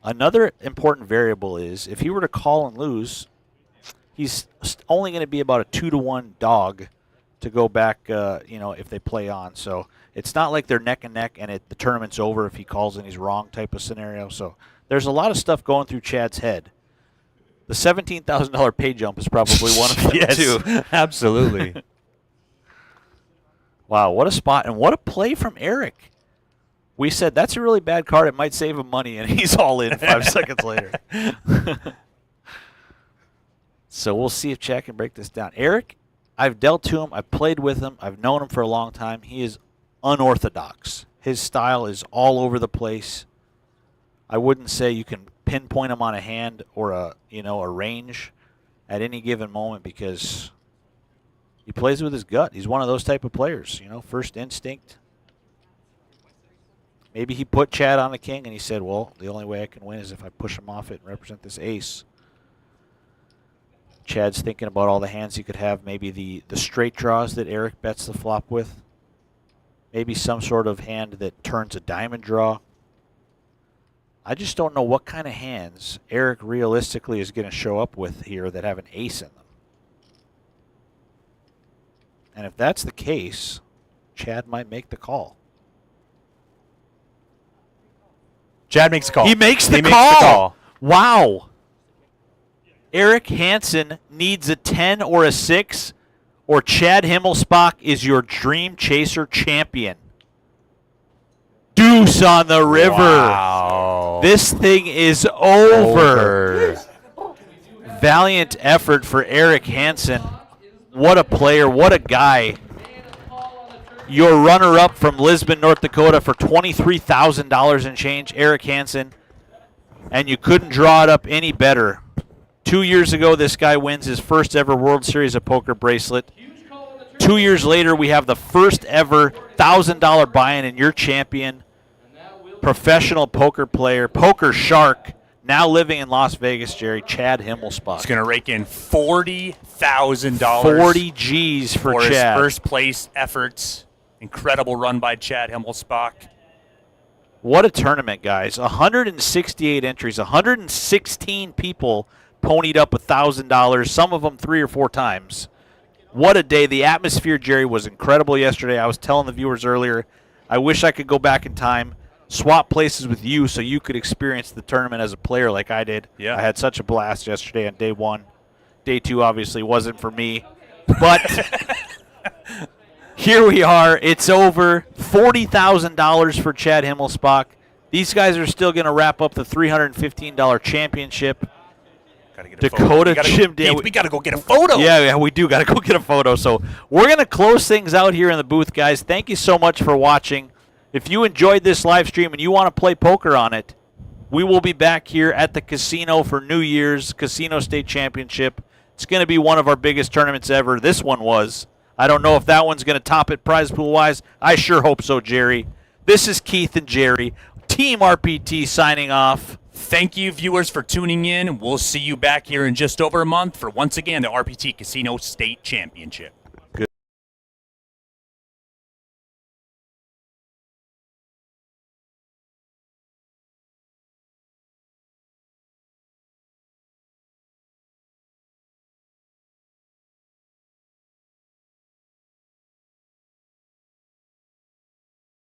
Another important variable is if he were to call and lose, he's only going to be about a 2-to-1 dog to go back. If they play on, so it's not like they're neck and neck and the tournament's over if he calls and he's wrong type of scenario. So there's a lot of stuff going through Chad's head. The $17,000 pay jump is probably one of them yes, too. absolutely. Wow, what a spot and what a play from Eric. We said that's a really bad card. It might save him money, and he's all in 5 seconds later. So we'll see if Chad can break this down. Eric, I've dealt to him. I've played with him. I've known him for a long time. He is unorthodox. His style is all over the place. I wouldn't say you can pinpoint him on a hand or a range at any given moment because he plays with his gut. He's one of those type of players, first instinct. Maybe he put Chad on the king and he said, well, the only way I can win is if I push him off it and represent this ace. Chad's thinking about all the hands he could have, maybe the straight draws that Eric bets the flop with. Maybe some sort of hand that turns a diamond draw. I just don't know what kind of hands Eric realistically is going to show up with here that have an ace in them. And if that's the case, Chad might make the call. Chad makes a call. He makes the He call. Makes the call. Wow. Eric Hansen needs a 10 or a 6, or Chad Himmelspach is your Dream Chaser champion. Deuce on the river. Wow. This thing is over. Valiant effort for Eric Hansen. What a player. What a guy. Your runner-up from Lisbon, North Dakota for $23,000 and change, Eric Hansen. And you couldn't draw it up any better. 2 years ago, this guy wins his first ever World Series of Poker bracelet. 2 years later, we have the first ever $1,000 buy-in, and your champion, professional poker player, poker shark, now living in Las Vegas, Jerry, Chad Himmelspach. He's going to rake in $40,000. 40 G's for Chad. his first place efforts. Incredible run by Chad Himmelspach. What a tournament, guys. 168 entries, 116 people ponied up $1,000, some of them 3 or 4 times. What a day. The atmosphere, Jerry, was incredible yesterday. I was telling the viewers earlier, I wish I could go back in time, swap places with you so you could experience the tournament as a player like I did. Yeah. I had such a blast yesterday on day 1. Day 2 obviously wasn't for me. But here we are. It's over. $40,000 for Chad Himmelspach. These guys are still going to wrap up the $315 championship. Gotta get a Dakota photo. Jim We got to go get a photo. Yeah, we do got to go get a photo. So we're going to close things out here in the booth, guys. Thank you so much for watching. If you enjoyed this live stream and you want to play poker on it, we will be back here at the casino for New Year's Casino State Championship. It's going to be one of our biggest tournaments ever. This one was. I don't know if that one's going to top it prize pool-wise. I sure hope so, Jerry. This is Keith and Jerry. Team RPT signing off. Thank you, viewers, for tuning in. We'll see you back here in just over a month for, once again, the RPT Casino State Championship.